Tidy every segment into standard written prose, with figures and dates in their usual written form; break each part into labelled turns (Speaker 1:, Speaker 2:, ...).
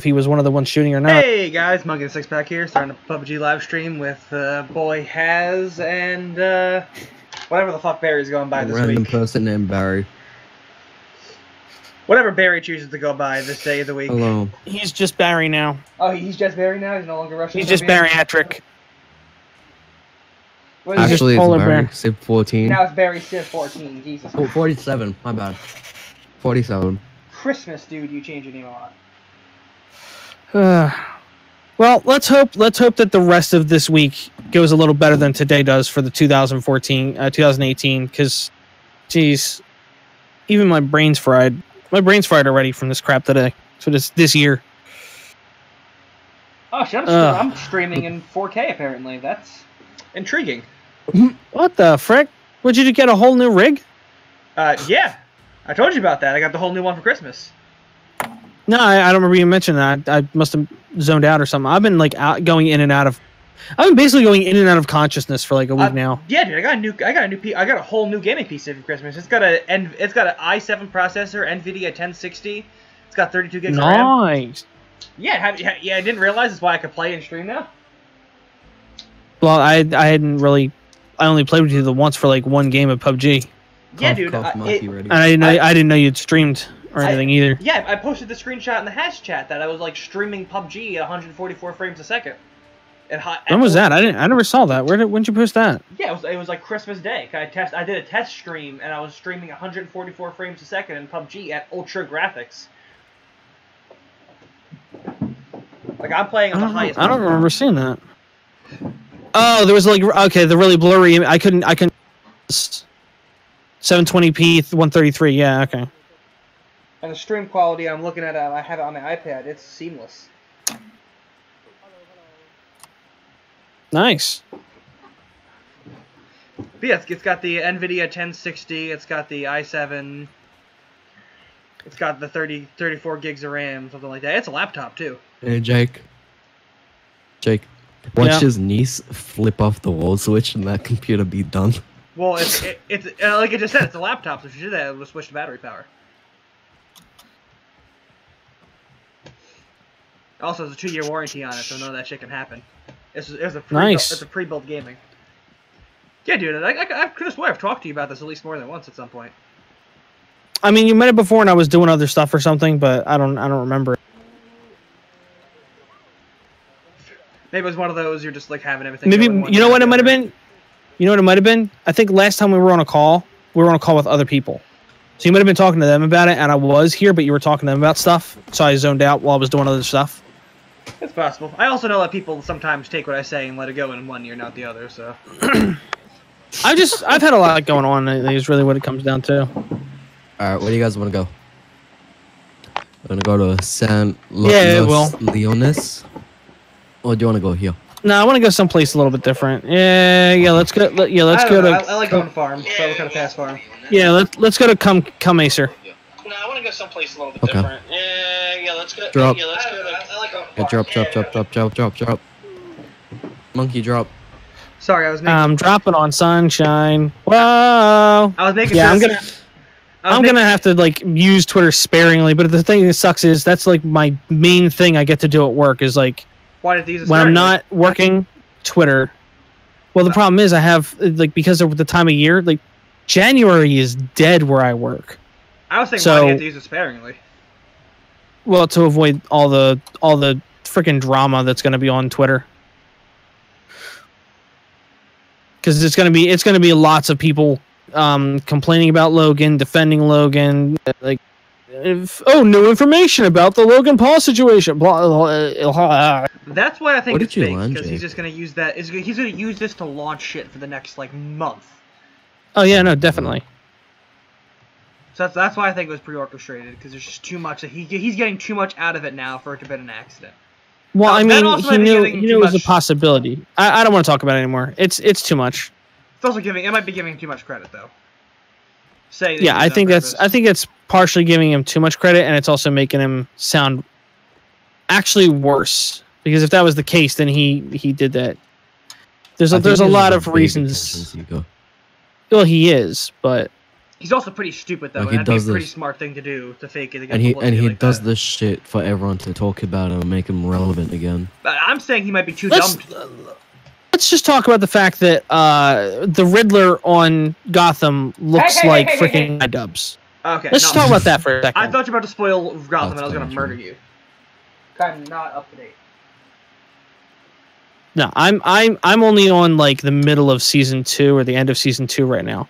Speaker 1: he was one of the ones shooting or not.
Speaker 2: Hey guys, TheMonkeywitha6pack here, starting a PUBG live stream with boy Haz and whatever the fuck Barry's going by this
Speaker 3: Random
Speaker 2: week.
Speaker 3: person named Barry.
Speaker 2: Whatever Barry chooses to go by this day of the week.
Speaker 3: Hello.
Speaker 1: He's just Barry now.
Speaker 2: Oh, he's just Barry now? He's no longer Russian?
Speaker 1: He's just bariatric.
Speaker 2: What is
Speaker 3: Actually,
Speaker 1: just
Speaker 3: it's
Speaker 1: polar
Speaker 3: Barry.
Speaker 1: bear.
Speaker 3: Civ 14.
Speaker 2: Now it's Barry Civ 14. Jesus.
Speaker 3: Oh, 47. My bad. 47.
Speaker 2: Christmas, dude, you changed your name a lot.
Speaker 1: Well, let's hope that the rest of this week goes a little better than today does for the 2018. Because, geez, even my brain's fried. My brain's fried already from this crap today. So this year.
Speaker 2: Oh shit! I'm streaming in 4K apparently. That's intriguing.
Speaker 1: What the frick? Would you get a whole new rig?
Speaker 2: Yeah. I told you about that. I got the whole new one for Christmas.
Speaker 1: No, I don't remember you mentioning that. I must have zoned out or something. I've been like going in and out of. I've been basically going in and out of consciousness for like a week now.
Speaker 2: Yeah, dude. I got a whole new gaming PC for Christmas. It's got an i7 processor, NVIDIA 1060. It's got 32 gigs of RAM.
Speaker 1: Nice.
Speaker 2: Yeah, I didn't realize that's why I could play and stream now.
Speaker 1: Well, I hadn't really. I only played with you the once for like one game of PUBG.
Speaker 2: Yeah, dude.
Speaker 1: And I didn't know you'd streamed or anything either.
Speaker 2: Yeah, I posted the screenshot in the hash chat that I was like streaming PUBG at 144 frames a second.
Speaker 1: When was that? I never saw that. When'd you post that?
Speaker 2: Yeah, it was like Christmas Day. I did a test stream and I was streaming 144 frames a second in PUBG at ultra graphics. Like I'm playing on the highest.
Speaker 1: I don't remember seeing that. Oh, there was like the really blurry. I couldn't. 720p 133. Yeah, okay.
Speaker 2: And the stream quality I'm looking at, I have it on my iPad. It's seamless.
Speaker 1: Nice.
Speaker 2: But yeah, it's got the NVIDIA 1060. It's got the i7. It's got the 34 gigs of RAM, something like that. It's a laptop too.
Speaker 3: Hey, Jake. Watch his niece flip off the wall switch and that computer be done.
Speaker 2: Well, it's like I just said, it's a laptop, so if you did that, it would switch to battery power. Also, there's a 2-year warranty on it, so none of that shit can happen. It's a pre-built gaming. Yeah, dude, I could have sworn I've talked to you about this at least more than once at some point.
Speaker 1: I mean, you met it before, and I was doing other stuff or something, but I don't remember.
Speaker 2: Maybe it was one of those you're just like having everything.
Speaker 1: Maybe you know what it might have been. You know what it might have been? I think last time we were on a call with other people. So you might have been talking to them about it, and I was here, but you were talking to them about stuff, so I zoned out while I was doing other stuff.
Speaker 2: It's possible. I also know that people sometimes take what I say and let it go in one ear, not the other, so...
Speaker 1: I've had a lot going on, I think is really what it comes down to.
Speaker 3: Alright, where do you guys want to go? Want to go to San Leones? Or do you want to go here?
Speaker 1: No, I want to go someplace a little bit different. Yeah, let's go. Let's go to.
Speaker 2: I like going to farm. So kind of fast farm.
Speaker 1: Yeah, let's go to Come Acer.
Speaker 2: No, I want to go someplace a little bit different. Yeah, let's go.
Speaker 3: Drop.
Speaker 2: Yeah, let's go. I like going
Speaker 3: Drop. Monkey drop.
Speaker 2: Sorry, I was making.
Speaker 1: I'm dropping on sunshine. Whoa.
Speaker 2: I was making.
Speaker 1: Yeah, I'm gonna have to like use Twitter sparingly, but the thing that sucks is that's like my main thing I get to do at work is like.
Speaker 2: Why did these?
Speaker 1: When I'm not working Twitter, well, the problem is I have like because of the time of year, like January is dead where I work.
Speaker 2: I was thinking why do you have to use it sparingly?
Speaker 1: Well, to avoid all the freaking drama that's going to be on Twitter, because it's going to be lots of people complaining about Logan, defending Logan, like. No information about the Logan Paul situation.
Speaker 2: That's why I think it's big, because he's just going to use that. He's going to use this to launch shit for the next like month.
Speaker 1: Oh yeah, no, definitely.
Speaker 2: So that's why I think it was pre-orchestrated, because there's just too much. He's getting too much out of it now for it to have been an accident.
Speaker 1: Well, I mean, he knew it was a possibility. I don't want to talk about it anymore. It's too much.
Speaker 2: It's also it might be giving him too much credit though.
Speaker 1: Yeah, I think it's partially giving him too much credit, and it's also making him sound actually worse. Because if that was the case, then he did that. There's a lot of reasons. Well, he is, but
Speaker 2: He's also pretty stupid though, and that'd be a pretty smart thing to do to fake it again.
Speaker 3: And he does this shit for everyone to talk about and make him relevant again.
Speaker 2: But I'm saying he might be too dumb.
Speaker 1: Let's just talk about the fact that the Riddler on Gotham looks like freaking iDubbbz.
Speaker 2: Okay.
Speaker 1: Let's talk about that for a second.
Speaker 2: I thought you were about to spoil Gotham, and I was gonna murder you. Kind of not up to date.
Speaker 1: No, I'm only on like the middle of season 2 or the end of season 2 right now.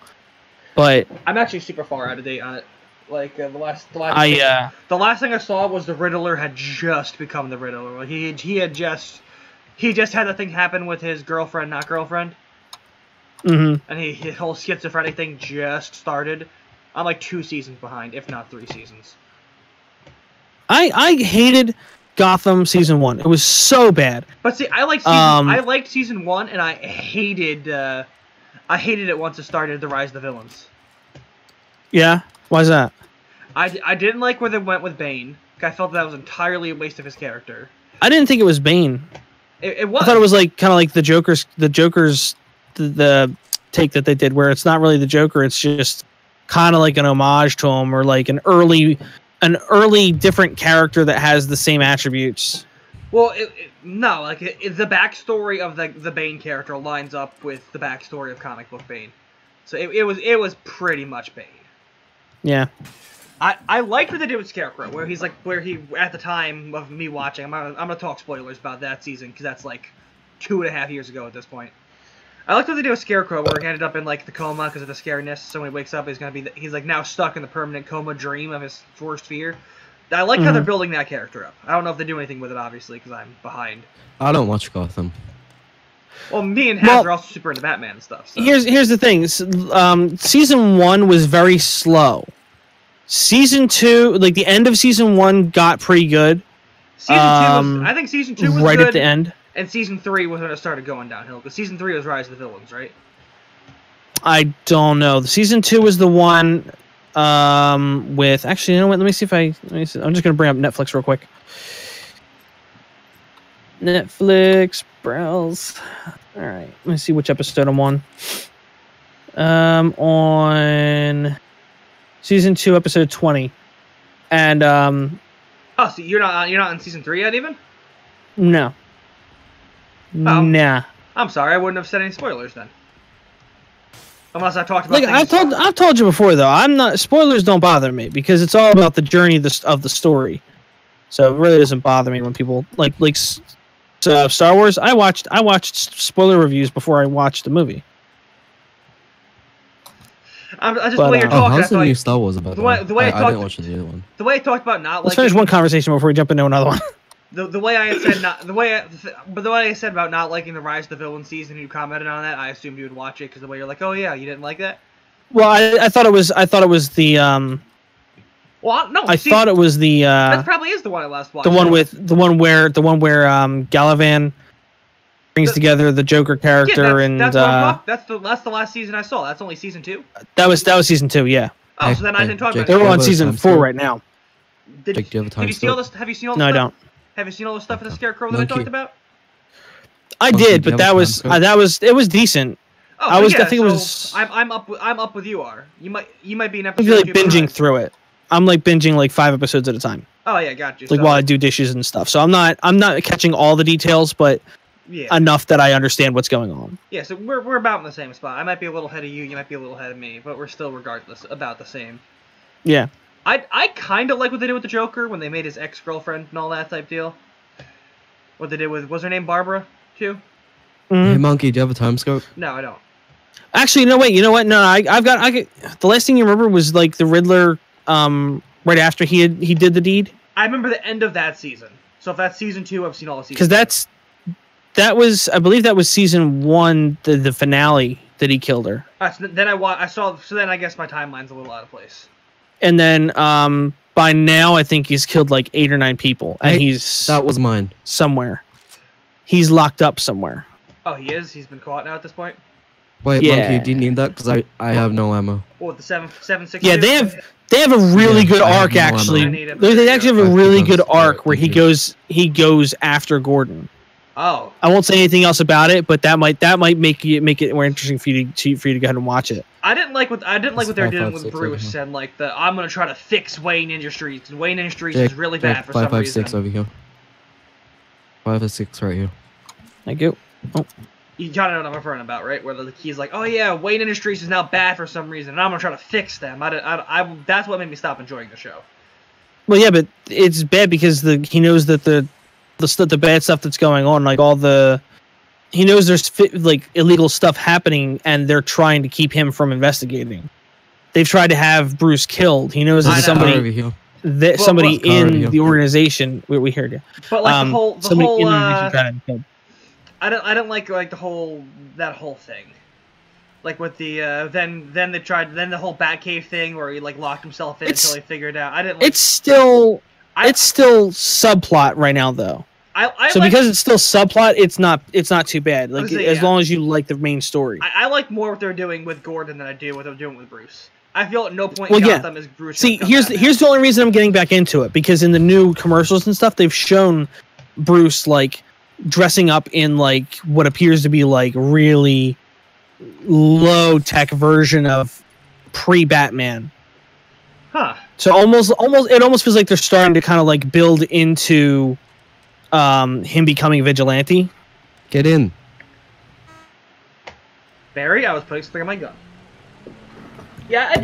Speaker 1: But
Speaker 2: I'm actually super far out of date on it. Like the last thing I saw was the Riddler had just become the Riddler. Like he just had that thing happen with his girlfriend, not girlfriend.
Speaker 1: Mm-hmm.
Speaker 2: And his whole schizophrenic thing just started. I'm like 2 seasons behind, if not 3 seasons.
Speaker 1: I hated Gotham season 1. It was so bad.
Speaker 2: But see, I liked season 1, and I hated it once it started. The Rise of the Villains.
Speaker 1: Yeah, why's that?
Speaker 2: I didn't like where they went with Bane. I felt that was entirely a waste of his character.
Speaker 1: I didn't think it was Bane.
Speaker 2: It was.
Speaker 1: I thought it was like kind of like the Joker's the take that they did, where it's not really the Joker. It's just kind of like an homage to him, or like an early different character that has the same attributes.
Speaker 2: Well, no, like the backstory of the Bane character lines up with the backstory of comic book Bane, so it was pretty much Bane.
Speaker 1: Yeah,
Speaker 2: I liked what they did with Scarecrow, where he at the time of me watching, I'm gonna talk spoilers about that season because that's like 2.5 years ago at this point. I liked what they did with Scarecrow, where he ended up in like the coma because of the scariness. So when he wakes up, he's like now stuck in the permanent coma dream of his worst fear. I like how they're building that character up. I don't know if they do anything with it, obviously, because I'm behind.
Speaker 3: I don't watch Gotham.
Speaker 2: Well, me and Haz are also super into Batman and stuff. So.
Speaker 1: Here's the thing. Season 1 was very slow. Season 2, like the end of season 1, got pretty good.
Speaker 2: I think season 2 was
Speaker 1: right
Speaker 2: good,
Speaker 1: at the end.
Speaker 2: And season 3 was when it started going downhill. Because season 3 was Rise of the Villains, right?
Speaker 1: I don't know. The season 2 was the one with. Actually, you know what? Let me see. I'm just gonna bring up Netflix real quick. Netflix browse. All right. Let me see which episode I'm on. On season 2, episode 20, and
Speaker 2: Oh, so you're not in season 3 yet, even?
Speaker 1: No.
Speaker 2: Oh.
Speaker 1: Nah.
Speaker 2: I'm sorry. I wouldn't have said any spoilers then. Unless I talked about.
Speaker 1: Like I've told you before though, I'm not. Spoilers don't bother me because it's all about the journey of the story. So it really doesn't bother me when people like Star Wars. I watched spoiler reviews before I watched the movie.
Speaker 2: The way you're talking.
Speaker 3: How's the new Star Wars about?
Speaker 2: The way I
Speaker 3: didn't watch the other one.
Speaker 2: The way I talked about not.
Speaker 1: Let's finish one conversation before we jump into another one.
Speaker 2: The way I had said the way I said about not liking the Rise of the Villain season, you commented on that. I assumed you would watch it because the way you're like, oh yeah, you didn't like that.
Speaker 1: Well, I thought it was the
Speaker 2: Well, no.
Speaker 1: I thought it was the
Speaker 2: that probably is the one I last watched.
Speaker 1: The one where Galavan brings together the Joker character
Speaker 2: that's the last season I saw. That's only season 2.
Speaker 1: That was season 2. Yeah.
Speaker 2: Oh, so then I didn't talk about.
Speaker 1: They're on season 4 right now.
Speaker 2: Have you seen all this?
Speaker 1: No, I don't.
Speaker 2: Have you seen all the stuff in the Scarecrow that I talked about?
Speaker 1: I did, but it was decent.
Speaker 2: Oh,
Speaker 1: I think it was.
Speaker 2: I'm up with you. You might be an
Speaker 1: I
Speaker 2: episode.
Speaker 1: feel like binging through it. I'm like binging like 5 episodes at a time.
Speaker 2: Oh yeah, got you.
Speaker 1: Like while I do dishes and stuff. So I'm not catching all the details, but enough that I understand what's going on.
Speaker 2: Yeah, so we're about in the same spot. I might be a little ahead of you. You might be a little ahead of me, but we're still regardless about the same.
Speaker 1: Yeah.
Speaker 2: I kind of like what they did with the Joker when they made his ex-girlfriend and all that type deal. What they did with, was her name Barbara, too?
Speaker 1: Mm-hmm.
Speaker 3: Hey, Monkey, do you have a time scope?
Speaker 2: No, I don't.
Speaker 1: Actually, no, wait, you know what? No, I got the last thing you remember was like the Riddler, right after he did the deed?
Speaker 2: I remember the end of that season. So if that's season 2, I've seen all the seasons.
Speaker 1: Because I believe that was season 1, the finale that he killed her.
Speaker 2: So then I guess my timeline's a little out of place.
Speaker 1: And then by now I think he's killed like 8 or 9 people, and
Speaker 3: that was mine.
Speaker 1: Somewhere, he's locked up somewhere.
Speaker 2: Oh, he is. He's been caught now at this point.
Speaker 3: Wait, Monkey, do you need that? Because I have no ammo.
Speaker 2: What, the 7.62?
Speaker 1: Yeah, they have a really good arc actually. They actually have a really good arc where he goes after Gordon.
Speaker 2: Oh.
Speaker 1: I won't say anything else about it, but that might make it more interesting for you to go ahead and watch it.
Speaker 2: I didn't like what they're doing with Bruce and like I'm gonna try to fix Wayne Industries. And Wayne Industries is really bad for some reason.
Speaker 3: 556 over here. 556 right here.
Speaker 1: Thank you. Oh.
Speaker 2: You kind of know what I'm referring about, right? Where the key's like, oh yeah, Wayne Industries is now bad for some reason, and I'm gonna try to fix them. That's what made me stop enjoying the show.
Speaker 1: Well, yeah, but it's bad because he knows that the bad stuff that's going on, like he knows there's like illegal stuff happening, and they're trying to keep him from investigating. They've tried to have Bruce killed. He knows that somebody in the organization. We heard you.
Speaker 2: But like the whole
Speaker 1: killed.
Speaker 2: I don't like that whole thing. Like with the then the whole Batcave thing where he like locked himself in until he figured out. I didn't. Like, it's still
Speaker 1: subplot right now though. Because it's still subplot, it's not too bad. Like as long as you like the main story.
Speaker 2: I like more what they're doing with Gordon than I do what they're doing with Bruce. I feel at no point in Gotham is Bruce.
Speaker 1: See, here's the only reason I'm getting back into it, because in the new commercials and stuff, they've shown Bruce like dressing up in like what appears to be like really low tech version of pre-Batman.
Speaker 2: Huh.
Speaker 1: So it almost feels like they're starting to kind of like build into him becoming a vigilante.
Speaker 3: Get in.
Speaker 2: Barry, I was putting something on my gun. Yeah, I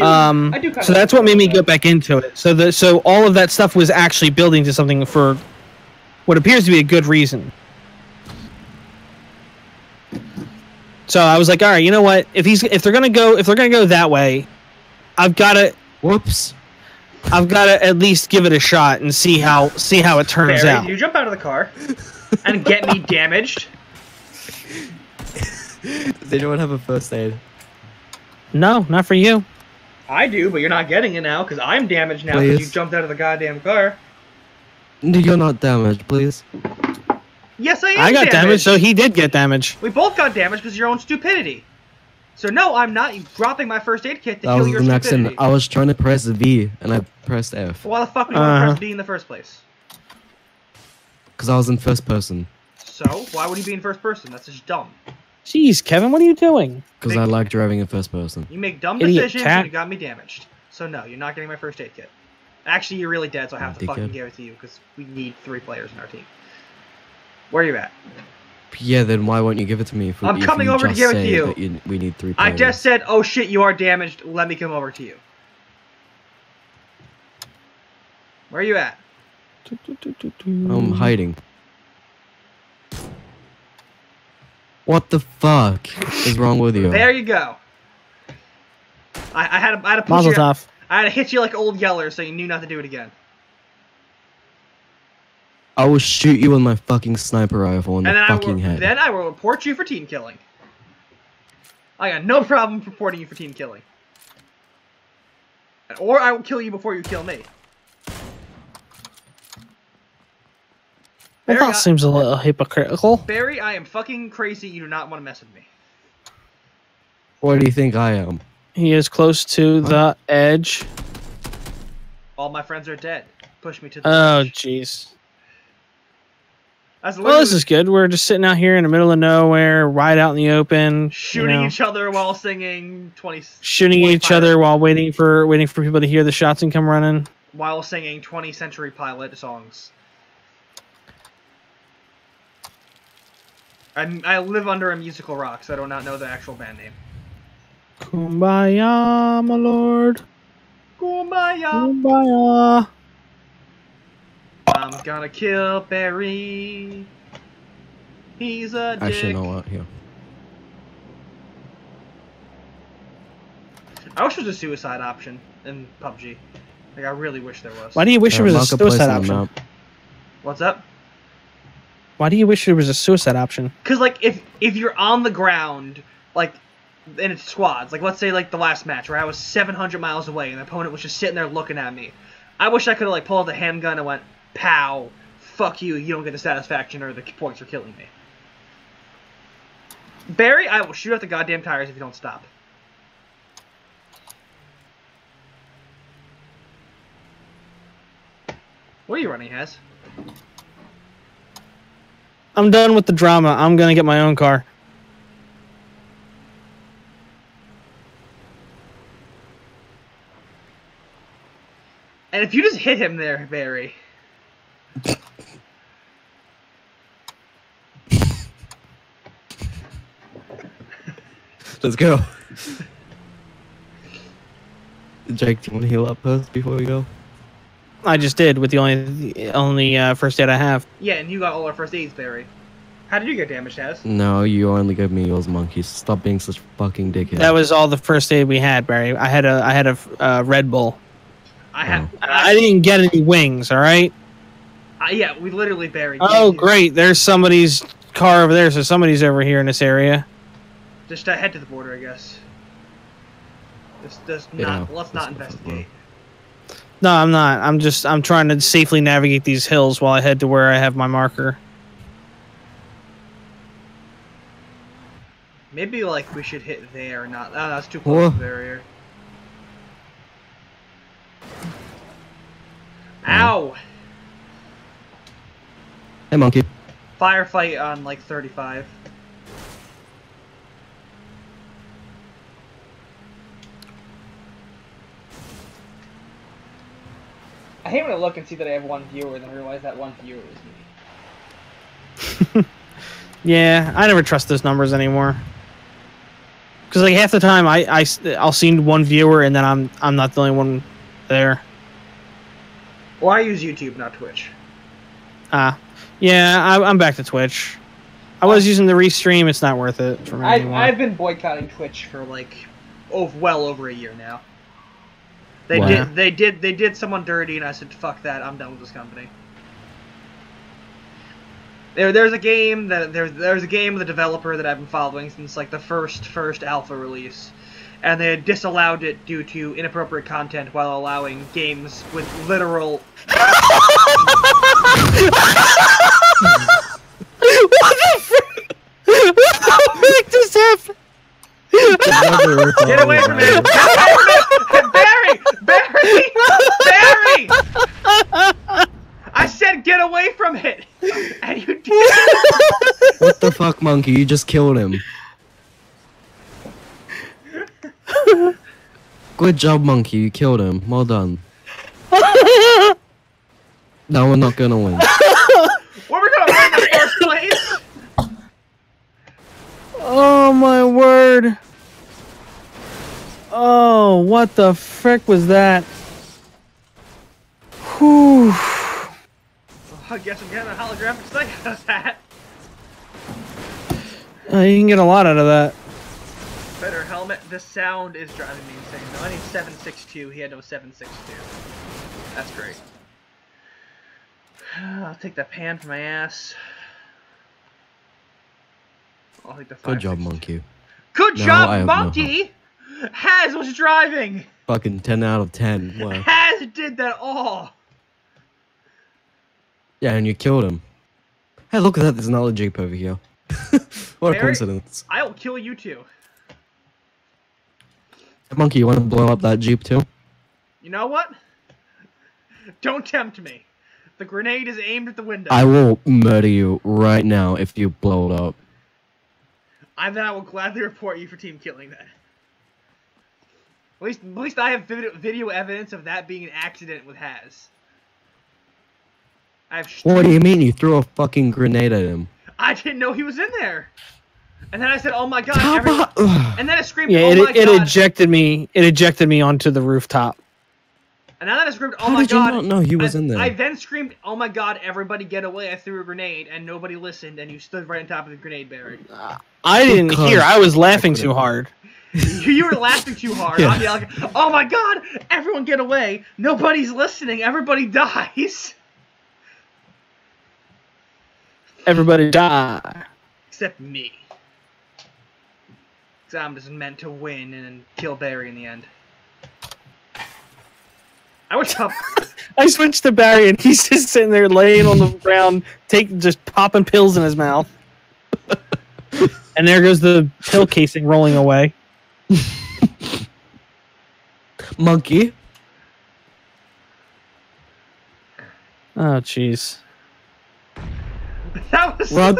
Speaker 2: do kind of.
Speaker 1: So that's what made me go back into it. So all of that stuff was actually building to something for what appears to be a good reason. So I was like, all right, you know what? If they're gonna go that way, I've got to at least give it a shot and see how it turns out.
Speaker 2: Did you jump out of the car and get me damaged?
Speaker 3: Does anyone have a first aid?
Speaker 1: No, not for you.
Speaker 2: I do, but you're not getting it now because I'm damaged now because you jumped out of the goddamn car.
Speaker 3: You're not damaged, please.
Speaker 2: Yes, I am.
Speaker 1: I got damaged, so he did get damaged.
Speaker 2: We both got damaged because of your own stupidity. So no, I'm not dropping my first aid kit to kill your stupidity.
Speaker 3: I was trying to press V and I pressed F.
Speaker 2: Why the fuck would you want to press B in the first place?
Speaker 3: Because I was in first person.
Speaker 2: So why would you be in first person? That's just dumb.
Speaker 1: Jeez, Kevin, what are you doing?
Speaker 3: Because I like driving in first person.
Speaker 2: You make dumb decisions and you got me damaged. So no, you're not getting my first aid kit. Actually, you're really dead, so I have to fucking give it to you because we need 3 players in our team. Where are you at?
Speaker 3: Yeah, then why won't you give it to me?
Speaker 2: I'm coming over to give it to you.
Speaker 3: We need 3 players.
Speaker 2: I just said, oh shit, you are damaged. Let me come over to you. Where are you at?
Speaker 3: I'm hiding. What the fuck is wrong with you?
Speaker 2: There you go. I had to push you. I had to hit you like Old Yeller so you knew not to do it again.
Speaker 3: I will shoot you with my fucking sniper rifle in the fucking head.
Speaker 2: Then I will report you for team killing. I got no problem reporting you for team killing. Or I will kill you before you kill me.
Speaker 1: Well, that seems a little hypocritical.
Speaker 2: Barry, I am fucking crazy. You do not want to mess with me.
Speaker 3: What do you think I am?
Speaker 1: He is close to the edge.
Speaker 2: All my friends are dead. Push me to the edge.
Speaker 1: Oh, jeez. Well, this is good. We're just sitting out here in the middle of nowhere, right out in the open,
Speaker 2: shooting each other while singing 20.
Speaker 1: Shooting each other while waiting for people to hear the shots and come running.
Speaker 2: While singing 20th Century Pilot songs. I live under a musical rock, so I do not know the actual band name.
Speaker 1: Kumbaya, my lord.
Speaker 2: Kumbaya.
Speaker 1: Kumbaya.
Speaker 2: I'm gonna kill Barry. He's a dick.
Speaker 3: Actually, know what? Here.
Speaker 2: I wish there was a suicide option in PUBG. Like, I really wish there was.
Speaker 1: Why do you wish there was a suicide option?
Speaker 2: What's up?
Speaker 1: Why do you wish there was a suicide option?
Speaker 2: Because, like, if you're on the ground, like, and it's squads, like, let's say, like, the last match where I was 700 miles away and the opponent was just sitting there looking at me. I wish I could have, like, pulled out the handgun and went, pow, fuck you, you don't get the satisfaction or the points for killing me. Barry, I will shoot out the goddamn tires if you don't stop. What are you running, Haz?
Speaker 1: I'm done with the drama. I'm gonna get my own car.
Speaker 2: And if you just hit him there, Barry.
Speaker 3: Let's go. Jake, do you want to heal up first before we go?
Speaker 1: I just did with the only first aid I have.
Speaker 2: Yeah, and you got all our first aids, Barry. How did you get damaged, Taz?
Speaker 3: No, you only gave me yours, Monkey. Stop being such a fucking dickhead.
Speaker 1: That was all the first aid we had, Barry. I had a Red Bull. I didn't get any wings. All right.
Speaker 2: Yeah, we literally buried.
Speaker 1: Oh, great! There's somebody's car over there, so somebody's over here in this area.
Speaker 2: Just head to the border, I guess. Let's not investigate.
Speaker 1: No, I'm not. I'm trying to safely navigate these hills while I head to where I have my marker.
Speaker 2: Maybe like we should hit there, not. Oh, that's too close to the barrier. Ow!
Speaker 3: Hey, Monkey.
Speaker 2: Firefight on like 35. I hate when I look and see that I have one viewer and then realize that one viewer is me.
Speaker 1: Yeah, I never trust those numbers anymore. Because like half the time I'll see one viewer and then I'm not the only one there.
Speaker 2: Well, I use YouTube, not Twitch.
Speaker 1: Yeah, I'm back to Twitch. I was using the restream. It's not worth it for me anymore.
Speaker 2: I've been boycotting Twitch for like well over a year now. They did someone dirty, and I said, "Fuck that! I'm done with this company." There's a game with a developer that I've been following since like the first alpha release, and they had disallowed it due to inappropriate content while allowing games with literal.
Speaker 1: What the frick? What the frick just happened?
Speaker 2: Get away from me! Barry! I said get away from it! And you did.
Speaker 3: What the fuck, Monkey? You just killed him. Good job, Monkey. You killed him. Well done. Now we're not gonna win.
Speaker 2: We're gonna win the first place!
Speaker 1: Oh my word. Oh, what the frick was that? Whew.
Speaker 2: Well, I guess I'm getting a holographic sight out of that.
Speaker 1: You can get a lot out of that.
Speaker 2: Better helmet. This sound is driving me insane. No, I need 762. He had no 762. That's great. I'll take that pan from my ass. I'll take the 562.
Speaker 3: Good job, Monkey.
Speaker 2: Good job, Monkey! Haz was driving!
Speaker 3: Fucking 10 out of 10. Wow.
Speaker 2: Haz did that all!
Speaker 3: Yeah, and you killed him. Hey, look at that. There's another Jeep over here. What a coincidence.
Speaker 2: I will kill you too.
Speaker 3: Hey, Monkey, you want to blow up that Jeep too?
Speaker 2: You know what? Don't tempt me. The grenade is aimed at the window.
Speaker 3: I will murder you right now if you blow it up.
Speaker 2: Then I will gladly report you for team killing that. At least I have video evidence of that being an accident with Haz.
Speaker 3: What do you mean? You threw a fucking grenade at him.
Speaker 2: I didn't know he was in there. And then I said, "Oh my god!" And then I screamed,
Speaker 1: "Oh my god!" It ejected me. It ejected me onto the rooftop.
Speaker 2: And then I screamed, "Oh
Speaker 3: How
Speaker 2: my
Speaker 3: did
Speaker 2: god!"
Speaker 3: you not know he was in there?
Speaker 2: I then screamed, "Oh my god! Everybody get away!" I threw a grenade, and nobody listened, and you stood right on top of the grenade barrier.
Speaker 1: I didn't hear. I was laughing too hard.
Speaker 2: You were laughing too hard. Yeah. I'm yelling, "Oh my god! Everyone get away! Nobody's listening! Everybody dies!"
Speaker 1: Everybody die.
Speaker 2: Except me. Because I'm just meant to win and kill Barry in the end. I wish
Speaker 1: I switched to Barry and he's just sitting there laying on the ground, just popping pills in his mouth. And there goes the pill casing rolling away.
Speaker 3: Monkey.
Speaker 1: Oh, jeez.
Speaker 2: That was.
Speaker 3: Rod.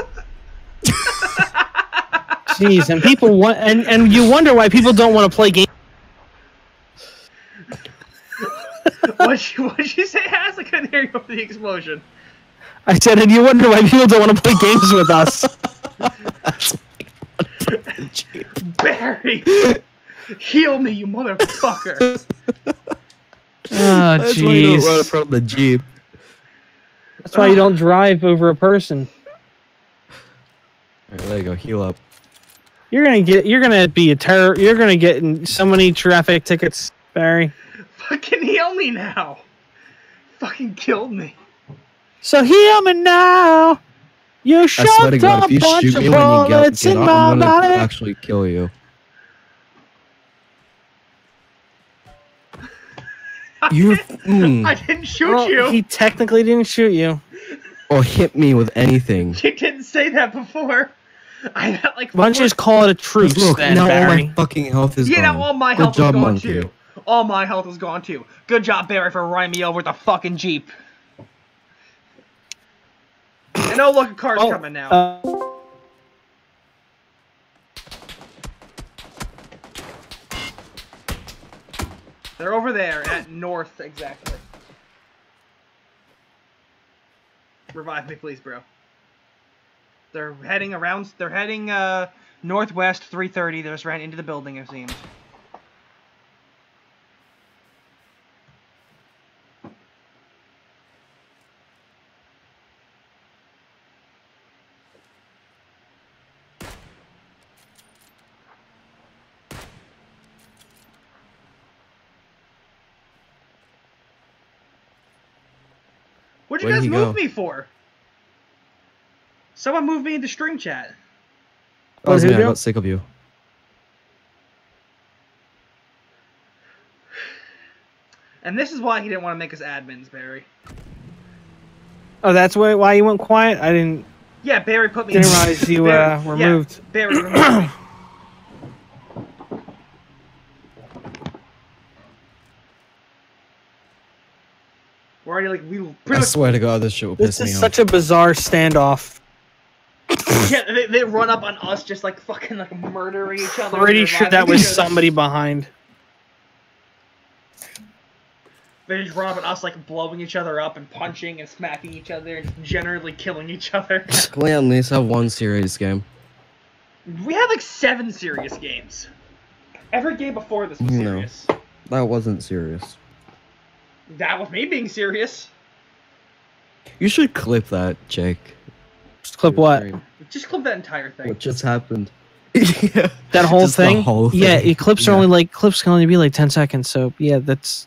Speaker 1: Jeez, and people want, and you wonder why people don't want to play games.
Speaker 2: What'd you say, Has? I couldn't hear you over the explosion.
Speaker 1: I said, and you wonder why people don't want to play games with us.
Speaker 2: Barry, heal me, you motherfucker.
Speaker 1: Oh,
Speaker 3: That's why you don't run
Speaker 1: jeez.
Speaker 3: from the Jeep.
Speaker 1: That's why you don't drive over a person.
Speaker 3: Alright, there you go. Heal up.
Speaker 1: You're gonna be a terror. You're gonna get in so many traffic tickets, Barry.
Speaker 2: Fucking heal me now. Fucking killed me.
Speaker 1: So heal me now. You
Speaker 3: I swear
Speaker 1: shot
Speaker 3: to God,
Speaker 1: a
Speaker 3: if you
Speaker 1: bunch
Speaker 3: shoot
Speaker 1: of
Speaker 3: me when you
Speaker 1: bullets
Speaker 3: get
Speaker 1: in
Speaker 3: up,
Speaker 1: my
Speaker 3: I'm gonna
Speaker 1: body.
Speaker 3: actually kill you. You
Speaker 2: I didn't shoot
Speaker 1: Well,
Speaker 2: you.
Speaker 1: he technically didn't shoot you.
Speaker 3: or hit me with anything.
Speaker 2: You didn't say that before. I got like.
Speaker 1: Why don't you just call it a truce
Speaker 3: Look,
Speaker 1: then,
Speaker 3: now all
Speaker 1: Barry?
Speaker 3: my fucking health is
Speaker 2: Yeah,
Speaker 3: gone.
Speaker 2: now all my
Speaker 3: Good
Speaker 2: health
Speaker 3: job,
Speaker 2: is gone
Speaker 3: monkey.
Speaker 2: too. All my health is gone too. Good job, Barry, for running me over with a fucking Jeep. And oh look, a car's coming now. They're over there at north exactly. Revive me, please, bro. They're heading around. They're heading northwest 330. They just ran into the building, it seems. What'd you
Speaker 3: Where'd
Speaker 2: guys
Speaker 3: he
Speaker 2: move
Speaker 3: go?
Speaker 2: me for? Someone moved me into string chat.
Speaker 3: That was
Speaker 1: Who
Speaker 3: me. I
Speaker 1: do?
Speaker 3: got sick of you.
Speaker 2: And this is why he didn't want to make us admins, Barry.
Speaker 1: Oh, that's why you went quiet? I didn't
Speaker 2: Yeah, Barry put me
Speaker 1: didn't
Speaker 2: in.
Speaker 1: realize you
Speaker 2: Barry,
Speaker 1: removed.
Speaker 2: Yeah, Barry removed me. We're already like, we
Speaker 3: I
Speaker 2: pretty much.
Speaker 3: swear to God, this shit will
Speaker 1: This
Speaker 3: piss me
Speaker 1: is
Speaker 3: off.
Speaker 1: such a bizarre standoff.
Speaker 2: Yeah, they run up on us just like fucking like murdering each other.
Speaker 1: Pretty sure that
Speaker 2: reviving
Speaker 1: was
Speaker 2: each other.
Speaker 1: somebody behind.
Speaker 2: They just run up on us like blowing each other up and punching and smacking each other and generally killing each other.
Speaker 3: Can we at least have one serious game?
Speaker 2: We had like 7 serious games. Every game before this was
Speaker 3: No.
Speaker 2: serious.
Speaker 3: That wasn't serious.
Speaker 2: That was me being serious.
Speaker 3: You should clip that, Jake.
Speaker 1: Just clip what?
Speaker 2: Just clip that entire thing.
Speaker 3: What just happened? Yeah.
Speaker 1: That whole
Speaker 3: Just the
Speaker 1: thing?
Speaker 3: whole thing.
Speaker 1: Yeah, clips are
Speaker 3: Yeah.
Speaker 1: only like clips can only be like 10 seconds. So yeah, that's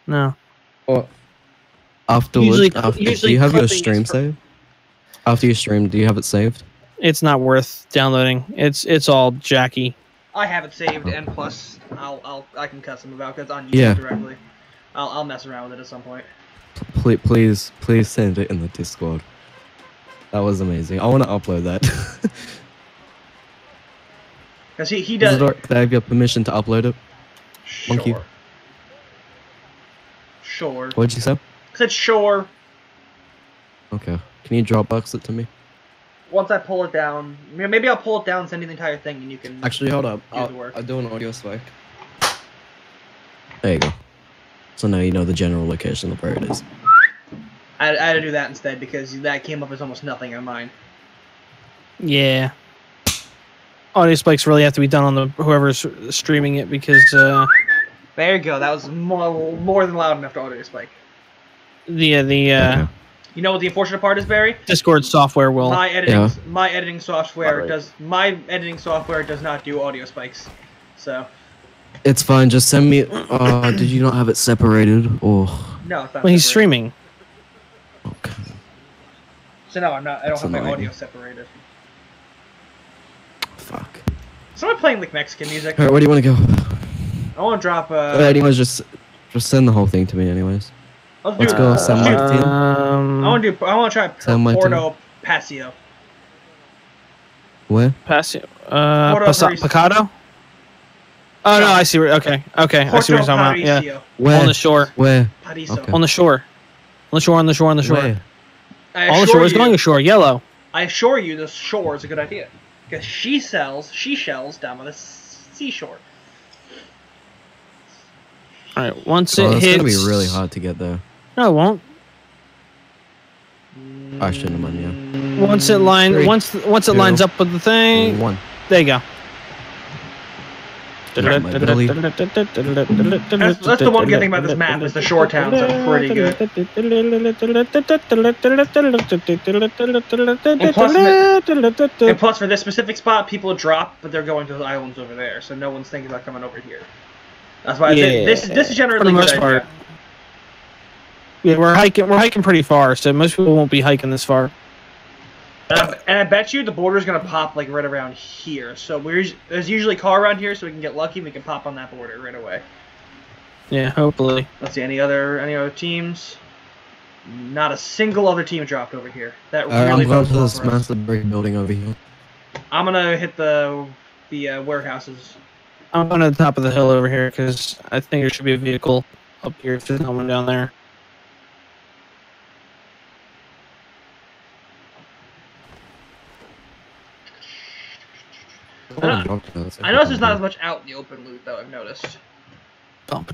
Speaker 1: no.
Speaker 3: Or afterwards,
Speaker 1: Usually
Speaker 3: do you have your
Speaker 1: clipping
Speaker 3: stream
Speaker 1: is for-
Speaker 3: saved? After you stream, do you have it saved?
Speaker 1: It's not worth downloading. It's all jacky.
Speaker 2: I have it saved, and plus, I can cuss them about because it's on YouTube
Speaker 3: Yeah.
Speaker 2: directly. I'll mess around with it at some point.
Speaker 3: Please send it in the Discord. That was amazing. I want to upload that.
Speaker 2: Because he
Speaker 3: Is
Speaker 2: does.
Speaker 3: it alright- Can I have your permission to upload it?
Speaker 2: Sure.
Speaker 3: Monkey.
Speaker 2: Sure.
Speaker 3: What'd you say?
Speaker 2: I said sure.
Speaker 3: Okay. Can you Dropbox it to me?
Speaker 2: Once I pull it down, maybe I'll pull it down, send you the entire thing, and you can.
Speaker 3: Actually, hold up.
Speaker 2: Do the work.
Speaker 3: I'll do an audio spike. There you go. So now you know the general location of where it is.
Speaker 2: I had to do that instead because that came up as almost nothing on mine.
Speaker 1: Yeah. Audio spikes really have to be done on the whoever's streaming it because
Speaker 2: There you go. That was more than loud enough to audio spike.
Speaker 1: the
Speaker 3: Okay.
Speaker 2: You know what the unfortunate part is, Barry?
Speaker 1: Discord software will.
Speaker 2: My editing
Speaker 3: Yeah.
Speaker 2: software
Speaker 3: Alright.
Speaker 2: does not do audio spikes. So
Speaker 3: It's fine. Just send me. Did you not have it separated? Or
Speaker 2: no, it's not.
Speaker 1: When he's
Speaker 2: separated.
Speaker 1: streaming.
Speaker 3: okay.
Speaker 2: So no, I'm not. I don't
Speaker 3: That's
Speaker 2: have my
Speaker 3: annoying.
Speaker 2: audio separated.
Speaker 3: Fuck.
Speaker 2: Someone playing like Mexican music.
Speaker 3: All right. Where do you want to go?
Speaker 2: I want to drop.
Speaker 3: Anyways, just send the whole thing to me. Anyways.
Speaker 2: Let's
Speaker 3: Let's
Speaker 2: do,
Speaker 3: go. San Martin.
Speaker 2: I want to try
Speaker 3: San Martin.
Speaker 2: Porto Paseo.
Speaker 3: Where?
Speaker 1: Passio.
Speaker 2: París.
Speaker 1: Picado? Oh no, I see where okay. I see what you're talking about. Yeah.
Speaker 2: Parisio.
Speaker 3: Where?
Speaker 1: On the shore.
Speaker 3: Where?
Speaker 2: Pariso.
Speaker 3: Okay.
Speaker 1: On the shore. On the shore, on the shore, on the shore.
Speaker 3: Where?
Speaker 1: On the shore. It's going ashore. Yellow.
Speaker 2: I assure you, the shore is a good idea because she sells seashells down by the seashore.
Speaker 1: All right, once it hits,
Speaker 3: it's gonna be really hard to get there.
Speaker 1: No, it won't.
Speaker 3: I shouldn't have mind,
Speaker 1: yeah. Once it lines up with the thing,
Speaker 3: 1.
Speaker 1: There you go.
Speaker 2: That's the one good thing about this map is the shore towns are pretty good. And plus, for this specific spot, people drop, but they're going to the islands over there, so no one's thinking about coming over here. That's why this is generally a good idea.
Speaker 1: Yeah, we're hiking pretty far, so most people won't be hiking this far.
Speaker 2: And I bet you the border's gonna pop like right around here. So there's usually a car around here, so we can get lucky and we can pop on that border right away.
Speaker 1: Yeah, hopefully.
Speaker 2: Let's see, any other teams? Not a single other team dropped over here. That really
Speaker 3: I'm going to this massive brick building over here.
Speaker 2: I'm gonna hit the warehouses.
Speaker 1: I'm going to the top of the hill over here because I think there should be a vehicle up here if there's no one down there.
Speaker 2: I noticed there's not as much out in the open loot, though, I've noticed. I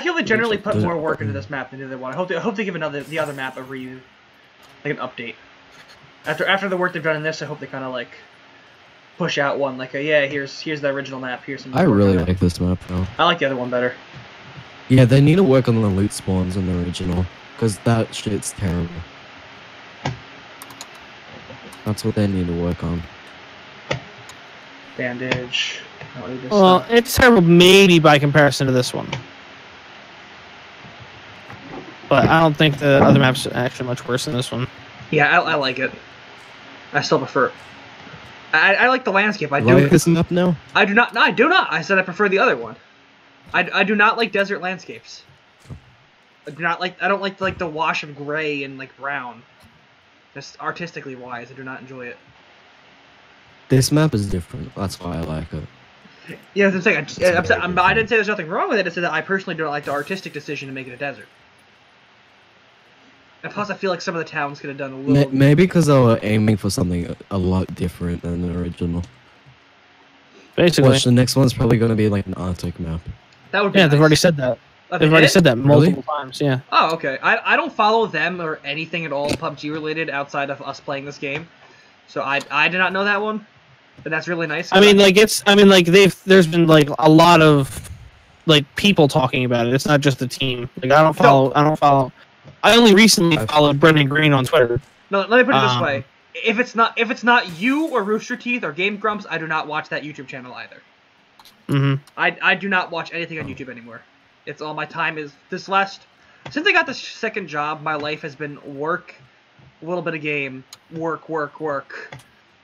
Speaker 2: feel they generally put more work into this map than the other one. I hope they give the other map like an update. After the work they've done in this, I hope they kind of like push out one like here's the original map. Here's some.
Speaker 3: I really like this map though.
Speaker 2: I like the other one better.
Speaker 3: Yeah, they need to work on the loot spawns in the original because that shit's terrible. That's what they need to work on.
Speaker 2: Bandage.
Speaker 1: Well, it's terrible maybe by comparison to this one. But I don't think the other map's actually much worse than this one.
Speaker 2: Yeah, I like it. I still prefer it. I like the landscape. I do.
Speaker 3: Like this map now?
Speaker 2: I do not. No, I do not. I said I prefer the other one. I do not like desert landscapes. I don't like the wash of gray and like brown. Just artistically wise, I do not enjoy it.
Speaker 3: This map is different. That's why I like it.
Speaker 2: Yeah, I'm saying. I didn't say there's nothing wrong with it. I said that I personally don't like the artistic decision to make it a desert. And plus, I feel like some of the towns could have done a little.
Speaker 3: Maybe because they were aiming for something a lot different than the original.
Speaker 1: Basically,
Speaker 3: the next one's probably going to be like an Arctic map.
Speaker 2: That would be
Speaker 1: nice. They've already said that. They've already said that multiple times. Yeah.
Speaker 2: Oh, okay. I don't follow them or anything at all PUBG related outside of us playing this game, so I did not know that one. But that's really nice.
Speaker 1: There's been like a lot of like people talking about it. It's not just the team. Like I don't follow. I only recently followed Brendan Green on Twitter.
Speaker 2: No, let me put it this way: if it's not you or Rooster Teeth or Game Grumps, I do not watch that YouTube channel either.
Speaker 1: Mm-hmm.
Speaker 2: I do not watch anything on YouTube anymore. It's all my time is since I got this second job, my life has been work, a little bit of game, work.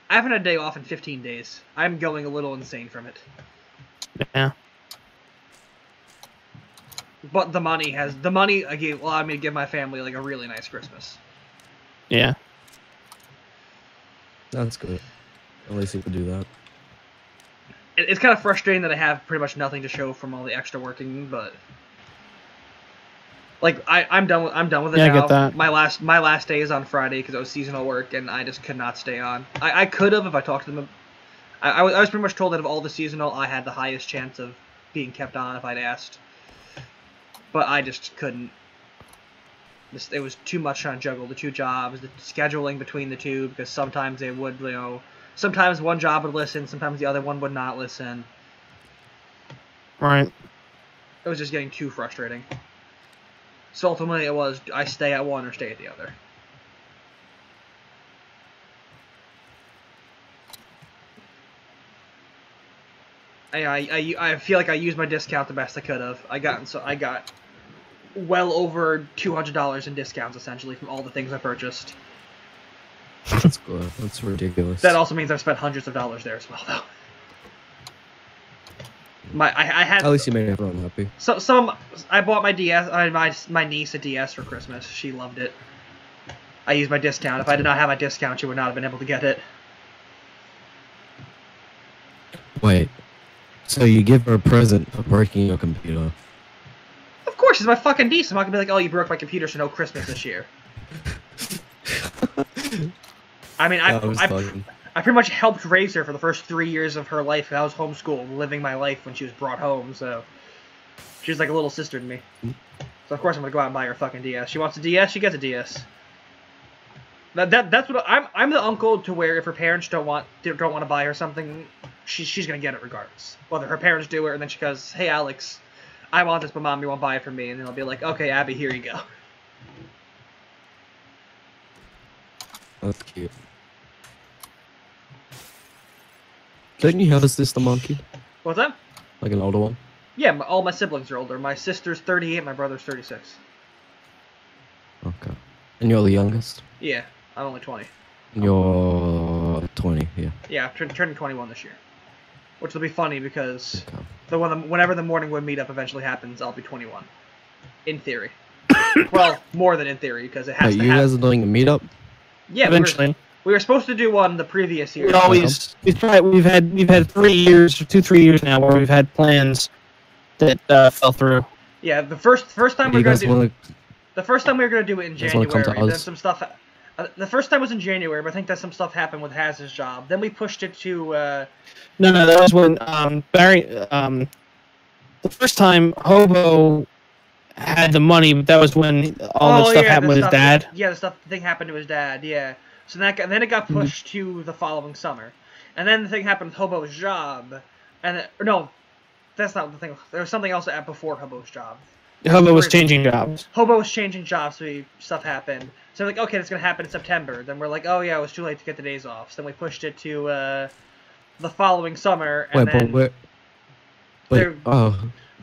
Speaker 2: I haven't had a day off in 15 days. I'm going a little insane from it.
Speaker 1: Yeah.
Speaker 2: But the money allowed me to give my family like a really nice Christmas.
Speaker 1: Yeah.
Speaker 3: That's good. At least you could do that.
Speaker 2: It's kind of frustrating that I have pretty much nothing to show from all the extra working, but like I'm done with it now.
Speaker 1: I get that.
Speaker 2: My last day is on Friday because it was seasonal work, and I just could not stay on. I could have if I talked to them. I was pretty much told that of all the seasonal, I had the highest chance of being kept on if I'd asked, but I just couldn't. It was too much trying to juggle the two jobs, the scheduling between the two, because sometimes they would, sometimes one job would listen, sometimes the other one would not listen.
Speaker 1: Right.
Speaker 2: It was just getting too frustrating. So ultimately it was, I stay at one or stay at the other. I feel like I used my discount the best I could have. I got well over $200 in discounts essentially from all the things I purchased.
Speaker 3: That's good. That's ridiculous.
Speaker 2: That also means I've spent hundreds of dollars there as well, though. I had.
Speaker 3: At least you made everyone happy.
Speaker 2: I bought my DS. My niece a DS for Christmas. She loved it. I used my discount. If I did not have my discount, she would not have been able to get it.
Speaker 3: Wait. So you give her a present for breaking your computer?
Speaker 2: Of course, it's my fucking niece. I'm not gonna be like, oh, you broke my computer, so no Christmas this year. I mean, I pretty much helped raise her for the first 3 years of her life. I was homeschooled, living my life when she was brought home, so she's like a little sister to me. So of course I'm gonna go out and buy her a fucking DS. She wants a DS, she gets a DS. That's what I'm the uncle to where if her parents don't want to buy her something, she's gonna get it regardless. Whether her parents do it or then she goes, "Hey Alex, I want this, but Mom, you won't buy it for me," and then I'll be like, "Okay, Abby, here you go."
Speaker 3: That's cute. Don't you have a sister monkey?
Speaker 2: What's that?
Speaker 3: Like an older one?
Speaker 2: Yeah, all my siblings are older. My sister's 38, my brother's 36.
Speaker 3: Okay. And you're the youngest?
Speaker 2: Yeah, I'm only 20.
Speaker 3: And you're 20, yeah.
Speaker 2: Yeah, I'm turning 21 this year. Which will be funny because whenever the morning wood meetup eventually happens, I'll be 21. In theory. Well, more than in theory, because it has to happen.
Speaker 3: You guys are doing a meetup?
Speaker 2: Yeah,
Speaker 1: eventually.
Speaker 2: We were supposed to do one the previous year.
Speaker 1: We've had 3 years, 2-3 years now where we've had plans that fell through.
Speaker 2: Yeah, the first time we were gonna do it in January. Then some stuff. The first time was in January, but I think that some stuff happened with Haz's job. Then we pushed it to.
Speaker 1: No, that was when Barry. The first time Hobo had the money, but that was when all the stuff happened with his dad.
Speaker 2: Yeah, the thing happened to his dad. Yeah. So then it got pushed to the following summer, and then the thing happened with Hobo's job, and no, that's not the thing. There was something else before Hobo's job.
Speaker 1: Hobo was changing jobs.
Speaker 2: Hobo was changing jobs, so stuff happened. So we're like, okay, that's gonna happen in September. Then we're like, oh yeah, it was too late to get the days off. So then we pushed it to the following summer. And
Speaker 3: you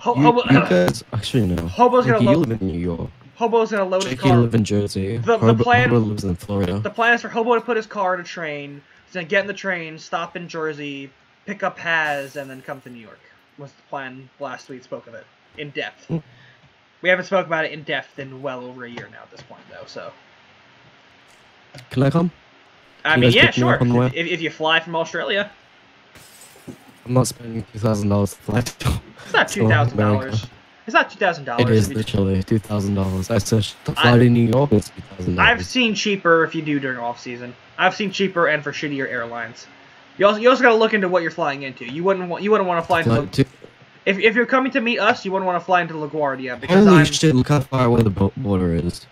Speaker 3: guys actually no.
Speaker 2: Hobo's gonna
Speaker 3: you live in New York.
Speaker 2: Hobo's gonna load his car.
Speaker 3: You live in Jersey.
Speaker 2: The plan.
Speaker 3: Hobo lives in Florida.
Speaker 2: The plan is for Hobo to put his car in a train. He's gonna get in the train, stop in Jersey, pick up Haz, and then come to New York. Was the plan last we spoke of it in depth. We haven't spoken about it in depth in well over a year now at this point, though. So.
Speaker 3: Can I come?
Speaker 2: I mean, yeah, sure. If you fly from Australia.
Speaker 3: I'm not spending $2,000 to fly.
Speaker 2: It's not $2,000. It's not $2,000.
Speaker 3: It is literally $2,000. I searched the flight in New York. It's $2,000.
Speaker 2: I've seen cheaper if you do during off season. I've seen cheaper and for shittier airlines. You also got to look into what you're flying into. You wouldn't want to fly into. If you're coming to meet us, you wouldn't want to fly into LaGuardia because
Speaker 3: holy shit! Look how far away the border is.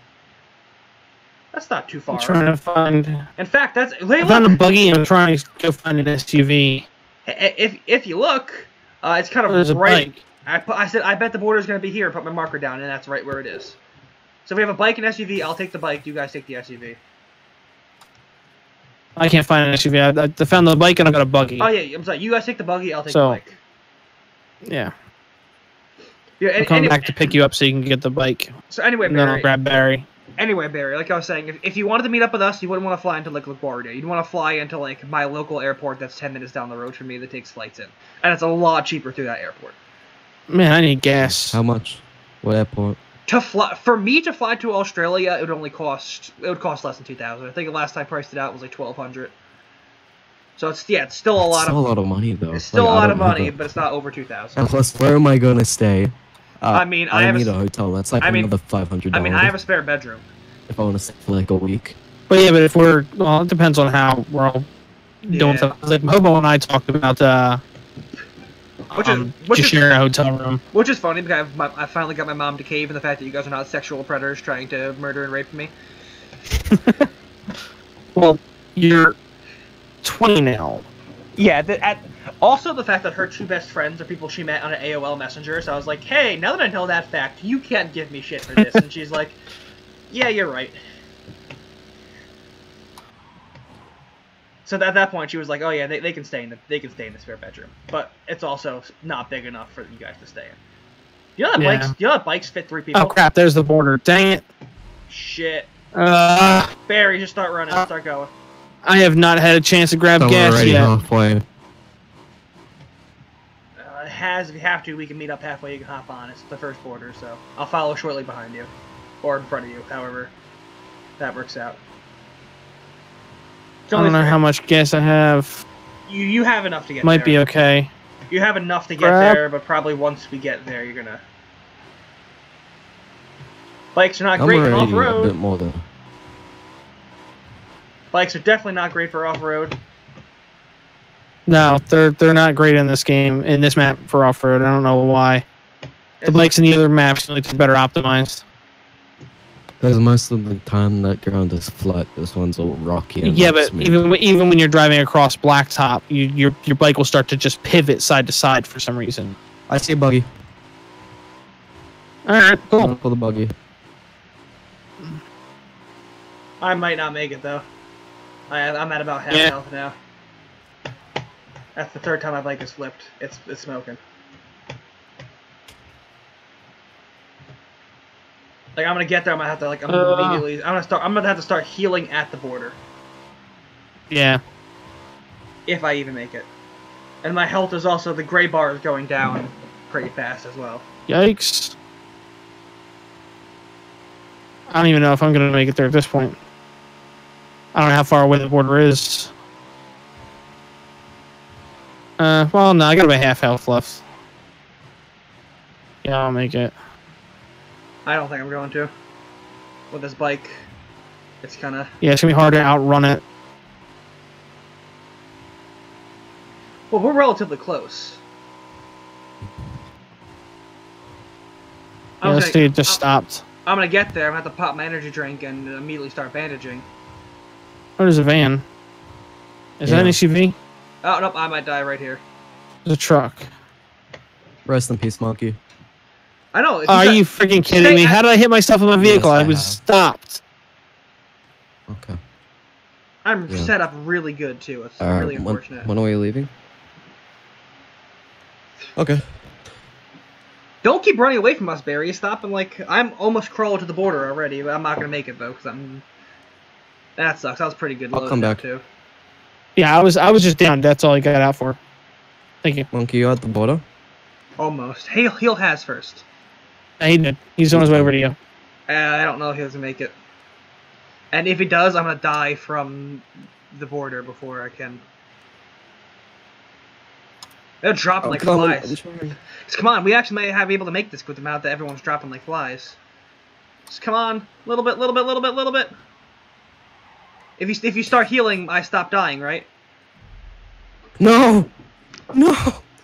Speaker 2: That's not too far.
Speaker 1: I'm trying to find.
Speaker 2: In fact, I
Speaker 1: found a buggy and I'm trying to go find an SUV.
Speaker 2: If you look, it's kind of
Speaker 1: there's
Speaker 2: right.
Speaker 1: A bike.
Speaker 2: I said I bet the border's gonna be here. Put my marker down, and that's right where it is. So if we have a bike and SUV, I'll take the bike. You guys take the SUV.
Speaker 1: I can't find an SUV. I found the bike and I got a buggy.
Speaker 2: Oh yeah, I'm sorry. You guys take the buggy. I'll take the bike.
Speaker 1: Yeah.
Speaker 2: I'll
Speaker 1: come back to pick you up so you can get the bike.
Speaker 2: So anyway,
Speaker 1: and then I'll grab Barry.
Speaker 2: Anyway, Barry, like I was saying, if you wanted to meet up with us, you wouldn't want to fly into like LaGuardia. You'd want to fly into like my local airport that's 10 minutes down the road from me that takes flights in, and it's a lot cheaper through that airport.
Speaker 1: Man, I need gas.
Speaker 3: How much? What airport?
Speaker 2: For me to fly to Australia, it would cost less than $2,000. I think the last time I priced it out was like $1,200. So it's still a lot.
Speaker 3: It's still a lot of money though.
Speaker 2: It's still a lot of money, but it's not over $2,000.
Speaker 3: And plus, where am I gonna stay?
Speaker 2: I mean,
Speaker 3: I need a hotel. That's like another $500.
Speaker 2: I mean, I have a spare bedroom.
Speaker 3: If I want to stay for like a week.
Speaker 1: But yeah, but if it depends on how we're all doing stuff. Like Hobo and I talked about just sharing a hotel room.
Speaker 2: Which is funny because I finally got my mom to cave in the fact that you guys are not sexual predators trying to murder and rape me.
Speaker 1: Well, you're 20 now.
Speaker 2: Yeah, also the fact that her two best friends are people she met on an AOL Messenger, so I was like, hey, now that I know that fact, you can't give me shit for this. And she's like, yeah, you're right. So at that point, she was like, oh yeah, they can stay in the spare bedroom, but it's also not big enough for you guys to stay in. You know that bikes fit 3 people?
Speaker 1: Oh crap, there's the border. Dang it.
Speaker 2: Shit. Barry, just start running. Start going.
Speaker 1: I have not had a chance to grab gas yet.
Speaker 3: Halfway.
Speaker 2: If you have to, we can meet up halfway. You can hop on. It's the first border, so I'll follow shortly behind you, or in front of you. However, that works out.
Speaker 1: I don't know how much gas I have.
Speaker 2: You have enough to get.
Speaker 1: Might
Speaker 2: there.
Speaker 1: be okay.
Speaker 2: You have enough to get there, but probably once we get there, you're gonna. Bikes are not great off road.
Speaker 3: A bit more though.
Speaker 2: Bikes are definitely not great for off-road.
Speaker 1: No, they're not great in this game, in this map for off-road. I don't know why. The bikes in the other maps seem like they're better optimized.
Speaker 3: Because most of the time that ground is flat, this one's all rocky. And
Speaker 1: yeah, but
Speaker 3: smooth.
Speaker 1: even when you're driving across blacktop, your bike will start to just pivot side to side for some reason.
Speaker 3: I see a buggy.
Speaker 1: All right, cool.
Speaker 3: Pull the buggy.
Speaker 2: I might not make it though. I'm at about half health now. That's the third time my bike has flipped. It's smoking. Like I'm gonna get there. I'm gonna have to like immediately. I'm gonna have to start healing at the border.
Speaker 1: Yeah.
Speaker 2: If I even make it. And my health is also, the gray bar is going down pretty fast as well.
Speaker 1: Yikes. I don't even know if I'm gonna make it there at this point. I don't know how far away the border is. Well, no, I got about half health left. Yeah, I'll make it.
Speaker 2: I don't think I'm going to. With this bike, it's kind of...
Speaker 1: Yeah, it's going to be hard to outrun it.
Speaker 2: Well, we're relatively close.
Speaker 1: Yeah, this dude just stopped.
Speaker 2: I'm going to get there. I'm going to have to pop my energy drink and immediately start bandaging.
Speaker 1: Oh, there's a van. Is that an SUV?
Speaker 2: Oh, nope, I might die right here.
Speaker 1: There's a truck.
Speaker 3: Rest in peace, Monkey.
Speaker 2: I know.
Speaker 1: Are you freaking kidding me? How did I hit myself in my vehicle? Yes, I was stopped.
Speaker 3: Okay.
Speaker 2: I'm set up really good, too. It's really unfortunate.
Speaker 3: When are we leaving? Okay.
Speaker 2: Don't keep running away from us, Barry. Stop and, like... I'm almost crawled to the border already, but I'm not going to make it, though, because I'm... That sucks. That was pretty good.
Speaker 3: I'll come back.
Speaker 2: Too.
Speaker 1: Yeah, I was just down. That's all I got out for. Thank you.
Speaker 3: Monkey, you at the border?
Speaker 2: Almost. He'll has first.
Speaker 1: He did. He's on his way over to you.
Speaker 2: I don't know if he doesn't make it. And if he does, I'm going to die from the border before I can. They're dropping like flies. Come on, we actually may be able to make this with the amount that everyone's dropping like flies. Just come on. Little bit. If you start healing, I stop dying, right?
Speaker 3: No! No!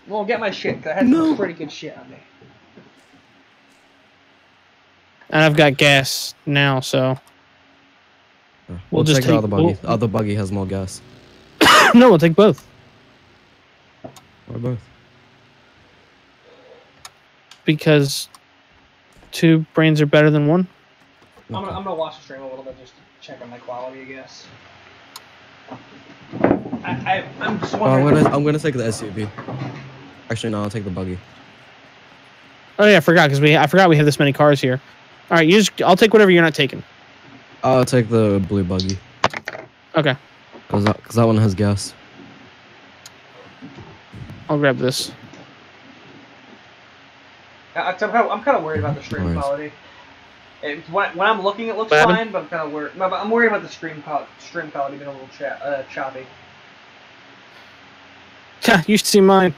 Speaker 2: Well, get my shit, because I had some pretty good shit on me.
Speaker 1: And I've got gas now, so...
Speaker 3: We'll just take the other buggy. The other buggy has more gas.
Speaker 1: No, we'll take both.
Speaker 3: Or both.
Speaker 1: Because 2 brains are better than 1?
Speaker 2: I'm gonna watch the stream a little bit just to check on my quality, I guess. I'm just wondering...
Speaker 3: I'm gonna take the SUV. Actually, no, I'll take the buggy.
Speaker 1: Oh yeah, I forgot I forgot we have this many cars here. All right, I'll take whatever you're not taking.
Speaker 3: I'll take the blue buggy.
Speaker 1: Okay.
Speaker 3: Cause that one has gas.
Speaker 1: I'll grab this.
Speaker 2: I'm kind of worried about the stream quality. When I'm looking, it looks fine, but I'm kind of worried. I'm worried about the stream quality being a little choppy.
Speaker 1: Yeah, you should see mine.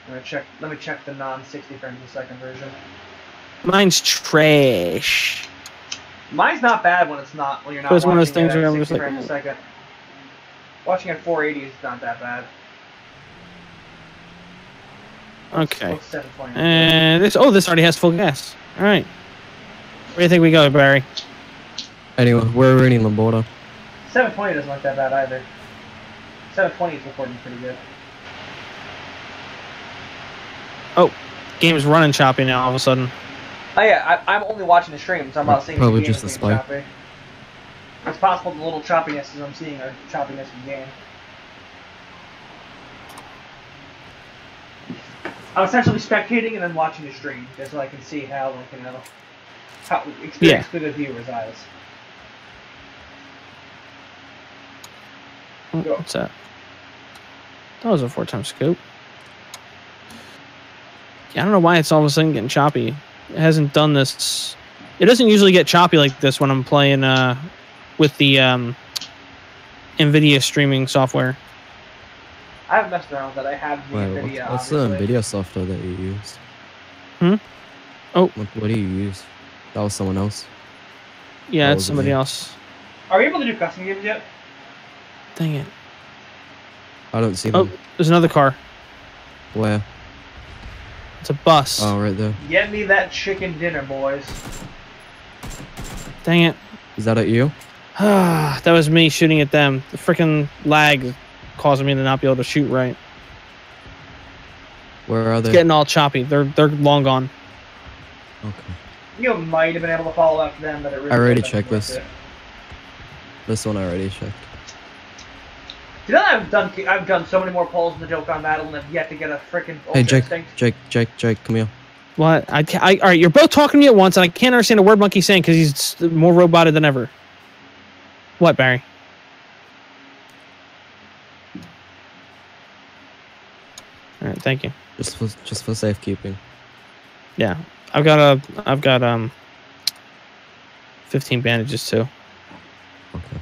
Speaker 2: Let me check the non-60 frames per second version.
Speaker 1: Mine's trash.
Speaker 2: Mine's not bad when it's not when you're not.
Speaker 1: It's
Speaker 2: watching
Speaker 1: one of those things where I'm
Speaker 2: 60
Speaker 1: just
Speaker 2: frames a second. Watching at 480 is not that bad.
Speaker 1: Okay. And this already has full gas. All right. Where do you think we go, Barry?
Speaker 3: Anyway, we're already in the border.
Speaker 2: 720 doesn't look that bad either. 720 is recording pretty good.
Speaker 1: Oh, game's running choppy now all of a sudden.
Speaker 2: Oh yeah, I'm only watching the stream, so I'm not seeing
Speaker 3: probably
Speaker 2: the game
Speaker 3: just a spike.
Speaker 2: choppy. It's possible the little choppinesses I'm seeing are choppiness in the game. I'm essentially spectating and then watching the stream, just so I can see how, how experience through the viewer's eyes.
Speaker 1: What's that? That was a 4-time scope. Yeah, I don't know why it's all of a sudden getting choppy. It hasn't done this. It doesn't usually get choppy like this when I'm playing with the NVIDIA streaming software.
Speaker 2: I haven't messed around with that. I have the NVIDIA.
Speaker 3: What's the NVIDIA software that you use?
Speaker 1: Oh.
Speaker 3: What do you use? That was someone else.
Speaker 1: Yeah, it's somebody else.
Speaker 2: Are we able to do custom games yet?
Speaker 1: Dang it.
Speaker 3: I don't see
Speaker 1: Oh,
Speaker 3: them.
Speaker 1: there's another car.
Speaker 3: Where?
Speaker 1: It's a bus.
Speaker 3: Oh, right there.
Speaker 2: Get me that chicken dinner, boys.
Speaker 1: Dang it.
Speaker 3: Is that at you?
Speaker 1: That was me shooting at them. The freaking lag is causing me to not be able to shoot right.
Speaker 3: Where are they?
Speaker 1: It's getting all choppy. They're long gone.
Speaker 3: Okay.
Speaker 2: You might have been able to follow after them, but it really
Speaker 3: I already
Speaker 2: wasn't
Speaker 3: checked
Speaker 2: worth
Speaker 3: this.
Speaker 2: it.
Speaker 3: This one I already checked.
Speaker 2: You know that I've done so many more polls in the Dokkan battle and have yet to get a freaking
Speaker 3: Hey,
Speaker 2: Ultra
Speaker 3: Jake,
Speaker 2: Instinct.
Speaker 3: Jake, come here.
Speaker 1: What? All right, you're both talking to me at once, and I can't understand a word Monkey's saying because he's more roboted than ever. What, Barry? All right, thank you.
Speaker 3: Just for safekeeping.
Speaker 1: Yeah, I've got 15 bandages too.
Speaker 3: Okay.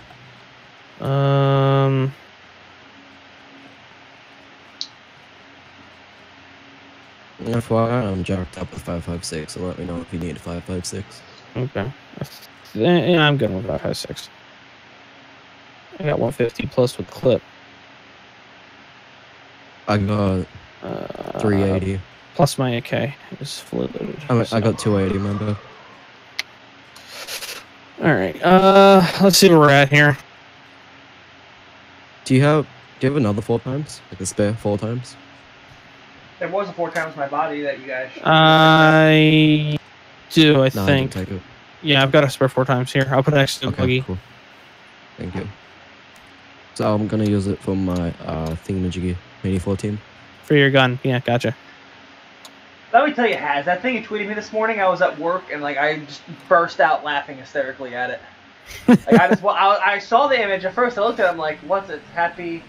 Speaker 3: FYI, I'm jacked up with 5.56, so let me know if you need 5.56.
Speaker 1: Okay. Yeah, I'm good with 5.56. I got 150 plus with clip.
Speaker 3: I got 380.
Speaker 1: Plus my AK is fully loaded.
Speaker 3: I got 280, my bad.
Speaker 1: All right. Let's see where we're at here.
Speaker 3: Do you have another 4 times? Like a spare 4 times?
Speaker 2: There was a 4 times my body that you guys.
Speaker 1: I do. I
Speaker 3: No,
Speaker 1: think.
Speaker 3: I didn't take it.
Speaker 1: Yeah, I've got a spare 4 times here. I'll put it next to the
Speaker 3: Okay,
Speaker 1: buggy.
Speaker 3: cool. Thank you. So I'm gonna use it for my thingamajiggy mini 14.
Speaker 1: For your gun. Yeah, gotcha.
Speaker 2: Let me tell you, Haz, that thing you tweeted me this morning, I was at work and like I just burst out laughing hysterically at it. Like I saw the image at first. I looked at it. I'm like, what's it? Happy?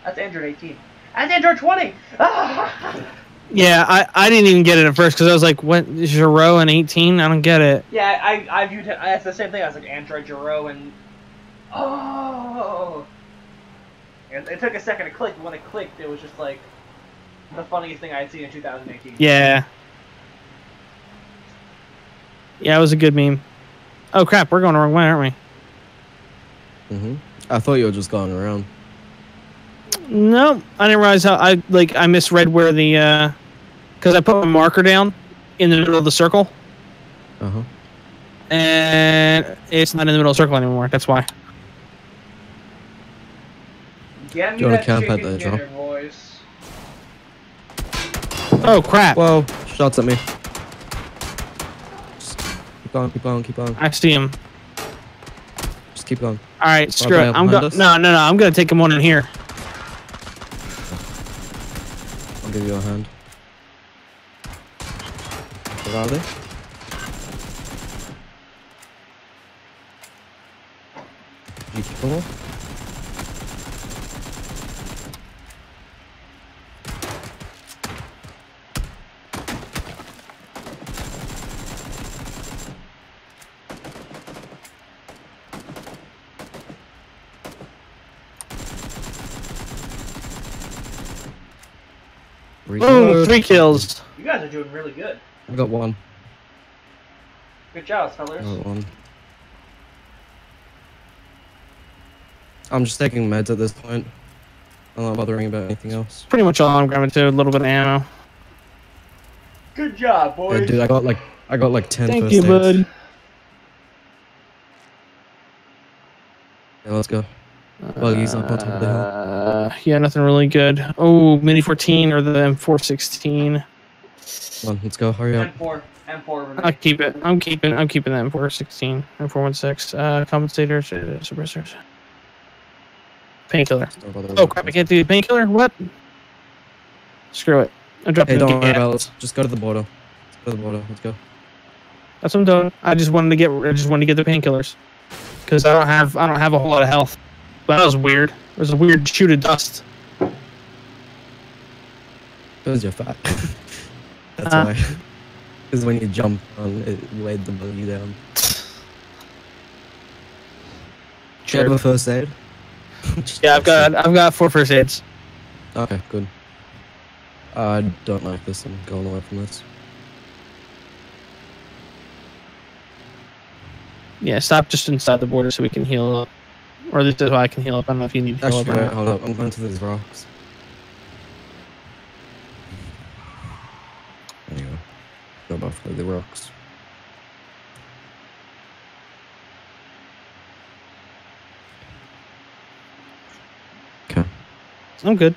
Speaker 2: That's Android 18. That's Android 20. Ah!
Speaker 1: Yeah, I didn't even get it at first because I was like, what? Giro and 18? I don't get it.
Speaker 2: Yeah, I viewed it. That's the same thing. I was like, Android Giro and oh. And it took a second to click. But when it clicked, it was just like the funniest thing I had seen in 2018.
Speaker 1: Yeah. Yeah, it was a good meme. Oh crap, we're going the wrong way, aren't
Speaker 3: Mhm. I thought you were just going around.
Speaker 1: we? No, I didn't realize how I misread where the because I put my marker down in the middle of the circle.
Speaker 3: Uh-huh.
Speaker 1: And it's not in the middle of the circle anymore. That's why.
Speaker 2: Get me
Speaker 3: Do you wanna
Speaker 2: that
Speaker 3: camp at
Speaker 2: chicken
Speaker 3: the
Speaker 2: dinner,
Speaker 3: drop?
Speaker 2: boys.
Speaker 1: Oh crap!
Speaker 3: Whoa, shots at me. Just keep on, keep on, keep on.
Speaker 1: I see him.
Speaker 3: Just keep going.
Speaker 1: All right, screw
Speaker 3: they
Speaker 1: it. I'm
Speaker 3: behind
Speaker 1: going.
Speaker 3: us?
Speaker 1: No. I'm gonna take him on in here.
Speaker 3: I'll give you a hand. Where are they? You keep them all?
Speaker 1: Boom!
Speaker 3: Reload.
Speaker 1: 3 kills.
Speaker 2: You guys are doing really good.
Speaker 3: I got one.
Speaker 2: Good job, fellas.
Speaker 3: I got one. I'm just taking meds at this point. I'm not bothering about anything else.
Speaker 1: Pretty much all I'm grabbing to. A little bit of ammo.
Speaker 2: Good job, boys.
Speaker 3: Yeah, dude, I got like 10
Speaker 1: Thank
Speaker 3: first
Speaker 1: you,
Speaker 3: aids.
Speaker 1: buddy.
Speaker 3: Yeah, let's go. Buggy's up on top of the hill.
Speaker 1: Yeah, nothing really good. Oh, Mini 14 or the M416.
Speaker 3: Come on, let's go. Hurry up.
Speaker 2: M4. M4.
Speaker 1: I'll keep it. I'm keeping the M416, M416. Compensators, suppressors. Painkiller.
Speaker 3: Don't bother
Speaker 1: Oh
Speaker 3: with
Speaker 1: crap! I
Speaker 3: this.
Speaker 1: can't do the painkiller. What? Screw it. I dropped
Speaker 3: Hey,
Speaker 1: the
Speaker 3: don't worry
Speaker 1: gas.
Speaker 3: about it. Just go to the border. Let's go to the border. Let's go.
Speaker 1: That's what I'm doing. I just wanted to get the painkillers because I don't have a whole lot of health. But that was weird. There's a weird shoot of dust.
Speaker 3: Because you're fat. That's why. Because when you jump on it, weighed the buggy down. Do you have a first aid?
Speaker 1: Yeah, I've got 4 first aids.
Speaker 3: Okay, good. I don't like this. I'm going away from this.
Speaker 1: Yeah, stop just inside the border so we can heal up. Or this is why I can heal up. I don't know if you need to heal
Speaker 3: Actually,
Speaker 1: up.
Speaker 3: hold up. I'm going to these rocks. There you go. Go above the rocks. Okay.
Speaker 1: I'm good.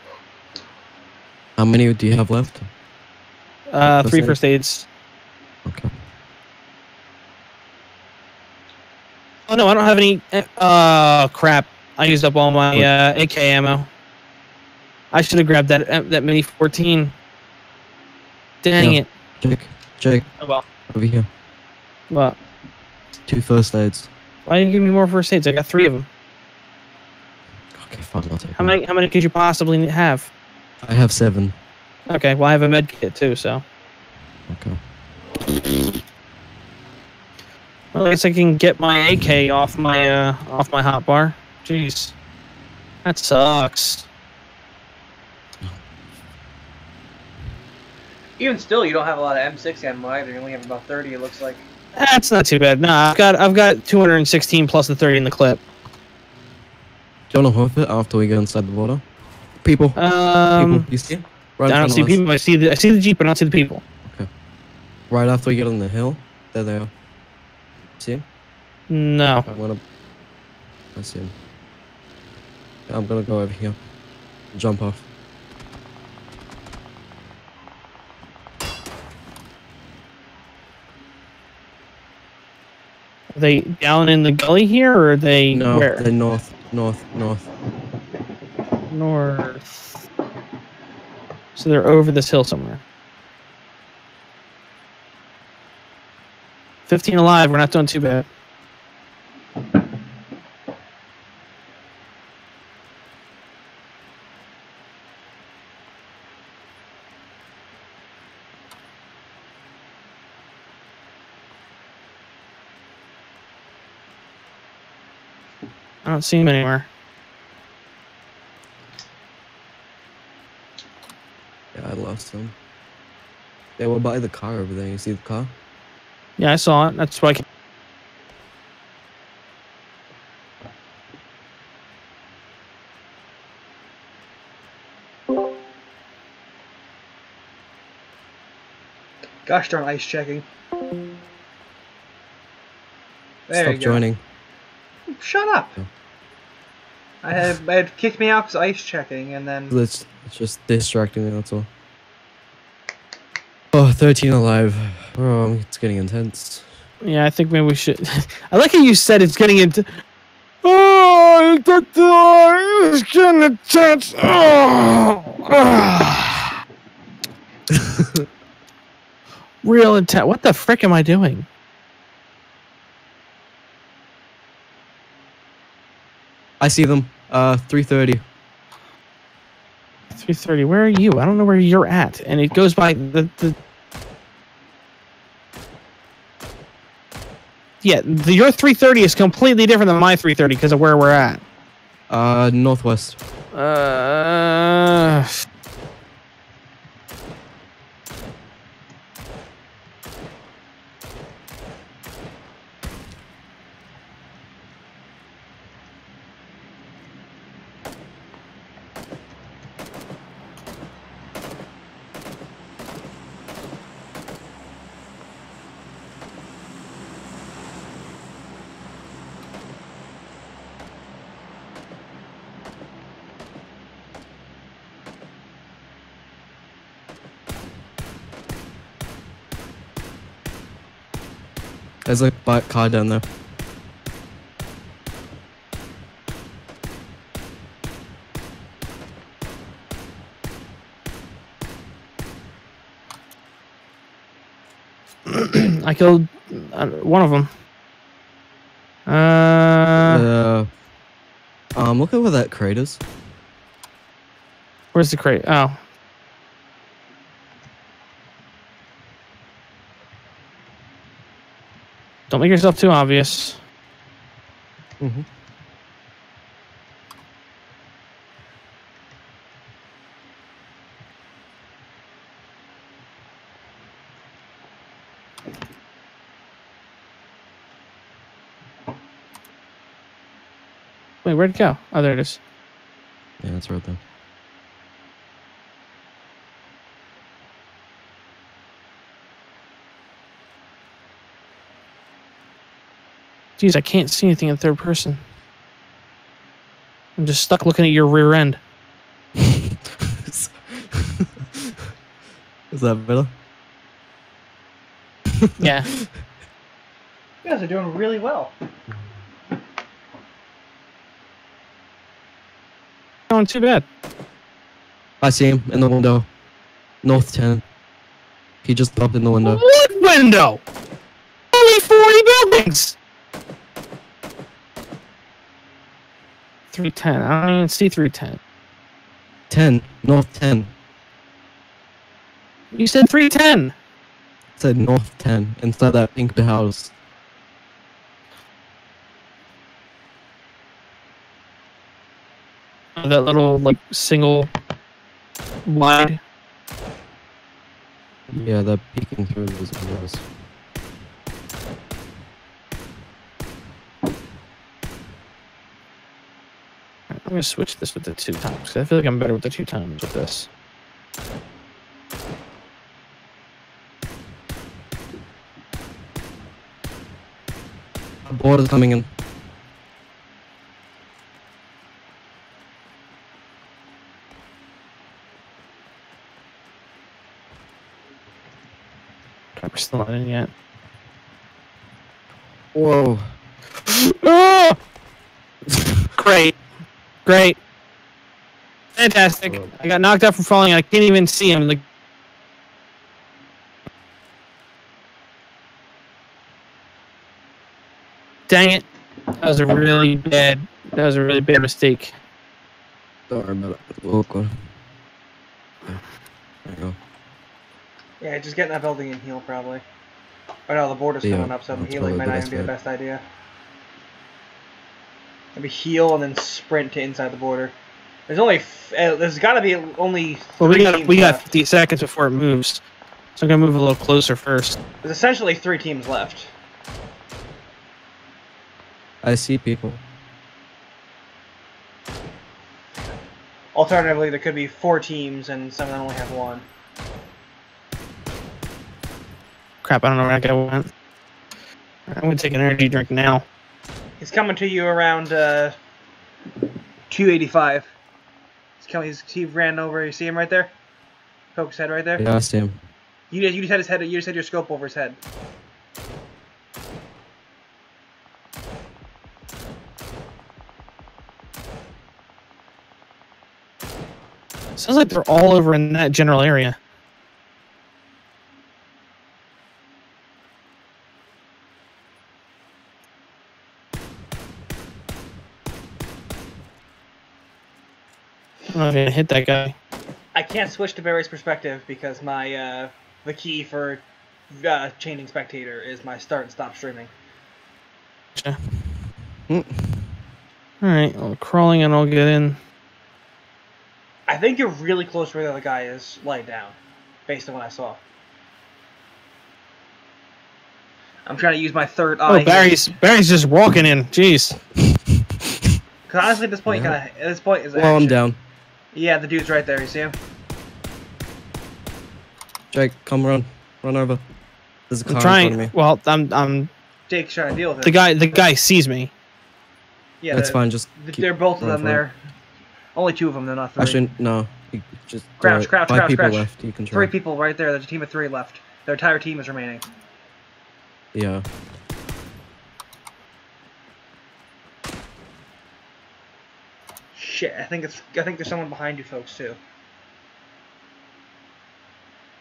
Speaker 3: How many do you have left?
Speaker 1: 3 first aids.
Speaker 3: Okay.
Speaker 1: Oh no, I don't have any. Crap! I used up all my AK ammo. I should have grabbed that mini 14. Dang it!
Speaker 3: Jake.
Speaker 1: Oh well.
Speaker 3: Over here.
Speaker 1: What?
Speaker 3: 2 first aids.
Speaker 1: Why didn't you give me more first aids? I got 3 of them.
Speaker 3: Okay, fine. I'll take
Speaker 1: How many could you possibly have?
Speaker 3: I have 7.
Speaker 1: Okay, well I have a med kit too, so.
Speaker 3: Okay.
Speaker 1: Well, I guess I can get my AK off my hotbar. Jeez, that sucks.
Speaker 2: Even still, you don't have a lot of M6 ammo either. You only have about 30. It looks like.
Speaker 1: That's not too bad. Nah, I've got 216 plus the 30 in the clip.
Speaker 3: Do you want to hoof it after we go inside the water? People. People. You see? Right
Speaker 1: I don't see people. I see the Jeep, but I don't see the people.
Speaker 3: Okay. Right after we get on the hill, there they are. See him?
Speaker 1: No.
Speaker 3: I see him. I'm gonna go over here. Jump off.
Speaker 1: Are they down in the gully here, or are they where?
Speaker 3: They're north. North.
Speaker 1: So they're over this hill somewhere. 15 alive. We're not doing too bad. I don't see him anywhere.
Speaker 3: Yeah, I lost them. They were by the car over there. You see the car?
Speaker 1: Yeah, I saw it. That's why I can...
Speaker 2: Gosh darn ice checking. There
Speaker 3: Stop
Speaker 2: you go.
Speaker 3: joining.
Speaker 2: Shut up.
Speaker 3: Oh.
Speaker 2: I had kicked me out because ice checking, and then.
Speaker 3: It's just distracting me, that's all. Oh, 13 alive. Oh, it's getting intense.
Speaker 1: Yeah, I think maybe we should... I like how you said it's getting into... Oh, it's getting intense. Oh. Real intense. What the frick am I doing?
Speaker 3: I see them. 330.
Speaker 1: 330. Where are you? I don't know where you're at. And it goes by the... Yeah, your 330 is completely different than my 330 because of where we're at.
Speaker 3: Northwest. There's a car down there.
Speaker 1: I killed one of them.
Speaker 3: Look at where that crate is.
Speaker 1: Where's the crate? Oh. Don't make yourself too obvious.
Speaker 3: Mm-hmm.
Speaker 1: Wait, where'd it go? Oh, there it is.
Speaker 3: Yeah, it's right there.
Speaker 1: Jeez, I can't see anything in third person. I'm just stuck looking at your rear end.
Speaker 3: Is that better?
Speaker 1: Yeah.
Speaker 2: You guys are doing really well.
Speaker 1: Not too bad.
Speaker 3: I see him in the window. North 10. He just popped in the window.
Speaker 1: What window? Only 40 buildings! 310. I don't even see 310.
Speaker 3: 10. North 10.
Speaker 1: You said 310.
Speaker 3: I said North 10. Inside that pink house.
Speaker 1: That little, like, single wide.
Speaker 3: Yeah, they're peeking through those windows.
Speaker 1: I'm gonna switch this with the 2 times, because I feel like I'm better with the 2 times with this.
Speaker 3: A board is coming in.
Speaker 1: We're still not in yet.
Speaker 3: Whoa.
Speaker 1: Oh! Great. Great. Fantastic. I got knocked out from falling. I can't even see him. Like, dang it. That was a really bad mistake.
Speaker 3: Don't worry about it. Oh, God. There you go.
Speaker 2: Yeah, just get in that building and heal probably. Oh no, the border's
Speaker 3: Yeah,
Speaker 2: coming up, so
Speaker 3: that's
Speaker 2: healing
Speaker 3: probably
Speaker 2: might
Speaker 3: the
Speaker 2: not
Speaker 3: best
Speaker 2: even be the
Speaker 3: bet.
Speaker 2: best idea. Maybe heal and then sprint to inside the border. There's only there's got to be only
Speaker 1: Well,
Speaker 2: three
Speaker 1: we got
Speaker 2: teams
Speaker 1: 50 seconds before it moves. So I'm going to move a little closer first.
Speaker 2: There's essentially 3 teams left.
Speaker 3: I see people.
Speaker 2: Alternatively, there could be 4 teams and some of them only have 1.
Speaker 1: Crap, I don't know where that guy went. I'm going to take an energy drink now.
Speaker 2: He's coming to you around 285. He ran over. You see him right there? Poke his head right there.
Speaker 3: Yeah, I see him.
Speaker 2: You just had his head. You just had your scope over his head.
Speaker 1: Sounds like they're all over in that general area. I don't know if I'm gonna hit that guy.
Speaker 2: I can't switch to Barry's perspective because my the key for changing spectator is my start and stop streaming.
Speaker 1: Gotcha. Alright, well, crawling and I'll get in.
Speaker 2: I think you're really close to where the other guy is lying down, based on what I saw. I'm trying to use my third eye.
Speaker 1: Oh, Barry's just walking in. Jeez.
Speaker 2: Because honestly, at this point,
Speaker 3: Yeah.
Speaker 2: at this point is
Speaker 3: Well,
Speaker 2: action.
Speaker 3: I'm down.
Speaker 2: Yeah, the dude's right there. You see him?
Speaker 3: Jake, come run. Run over. There's a car
Speaker 1: I'm trying.
Speaker 3: in front of me.
Speaker 1: Well, I'm.
Speaker 2: Jake's trying to deal with it.
Speaker 1: The guy sees me.
Speaker 2: Yeah,
Speaker 3: That's fine, just
Speaker 2: they're both of
Speaker 3: running
Speaker 2: them there. Only 2 of them. They're not 3.
Speaker 3: Actually, no. You just
Speaker 2: Crouch, crouch,
Speaker 3: 5
Speaker 2: crouch,
Speaker 3: people
Speaker 2: crouch.
Speaker 3: left. You can try.
Speaker 2: 3 people right there. There's a team of 3 left. Their entire team is remaining.
Speaker 3: Yeah.
Speaker 2: Shit, I think there's someone behind you folks too.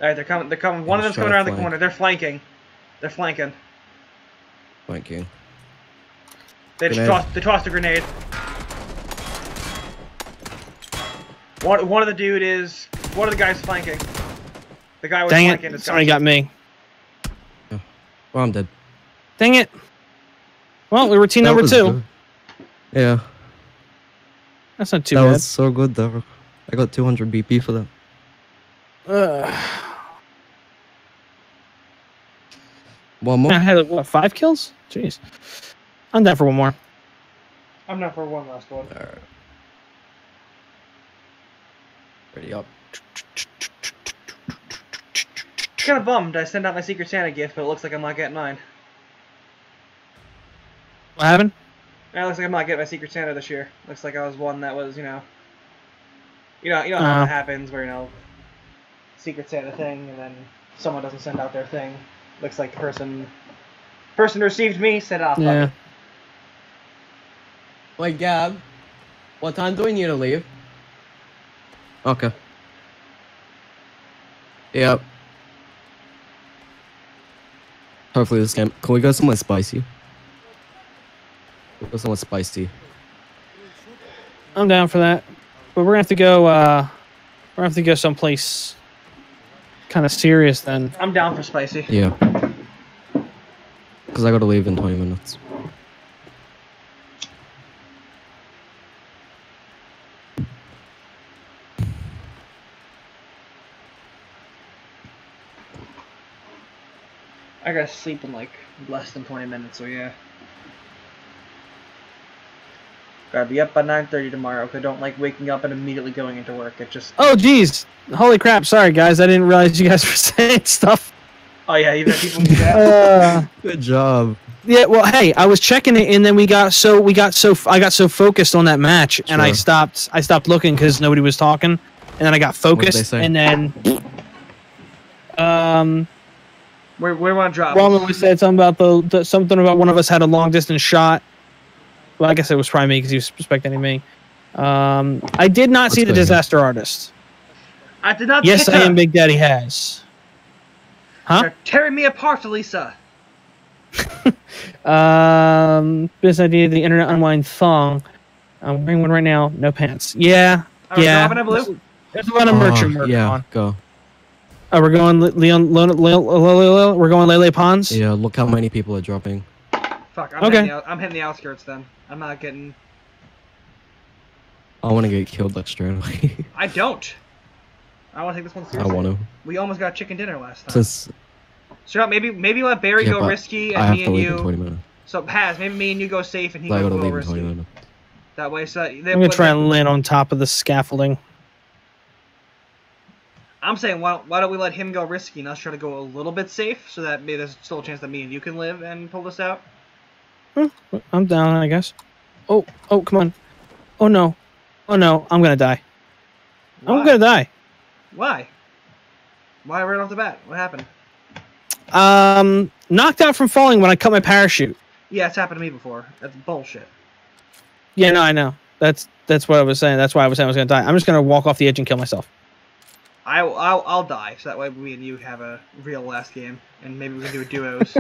Speaker 2: Alright, they're coming. One of them's coming around the corner. They're flanking. They're flanking.
Speaker 3: Thank you.
Speaker 2: They tossed a grenade. One of the guys flanking. The guy was
Speaker 1: Dang
Speaker 2: flanking.
Speaker 1: it! Somebody got me.
Speaker 3: Well, I'm dead.
Speaker 1: Dang it! Well, we were team
Speaker 3: That
Speaker 1: number
Speaker 3: was
Speaker 1: 2.
Speaker 3: good. Yeah.
Speaker 1: That's not too
Speaker 3: That
Speaker 1: bad.
Speaker 3: was so good, though. I got 200 BP for that. One more?
Speaker 1: I had, what, 5 kills? Jeez. I'm down for one more.
Speaker 2: I'm not for one last one.
Speaker 3: Alright. Ready up.
Speaker 2: Kind of bummed. I sent out my Secret Santa gift, but it looks like I'm not getting mine.
Speaker 1: What happened?
Speaker 2: It looks like I'm not getting my Secret Santa this year. Looks like I was one that was, you know how that happens, where Secret Santa thing, and then someone doesn't send out their thing. Looks like the person received me, said, "Ah, fuck
Speaker 1: Yeah.
Speaker 2: it."
Speaker 3: Wait, Gab, what time do we need to leave? Okay. Yep. Hopefully this game. Can we go somewhere spicy? Go somewhere spicy.
Speaker 1: I'm down for that, but we're gonna have to go. We're gonna have to go someplace kind of serious then.
Speaker 2: I'm down for spicy.
Speaker 3: Yeah. Because I gotta leave in 20 minutes.
Speaker 2: I gotta sleep in like less than 20 minutes, so yeah. Gotta be up by 9:30 tomorrow, because I don't like waking up and immediately going into work. It just...
Speaker 1: Oh, geez. Holy crap. Sorry, guys. I didn't realize you guys were saying stuff.
Speaker 2: Oh, yeah, even if people do that.
Speaker 3: Good job.
Speaker 1: Yeah, well, hey, I was checking it, and then I got so focused on that match, and I stopped looking because nobody was talking, and then I got focused, and then...
Speaker 2: Where want to drop?
Speaker 1: Roman said something about something about one of us had a long distance shot. Well, I guess it was probably me because he was suspecting me. I did not see the Disaster Artist.
Speaker 2: I did not.
Speaker 1: Yes, I am. Big Daddy has. Huh?
Speaker 2: You're tearing me apart, Lisa.
Speaker 1: Business idea: the internet unwind thong. I'm wearing one right now. No pants. Yeah. Yeah. There's a lot of merch work on.
Speaker 3: Go.
Speaker 1: Oh, we're going we're going Lele Ponds?
Speaker 3: Yeah, look how many people are dropping.
Speaker 2: Fuck, I'm hitting the outskirts then. I'm not getting...
Speaker 3: I want to get killed like straight away.
Speaker 2: I don't. I want to take this one seriously.
Speaker 3: I want to.
Speaker 2: We almost got chicken dinner last time. So maybe let Barry go risky and me and you...
Speaker 3: 20 minutes.
Speaker 2: So Paz, maybe me and you go safe and he goes go risky. That way, so...
Speaker 1: I'm going to try and land on top of the scaffolding.
Speaker 2: I'm saying, why don't we let him go risky and us try to go a little bit safe, so that maybe there's still a chance that me and you can live and pull this out?
Speaker 1: I'm down, I guess. Oh, come on. Oh no, I'm gonna die.
Speaker 2: Why?
Speaker 1: I'm gonna die.
Speaker 2: Why? Why right off the bat? What happened?
Speaker 1: Knocked out from falling when I cut my parachute.
Speaker 2: Yeah, it's happened to me before. That's bullshit.
Speaker 1: Yeah, no, I know. That's what I was saying. That's why I was saying I was gonna die. I'm just gonna walk off the edge and kill myself.
Speaker 2: I'll die, so that way me and you have a real last game, and maybe we can do a duos.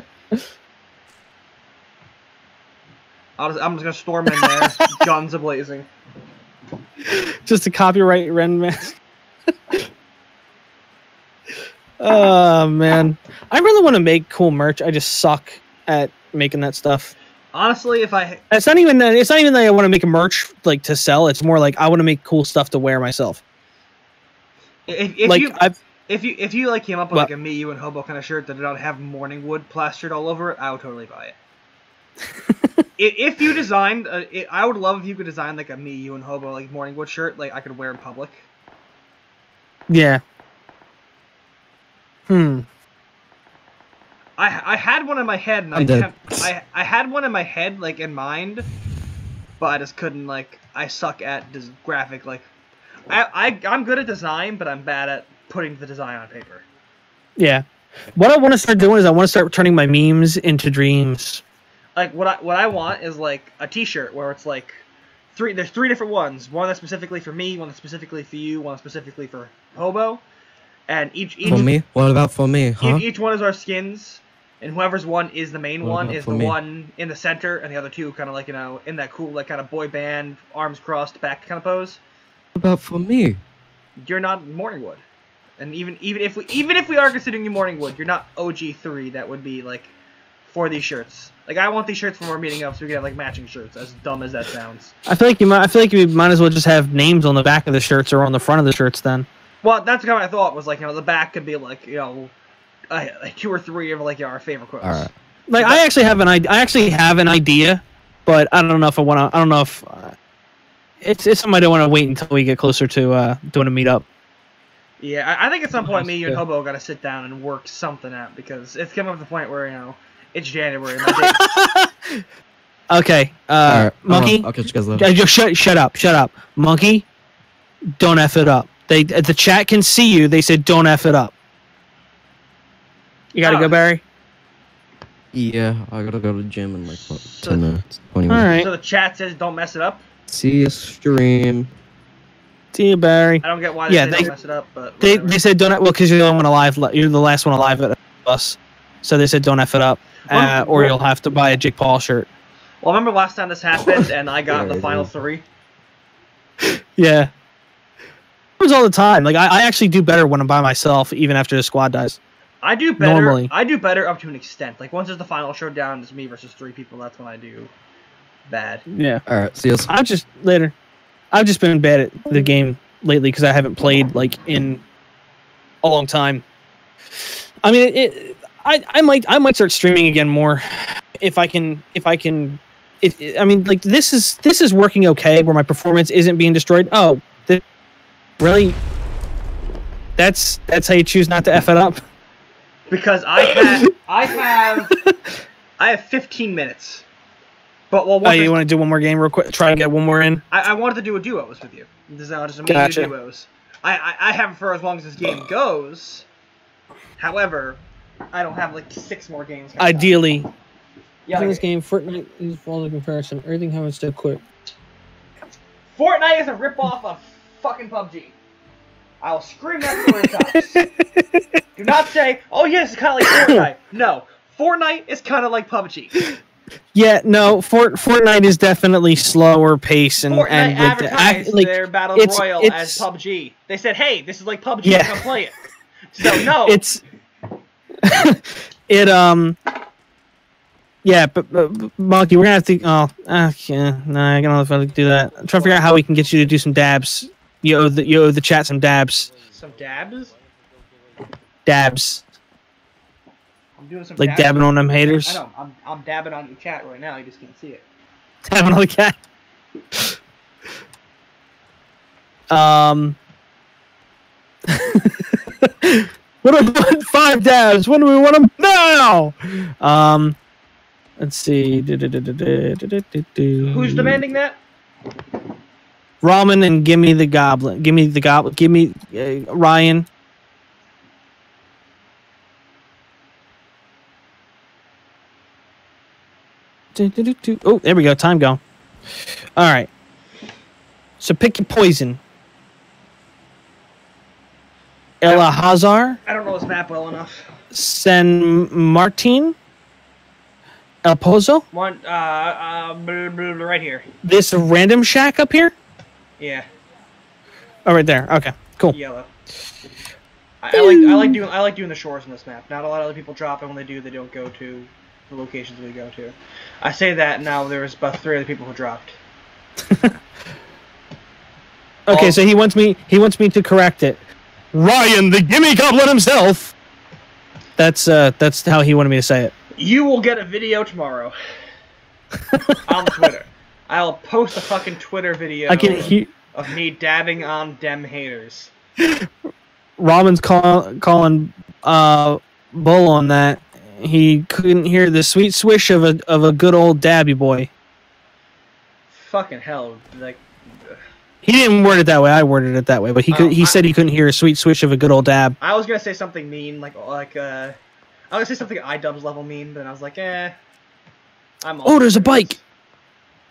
Speaker 2: I'm just gonna storm in there, guns a-blazing.
Speaker 1: Just a copyright Ren mask. Oh man, I really want to make cool merch. I just suck at making that stuff.
Speaker 2: Honestly,
Speaker 1: it's not even that I want to make a merch like to sell. It's more like I want to make cool stuff to wear myself.
Speaker 2: If you like came up with like a me, you, and Hobo kind of shirt that did not have Morningwood plastered all over it, I would totally buy it. If you designed, I would love if you could design like a me, you, and Hobo like Morningwood shirt, like I could wear in public.
Speaker 1: Yeah.
Speaker 2: I had one in my head, and I had one in my head like in mind, but I just couldn't like. I suck at this graphic like. I'm good at design, but I'm bad at putting the design on paper. Yeah.
Speaker 1: What I want to start doing is I want to start turning my memes into dreams.
Speaker 2: Like what I want is like a T-shirt where it's like there's three different ones. One that's specifically for me, one that's specifically for you, one that's specifically for Hobo, and each
Speaker 3: for me. What about for me? Huh?
Speaker 2: Each one is our skins, and whoever's one is the main one is the one in the center, and the other two kind of like in that cool like kind of boy band arms crossed back kind of pose.
Speaker 3: What about for me?
Speaker 2: You're not Morningwood, and even if we are considering you Morningwood, you're not OG3. That would be like for these shirts. Like I want these shirts when we're meeting up, so we can have like matching shirts. As dumb as that sounds.
Speaker 1: I feel like you might as well just have names on the back of the shirts or on the front of the shirts then.
Speaker 2: Well, that's kind of what I thought was like the back could be like like 2 or 3 of like our favorite quotes.
Speaker 3: All right.
Speaker 1: Like I actually have an idea, but I don't know if I want to. I don't know if it's something I don't want to wait until we get closer to doing a meetup.
Speaker 2: Yeah, I think at some point me, you, and Hobo got to sit down and work something out because it's coming up to the point where, you know, it's January.
Speaker 1: Okay,
Speaker 3: right,
Speaker 1: Monkey.
Speaker 3: I'll catch you guys later.
Speaker 1: Just shut up, Monkey. Don't F it up. The chat can see you. They said don't F it up. You gotta go, Barry.
Speaker 3: Yeah, I gotta go to the gym in like what, 10 minutes, 20 minutes.
Speaker 1: All right.
Speaker 2: So the chat says don't mess it up.
Speaker 3: See you stream.
Speaker 1: See you, Barry.
Speaker 2: I don't get why they say don't mess it up, but
Speaker 1: they said don't. Well, because you're the one alive. You're the last one alive at us. So they said don't F it up, or you'll have to buy a Jake Paul shirt.
Speaker 2: Well, remember last time this happened and I got the final 3?
Speaker 1: Yeah. It was all the time. Like I actually do better when I'm by myself, even after the squad dies.
Speaker 2: I do better.
Speaker 1: Normally.
Speaker 2: I do better up to an extent. Like once there's the final showdown, it's me versus 3 people. That's when I do bad.
Speaker 1: Yeah.
Speaker 3: All right. See you.
Speaker 1: I've just been bad at the game lately because I haven't played like in a long time. I mean, I might start streaming again more if I can. I mean, like this is working okay where my performance isn't being destroyed. Oh, really? That's how you choose not to F it up?
Speaker 2: Because I have 15 minutes. But
Speaker 1: you want to do one more game real quick? Try to get one more in.
Speaker 2: I wanted to do a duos with you. This is now just
Speaker 1: Gotcha.
Speaker 2: duos. I have it for as long as this game goes. However, I don't have like 6 more games.
Speaker 1: Ideally.
Speaker 2: Yeah.
Speaker 1: In this game, Fortnite is falling in comparison. Everything happens so quick.
Speaker 2: Fortnite is a ripoff of fucking PUBG. I'll scream that to the tops. Do not say, oh yes, it's kind of like Fortnite. No, Fortnite is kind of like PUBG.
Speaker 1: Yeah, no, Fortnite is definitely slower pace and
Speaker 2: Fortnite
Speaker 1: and
Speaker 2: advertised their Battle Royale as PUBG. They said, hey, this is like PUBG,
Speaker 1: yeah.
Speaker 2: come play it. So no.
Speaker 1: Yeah, but Monkey, we're gonna have to. Oh, yeah, no, I don't know if I can do that. I'm trying to figure out how we can get you to do some dabs. You owe the chat some dabs.
Speaker 2: Some dabs?
Speaker 1: Dabs.
Speaker 2: I'm doing some
Speaker 1: like dabbing on them haters.
Speaker 2: I know. I'm dabbing on your chat right now. You just can't see it.
Speaker 1: Dabbing on the cat. What about 5 dabs? When do we want them now? Let's see.
Speaker 2: Who's demanding that?
Speaker 1: Ramen and Gimme the Goblin. Gimme the Goblin. Gimme Ryan. Oh, there we go. Time going. All right. So pick your poison. Ella Hazar.
Speaker 2: I don't know this map well enough.
Speaker 1: San Martin. El Pozo.
Speaker 2: One, right here.
Speaker 1: This random shack up here.
Speaker 2: Yeah.
Speaker 1: Oh, right there. Okay, cool.
Speaker 2: Yellow. I like doing the shores in this map. Not a lot of other people drop, and when they do, they don't go to the locations we go to. I say that now. There's about 3 other people who dropped.
Speaker 1: Okay, so he wants me to correct it. Ryan, the Gimme Goblin himself. That's how he wanted me to say it.
Speaker 2: You will get a video tomorrow on Twitter. I'll post a fucking Twitter video of me dabbing on dem haters.
Speaker 1: Ramen's calling bull on that. He couldn't hear the sweet swish of a good old dabby boy.
Speaker 2: Fucking hell, like.
Speaker 1: He didn't word it that way. I worded it that way, but he said he couldn't hear a sweet swish of a good old dab.
Speaker 2: I was gonna say something mean, I was gonna say something iDubbbz level mean, but I was like,
Speaker 1: Oh, there's a bike.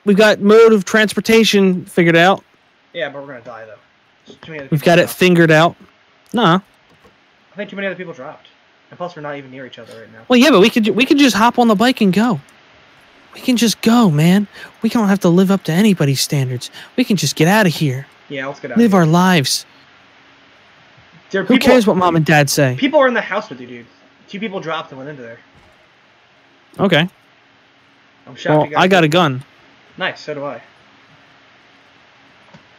Speaker 1: We've got mode of transportation figured out.
Speaker 2: Yeah, but we're gonna die though.
Speaker 1: We've got it fingered out. Nah.
Speaker 2: I think too many other people dropped, and plus we're not even near each other right now.
Speaker 1: Well, yeah, but we could just hop on the bike and go. We can just go, man. We don't have to live up to anybody's standards. We can just get out of here.
Speaker 2: Yeah, let's get out.
Speaker 1: Live our lives. Who cares what mom and dad say?
Speaker 2: People are in the house with you, dude. 2 people dropped and went into there.
Speaker 1: Okay.
Speaker 2: I'm shocked.
Speaker 1: Well, I got a gun.
Speaker 2: Nice, so do I.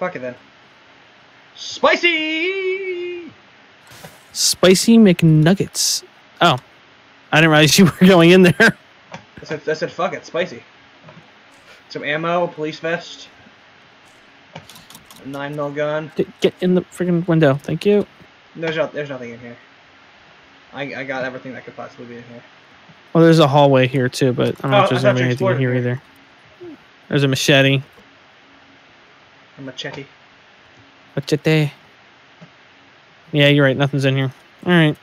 Speaker 2: Fuck it then. Spicy!
Speaker 1: Spicy McNuggets. Oh. I didn't realize you were going in there.
Speaker 2: I said fuck it, spicy. Some ammo, a police vest, a 9mm gun.
Speaker 1: Get in the freaking window. Thank you.
Speaker 2: There's nothing in here. I got everything that could possibly be in here.
Speaker 1: Well, there's a hallway here too, but I don't know if there's anything in here either. There's a machete.
Speaker 2: A machete.
Speaker 1: Machete. Yeah, you're right. Nothing's in here. All right.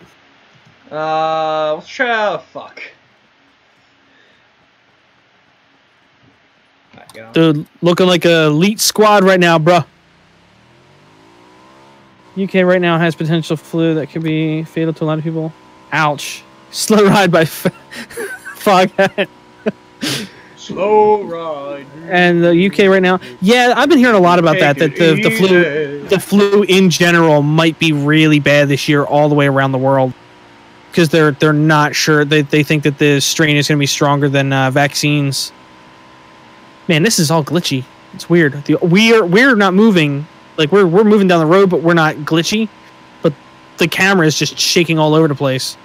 Speaker 2: Let's try. Oh, fuck. Right,
Speaker 1: dude, looking like a elite squad right now, bruh. UK right now has potential flu that could be fatal to a lot of people. Ouch. Slow ride by Foghat.
Speaker 2: Slow ride.
Speaker 1: And the UK right now, yeah, I've been hearing a lot about that. That the flu in general might be really bad this year, all the way around the world, because they're not sure. They think that the strain is going to be stronger than vaccines. Man, this is all glitchy. It's weird. We're not moving. Like we're moving down the road, but we're not glitchy. But the camera is just shaking all over the place.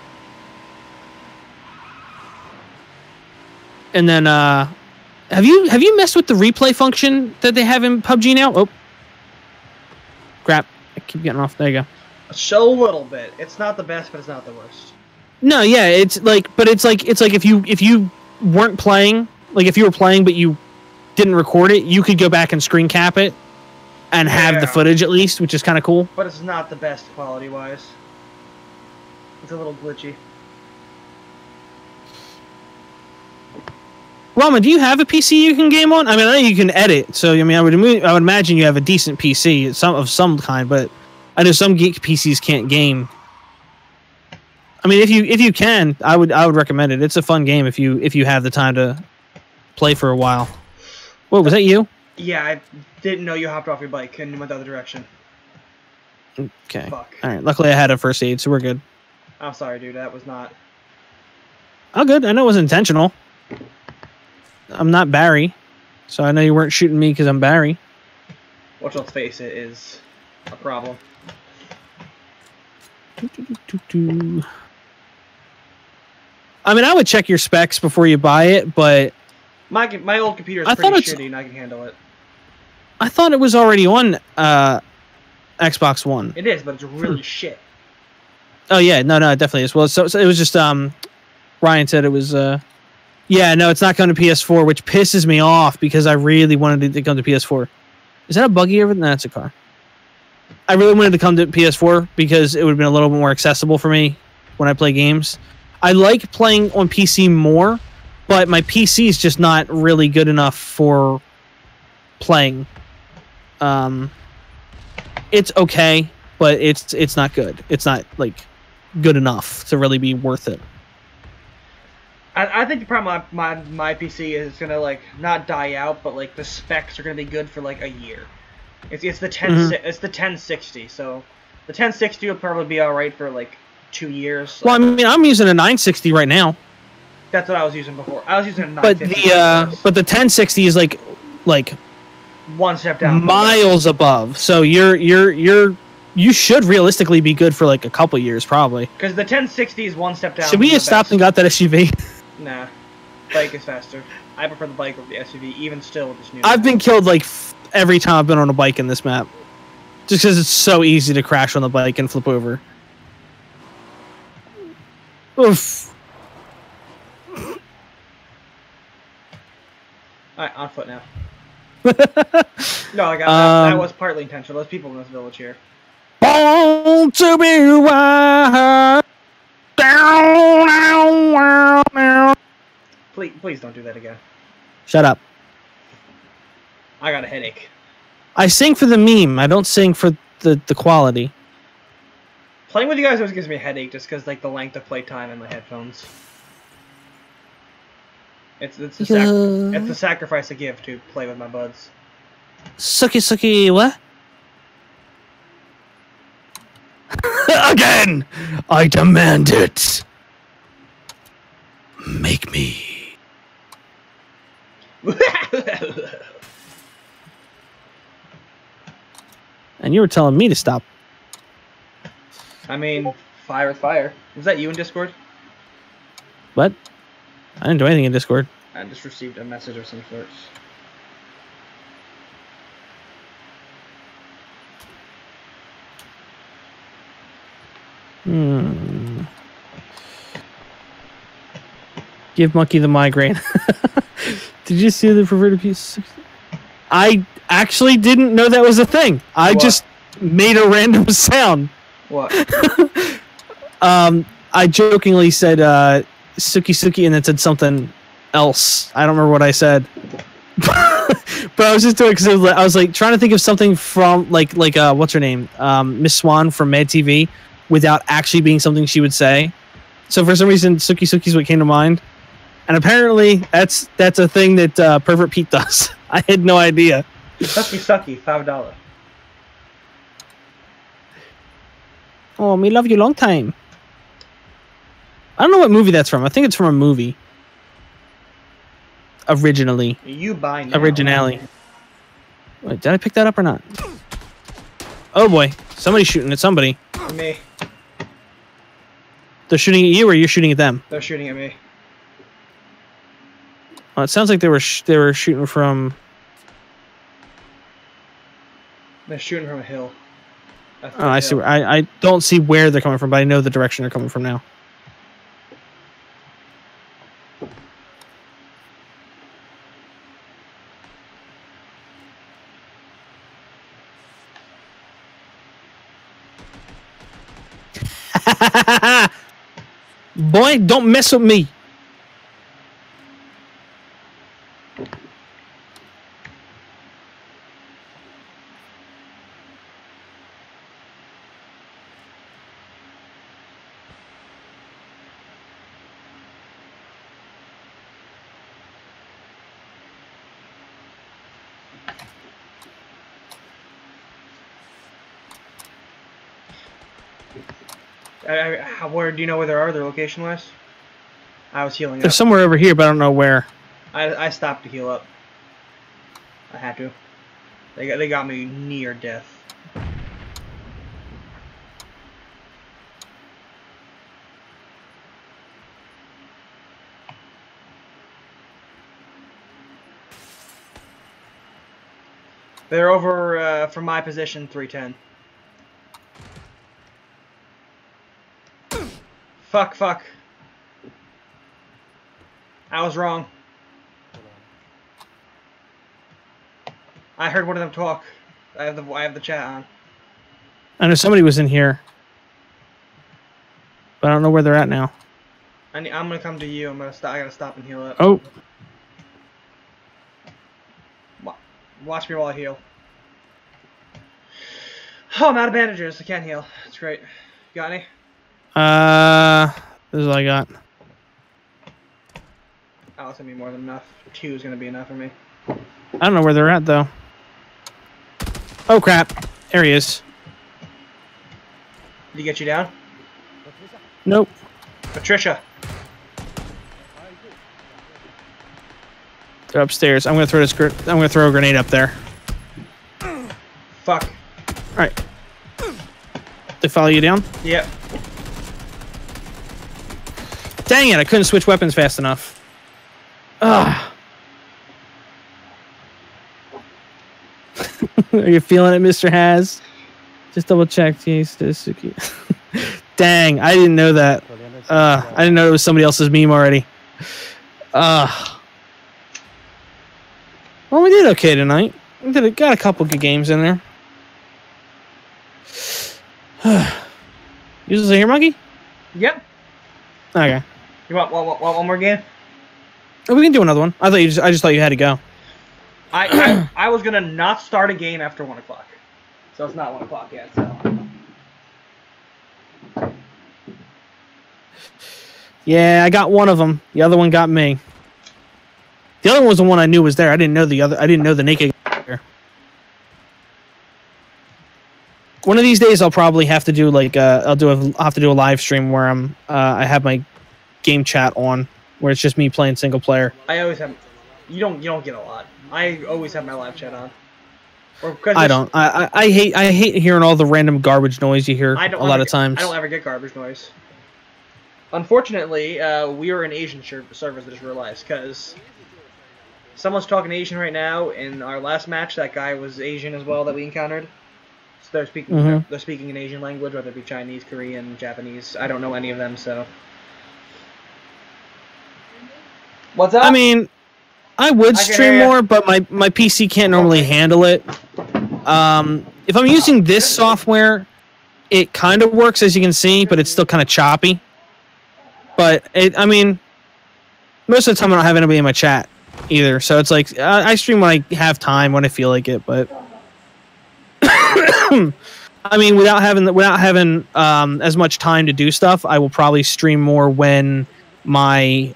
Speaker 1: And then, have you messed with the replay function that they have in PUBG now? Oh, crap! I keep getting off. There you go.
Speaker 2: A little bit. It's not the best, but it's not the worst.
Speaker 1: No, yeah, it's like if you weren't playing, like if you were playing but you didn't record it, you could go back and screen cap it and have the footage at least, which is kind of cool.
Speaker 2: But it's not the best quality wise. It's a little glitchy.
Speaker 1: Rama, do you have a PC you can game on? I mean, I know you can edit, so I mean, I would imagine you have a decent PC of some kind, but I know some geek PCs can't game. I mean, if you can, I would recommend it. It's a fun game if you have the time to play for a while. Whoa, was that you?
Speaker 2: Yeah, I didn't know you hopped off your bike and went the other direction.
Speaker 1: Okay.
Speaker 2: Fuck.
Speaker 1: All right. Luckily, I had a first aid, so we're good.
Speaker 2: I'm sorry, dude. That was not.
Speaker 1: Oh, good. I know it was intentional. I'm not Barry, so I know you weren't shooting me because I'm Barry.
Speaker 2: Which, let's face it, is a problem.
Speaker 1: I mean, I would check your specs before you buy it, but
Speaker 2: my old computer is pretty shitty, and I can handle it.
Speaker 1: I thought it was already on Xbox One.
Speaker 2: It is, but it's really shit.
Speaker 1: Oh yeah, no, it definitely is. Well, so it was just Ryan said it was. Yeah, no, it's not going to PS4, which pisses me off because I really wanted it to come to PS4. Is that a buggy over there? No, that's a car. I really wanted to come to PS4 because it would have been a little bit more accessible for me when I play games. I like playing on PC more, but my PC is just not really good enough for playing. It's okay, but it's not good. It's not like good enough to really be worth it.
Speaker 2: I think the problem my PC is gonna like not die out, but like the specs are gonna be good for like a year. It's the 1060, so the 1060 will probably be all right for like 2 years.
Speaker 1: Well, I mean, I'm using a 960 right now.
Speaker 2: That's what I was using before. I was using a 950.
Speaker 1: But the 1060 is like
Speaker 2: one step down,
Speaker 1: miles above. So you should realistically be good for like a couple years, probably.
Speaker 2: Because the 1060 is one step down.
Speaker 1: Should we have stopped and got that SUV?
Speaker 2: Nah, bike is faster. I prefer the bike over the SUV, even still with this new.
Speaker 1: I've been killed like every time I've been on a bike in this map, just because it's so easy to crash on the bike and flip over. Oof.
Speaker 2: Alright, on foot now. No, I got that was partly intentional. There's people in this village here.
Speaker 1: Born to be wild.
Speaker 2: Please don't do that again.
Speaker 1: Shut up.
Speaker 2: I got a headache.
Speaker 1: I sing for the meme. I don't sing for the quality.
Speaker 2: Playing with you guys always gives me a headache just because like the length of playtime in my headphones. It's the sacrifice I give to play with my buds.
Speaker 1: Sucky, what? Again! I demand it! Make me. And you were telling me to stop.
Speaker 2: I mean, fire with fire. Was that you in Discord?
Speaker 1: What? I didn't do anything in Discord.
Speaker 2: I just received a message of some sorts.
Speaker 1: Give Monkey the migraine. Did you see the perverted piece? I actually didn't know that was a thing. I just made a random sound.
Speaker 2: What?
Speaker 1: I jokingly said "suki suki" and then said something else. I don't remember what I said. But I was just doing it because I was like trying to think of something from like what's her name, Miss Swan from Mad TV, without actually being something she would say. So for some reason, "suki suki" is what came to mind. And apparently, that's a thing that Pervert Pete does. I had no idea.
Speaker 2: Sucky sucky, $5.
Speaker 1: Oh, me love you long time. I don't know what movie that's from. I think it's from a movie. Originally.
Speaker 2: You buy now.
Speaker 1: Originally. Wait, did I pick that up or not? Oh boy, somebody's shooting at somebody.
Speaker 2: Me.
Speaker 1: They're shooting at you, or you're shooting at them?
Speaker 2: They're shooting at me.
Speaker 1: Well, it sounds like they were shooting from.
Speaker 2: They're shooting from a hill.
Speaker 1: Oh, I see. I don't see where they're coming from, but I know the direction they're coming from now. Boy, don't mess with me.
Speaker 2: Where do you know where they are? Their location wise? I was healing up.
Speaker 1: They're somewhere over here, but I don't know where.
Speaker 2: I stopped to heal up. I had to. They got me near death. They're over from my position, 310. Fuck. I was wrong. I heard one of them talk. I have the chat on.
Speaker 1: I know somebody was in here, but I don't know where they're at now.
Speaker 2: I'm gonna come to you. I gotta stop and heal up.
Speaker 1: Oh.
Speaker 2: Watch me while I heal. Oh, I'm out of bandages. I can't heal. That's great. You got any?
Speaker 1: This is all I got.
Speaker 2: Oh, it's gonna be more than enough. 2 is gonna be enough for me.
Speaker 1: I don't know where they're at though. Oh crap! There he is.
Speaker 2: Did he get you down?
Speaker 1: Nope.
Speaker 2: Patricia.
Speaker 1: They're upstairs. I'm gonna throw this. I'm gonna throw a grenade up there.
Speaker 2: Fuck.
Speaker 1: All right. They follow you down?
Speaker 2: Yep.
Speaker 1: Dang it! I couldn't switch weapons fast enough. Ugh. Are you feeling it, Mr. Haz? Just double check. Dang, I didn't know that. I didn't know it was somebody else's meme already. Well, we did okay tonight. We got a couple good games in there. You still here, Monkey?
Speaker 2: Yep.
Speaker 1: Okay.
Speaker 2: You want one more game?
Speaker 1: Oh, we can do another one. I just thought you had to go.
Speaker 2: I was gonna not start a game after 1 o'clock, so it's not 1 o'clock yet. So.
Speaker 1: Yeah, I got one of them. The other one got me. The other one was the one I knew was there. I didn't know the other. I didn't know the naked guy was there. One of these days, I'll probably have to do like I'll have to do a live stream where I have my game chat on, where it's just me playing single player.
Speaker 2: I always have. You don't get a lot. I always have my live chat on.
Speaker 1: I don't. I hate hearing all the random garbage noise you hear a lot of times.
Speaker 2: I don't ever get garbage noise. Unfortunately, we are an Asian servers. I just realized, because someone's talking Asian right now. In our last match, that guy was Asian as well that we encountered. So they're speaking.
Speaker 1: Mhm.
Speaker 2: They're speaking an Asian language, whether it be Chinese, Korean, Japanese. I don't know any of them, so. What's up?
Speaker 1: I mean, I would stream more, but my PC can't normally handle it. If I'm using this software, it kind of works, as you can see, but it's still kind of choppy. But I mean, most of the time I don't have anybody in my chat either, so it's like I stream when I have time, when I feel like it. But I mean, without having as much time to do stuff, I will probably stream more when my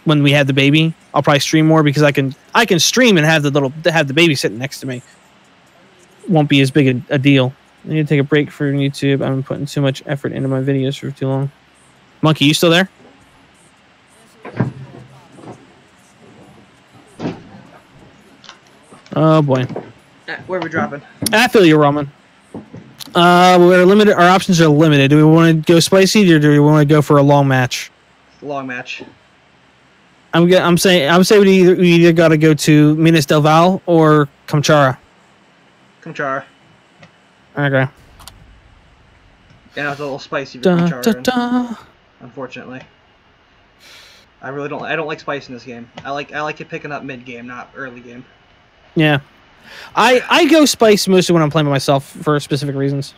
Speaker 1: when we have the baby. I'll probably stream more because I can stream and have the baby sitting next to me. Won't be as big a deal. I need to take a break for YouTube. I'm putting too much effort into my videos for too long. Monkey, you still there? Oh boy.
Speaker 2: Where are we dropping?
Speaker 1: I feel you, Roman. We're limited. Our options are limited. Do we want to go spicy, or do we want to go for a long match?
Speaker 2: Long match.
Speaker 1: I'm saying we either got to go to Minas del Val or Kamchara.
Speaker 2: Kamchara.
Speaker 1: Okay.
Speaker 2: Yeah, it's a little spicy for Kamchara. Unfortunately. I don't like spice in this game. I like it picking up mid game, not early game.
Speaker 1: Yeah. I go spice mostly when I'm playing by myself for specific reasons.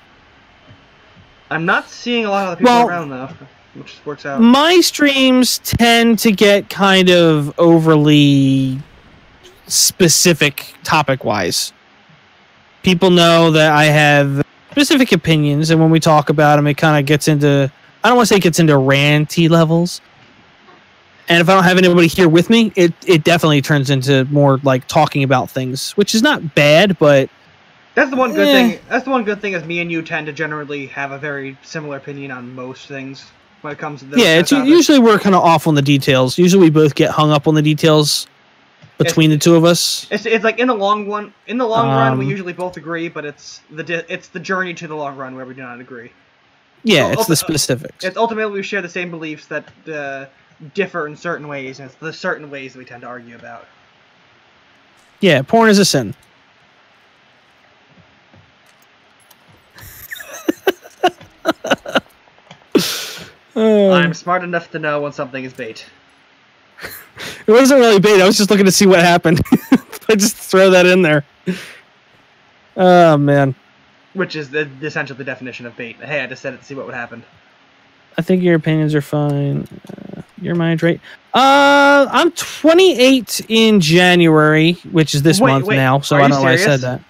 Speaker 2: I'm not seeing a lot of the people around though, which works out.
Speaker 1: My streams tend to get kind of overly specific topic-wise. People know that I have specific opinions, and when we talk about them, it kind of gets into, I don't want to say it gets into ranty levels. And if I don't have anybody here with me, it definitely turns into more like talking about things, which is not bad, but
Speaker 2: that's the one good thing. That's the one good thing is me and you tend to generally have a very similar opinion on most things when it comes to this.
Speaker 1: Yeah, it's usually we're kind of off on the details. Usually we both get hung up on the details between the two of us.
Speaker 2: It's like in the long run. In the long run, we usually both agree, but it's the journey to the long run where we do not agree.
Speaker 1: Yeah, it's the specifics.
Speaker 2: It's ultimately we share the same beliefs that differ in certain ways, and it's the certain ways that we tend to argue about.
Speaker 1: Yeah, porn is a sin.
Speaker 2: I'm smart enough to know when something is bait.
Speaker 1: It wasn't really bait. I was just looking to see what happened. I just throw that in there. Oh, man.
Speaker 2: Which is essentially the definition of bait. Hey, I just said it to see what would happen.
Speaker 1: I think your opinions are fine. Your mind's right. I'm 28 in January, which is this month now, so I don't know why I said that.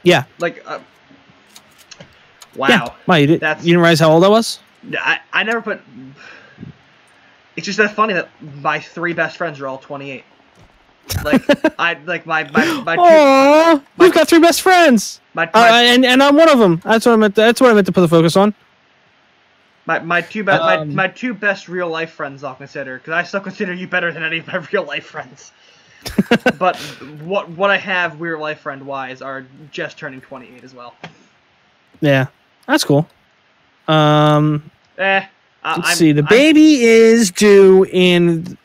Speaker 1: Yeah.
Speaker 2: Like, wow.
Speaker 1: Yeah. Why, you didn't realize how old I was?
Speaker 2: I never put... It's just that funny that my three best friends are all 28. Like, my
Speaker 1: Aww, we've got three best friends! And I'm one of them. That's what I meant to put the focus on.
Speaker 2: My two best real life friends I'll consider, because I still consider you better than any of my real life friends. But what I have real life friend wise are just turning 28 as well. Yeah,
Speaker 1: that's cool.
Speaker 2: Let's
Speaker 1: see. The baby is due in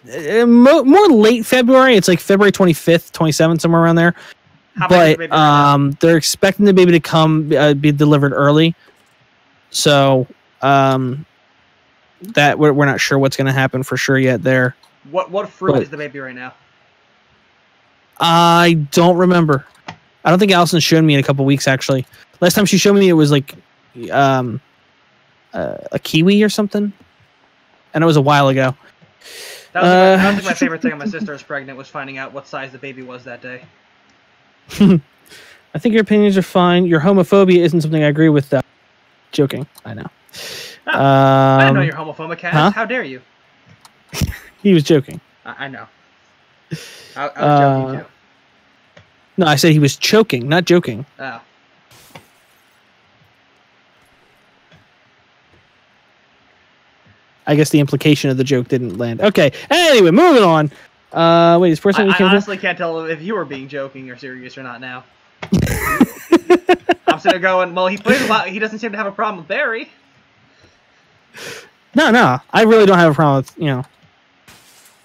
Speaker 1: more late February. It's like February 25th, 27th, somewhere around there. But they're expecting the baby to come be delivered early. So that we're not sure what's going to happen for sure yet there.
Speaker 2: What fruit is the baby right now?
Speaker 1: I don't remember. I don't think Allison showed me in a couple weeks actually. Last time she showed me it was like a kiwi or something, and it was a while ago.
Speaker 2: That was my favorite thing when my sister was pregnant, was finding out what size the baby was that day.
Speaker 1: I think your opinions are fine. Your homophobia isn't something I agree with, though. Joking. I know.
Speaker 2: Oh, I didn't know you're homophobic, Cass. Huh? How dare you?
Speaker 1: He was joking.
Speaker 2: I know. I was joking, too.
Speaker 1: No, I said he was choking, not joking.
Speaker 2: Oh.
Speaker 1: I guess the implication of the joke didn't land. Okay. Anyway, moving on. Wait, is the person
Speaker 2: I honestly can't tell if you were being joking or serious or not now. I'm sitting there going, well, he plays a lot. He doesn't seem to have a problem with Barry.
Speaker 1: No. I really don't have a problem with,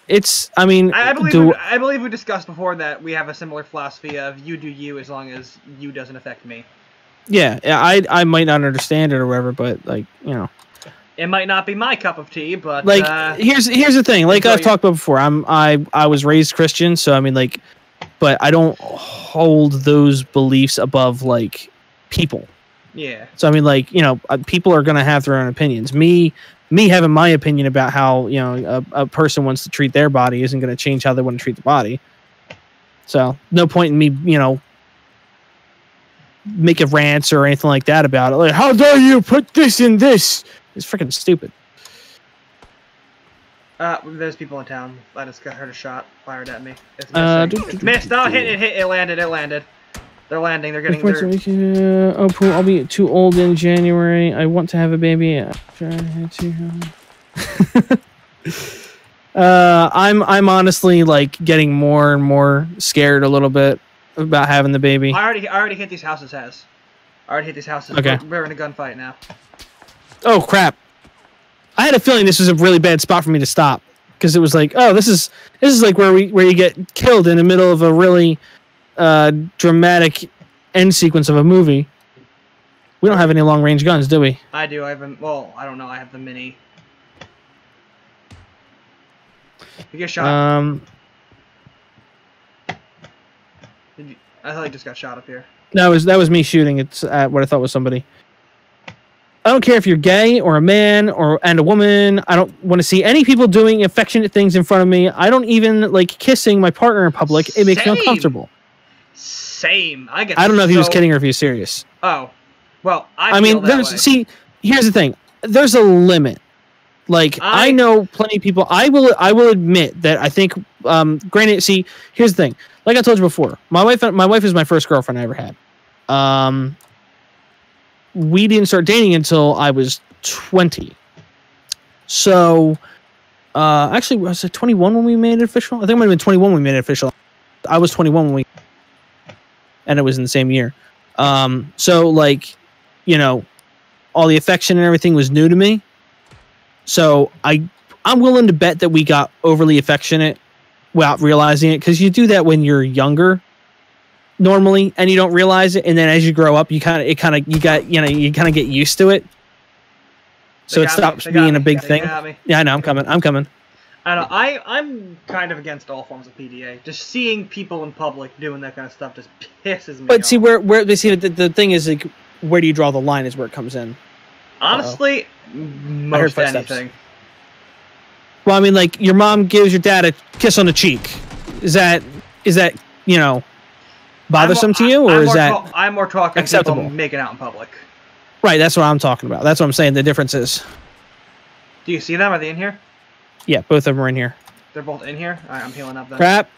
Speaker 1: it's. I mean,
Speaker 2: I believe we discussed before that we have a similar philosophy of you do you as long as you doesn't affect me.
Speaker 1: Yeah, I might not understand it or whatever, but like
Speaker 2: it might not be my cup of tea, but
Speaker 1: like here's the thing. Like I've talked about before, I was raised Christian, so I mean like, but I don't hold those beliefs above like people.
Speaker 2: Yeah.
Speaker 1: So I mean like people are gonna have their own opinions. Me having my opinion about how a person wants to treat their body isn't gonna change how they want to treat the body. So no point in me make a rant or anything like that about it. Like, how dare you put this in this? It's freaking stupid.
Speaker 2: There's people in town. I just heard a shot fired at me. It's missing. Missed. Oh, hit. It landed. They're landing. They're getting.
Speaker 1: I'll be too old in January. I want to have a baby. I'm honestly like getting more and more scared a little bit about having the baby.
Speaker 2: I already hit these houses.
Speaker 1: Okay.
Speaker 2: We're in a gunfight now.
Speaker 1: Oh crap! I had a feeling this was a really bad spot for me to stop because it was like, oh, this is like where you get killed in the middle of a really dramatic end sequence of a movie. We don't have any long range guns, do we?
Speaker 2: I do. I don't know. I have the mini. You get shot. I thought you just got shot up here.
Speaker 1: That was me shooting. It's at what I thought was somebody. I don't care if you're gay or a man and a woman. I don't want to see any people doing affectionate things in front of me. I don't even like kissing my partner in public. It makes me uncomfortable.
Speaker 2: Same.
Speaker 1: I don't know if he was kidding or if he was serious.
Speaker 2: Oh, well,
Speaker 1: I mean, see, here's the thing. There's a limit. Like I know plenty of people. I will admit that I think. Granted, see, here's the thing. Like I told you before, my wife is my first girlfriend I ever had. We didn't start dating until I was 20. So, actually, was it 21 when we made it official? I think it might have been 21 when we made it official. I was 21 when we, and it was in the same year. So like, all the affection and everything was new to me. So I'm willing to bet that we got overly affectionate without realizing it, because you do that when you're younger normally and you don't realize it, and then as you grow up you kind of get used to it, so it stops being a big thing. Yeah, I know. I'm coming.
Speaker 2: I know. I'm kind of against all forms of PDA. Just seeing people in public doing that kind of stuff just pisses me off.
Speaker 1: But see, the thing is, like, where do you draw the line is where it comes in.
Speaker 2: Honestly, most anything.
Speaker 1: Well, I mean, like, your mom gives your dad a kiss on the cheek. Is that bothersome to you, or is that
Speaker 2: I'm more talking
Speaker 1: acceptable?
Speaker 2: People making out in public.
Speaker 1: Right, that's what I'm talking about. That's what I'm saying. The difference is.
Speaker 2: Do you see them? Are they in here?
Speaker 1: Yeah, both of them are in here.
Speaker 2: They're both in here? Alright, I'm healing up then.
Speaker 1: Crap.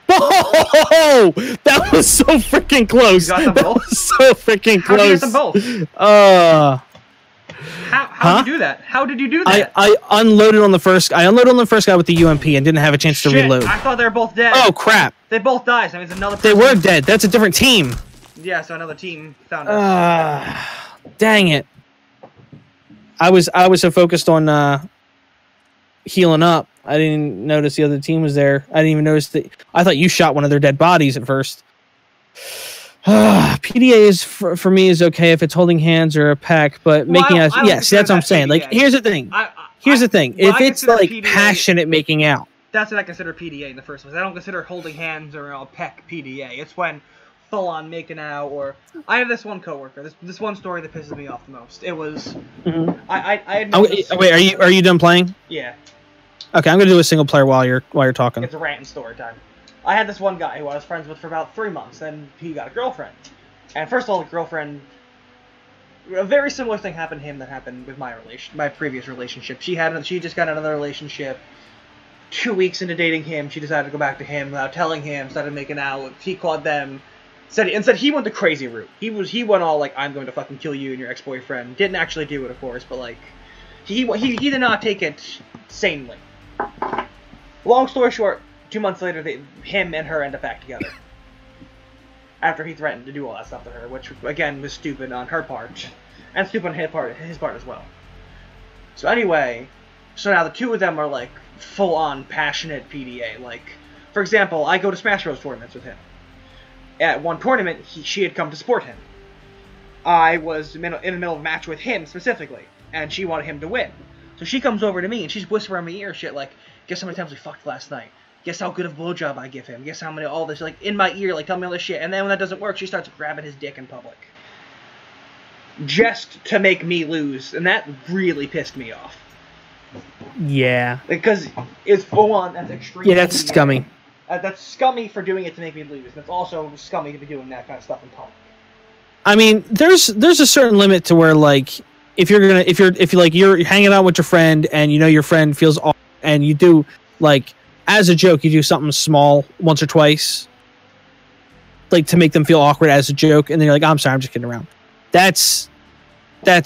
Speaker 1: Oh, that was so freaking close.
Speaker 2: You got them both?
Speaker 1: That was so freaking close.
Speaker 2: How did you get them both? How did you do that? How did you do that?
Speaker 1: I unloaded on the first. I unloaded on the first guy with the UMP and didn't have a chance to reload.
Speaker 2: I thought they were both dead.
Speaker 1: Oh crap!
Speaker 2: They both died. So that means another person.
Speaker 1: They were dead. That's a different team.
Speaker 2: Yeah, so another team found us.
Speaker 1: Dang it! I was so focused on healing up. I didn't notice the other team was there. I didn't even notice that. I thought you shot one of their dead bodies at first. PDA is for me is okay if it's holding hands or a pack, but making out. Yes, that's what I'm saying. Like, here's the thing. Here's the thing. If it's like PDA, passionate making out,
Speaker 2: that's what I consider PDA in the first place. I don't consider holding hands or a peck PDA. It's when full on making out. Or I have this one coworker. This one story that pisses me off the most. It was.
Speaker 1: Mm-hmm. Wait, are you done playing?
Speaker 2: Yeah.
Speaker 1: Okay, I'm gonna do a single player while you're talking.
Speaker 2: It's a rant and story time. I had this one guy who I was friends with for about 3 months, then he got a girlfriend. And first of all, the girlfriend, a very similar thing happened to him that happened with my previous relationship. She just got another relationship. 2 weeks into dating him, she decided to go back to him without telling him, started making out. He called them, said he went the crazy route. He went all like, I'm going to fucking kill you and your ex-boyfriend. Didn't actually do it, of course, but like, he did not take it sanely. Long story short, 2 months later, him and her end up back together. After he threatened to do all that stuff to her, which, again, was stupid on her part. And stupid on his part as well. So anyway, So now the two of them are like full-on passionate PDA. Like, for example, I go to Smash Bros. Tournaments with him. At one tournament, she had come to support him. I was in the middle of a match with him specifically, and she wanted him to win. So she comes over to me, and she's whispering in my ear shit like, guess how many times we fucked last night? Guess how good of a blowjob I give him? Guess how many, all this, like, in my ear, like, tell me all this shit. And then when that doesn't work, she starts grabbing his dick in public. Just to make me lose, and that really pissed me off.
Speaker 1: Yeah.
Speaker 2: Because it's full on, that's extremely...
Speaker 1: Yeah, that's scummy.
Speaker 2: That's scummy for doing it to make me lose. That's also scummy to be doing that kind of stuff in public.
Speaker 1: I mean, there's a certain limit to where, like, if you're hanging out with your friend and you know your friend feels awkward and you do, like, as a joke, you do something small once or twice, like, to make them feel awkward as a joke, and then you're like, oh, I'm sorry, I'm just kidding around. That's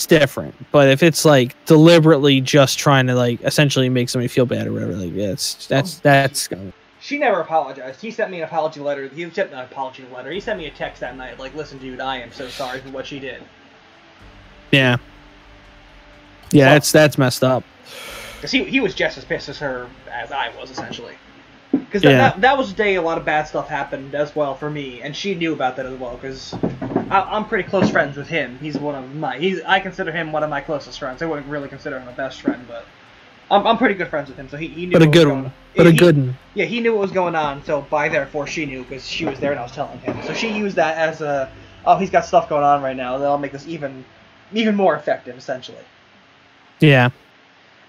Speaker 1: different. But if it's, like, deliberately just trying to, like, essentially make somebody feel bad or whatever, like, yeah, that's scummy.
Speaker 2: She never apologized. He sent me an apology letter. He sent me an apology letter. He sent me a text that night, like, listen, dude, I am so sorry for what she did.
Speaker 1: Yeah. Yeah, well, that's messed up.
Speaker 2: Because he was just as pissed as her as I was, essentially. Because that was the day a lot of bad stuff happened as well for me, and she knew about that as well, because I'm pretty close friends with him. He's one of my... I consider him one of my closest friends. I wouldn't really consider him a best friend, but... I'm pretty good friends with him, so he knew.
Speaker 1: But a good one. But a good one.
Speaker 2: Yeah, he knew what was going on, so by therefore she knew, because she was there and I was telling him. So she used that as a, oh, he's got stuff going on right now, that'll make this even more effective, essentially.
Speaker 1: Yeah.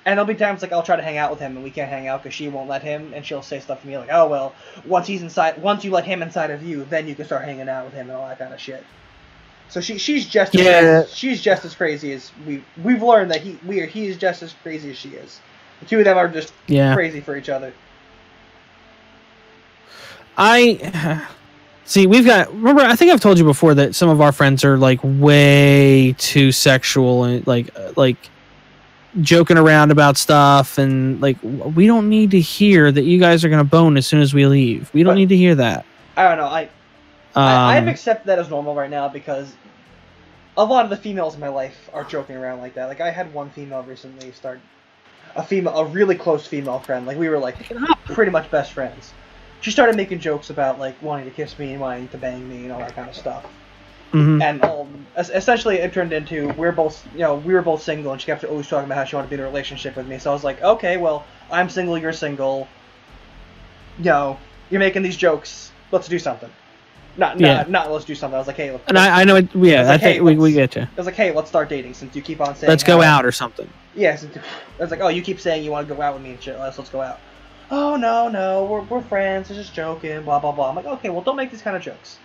Speaker 2: And there'll be times, like, I'll try to hang out with him, and we can't hang out because she won't let him, and she'll say stuff to me like, oh, well, once you let him inside of you, then you can start hanging out with him and all that kind of shit. So she's just as crazy as we've learned that he is just as crazy as she is. The two of them are just crazy for each other.
Speaker 1: Remember, I think I've told you before that some of our friends are like way too sexual and like joking around about stuff, and like, we don't need to hear that you guys are gonna bone as soon as we leave. We don't need to hear that.
Speaker 2: I don't know. I've accepted that as normal right now because a lot of the females in my life are joking around like that. Like, I had one female recently start a really close female friend. Like, we were like pretty much best friends. She started making jokes about like wanting to kiss me and wanting to bang me and all that kind of stuff. Mm-hmm. And essentially it turned into we were both single, and she kept always talking about how she wanted to be in a relationship with me. So I was like, okay, well, I'm single, you're single. You're making these jokes. Let's do something. Not let's do something. I was like, hey,
Speaker 1: and I know it. Yeah, I think we get you.
Speaker 2: I was like, hey, let's start dating since you keep on saying.
Speaker 1: Let's go out or something.
Speaker 2: Yeah, I was like, oh, you keep saying you want to go out with me and shit. Let's go out. Oh no, we're friends. We're just joking. Blah blah blah. I'm like, okay, well, don't make these kind of jokes.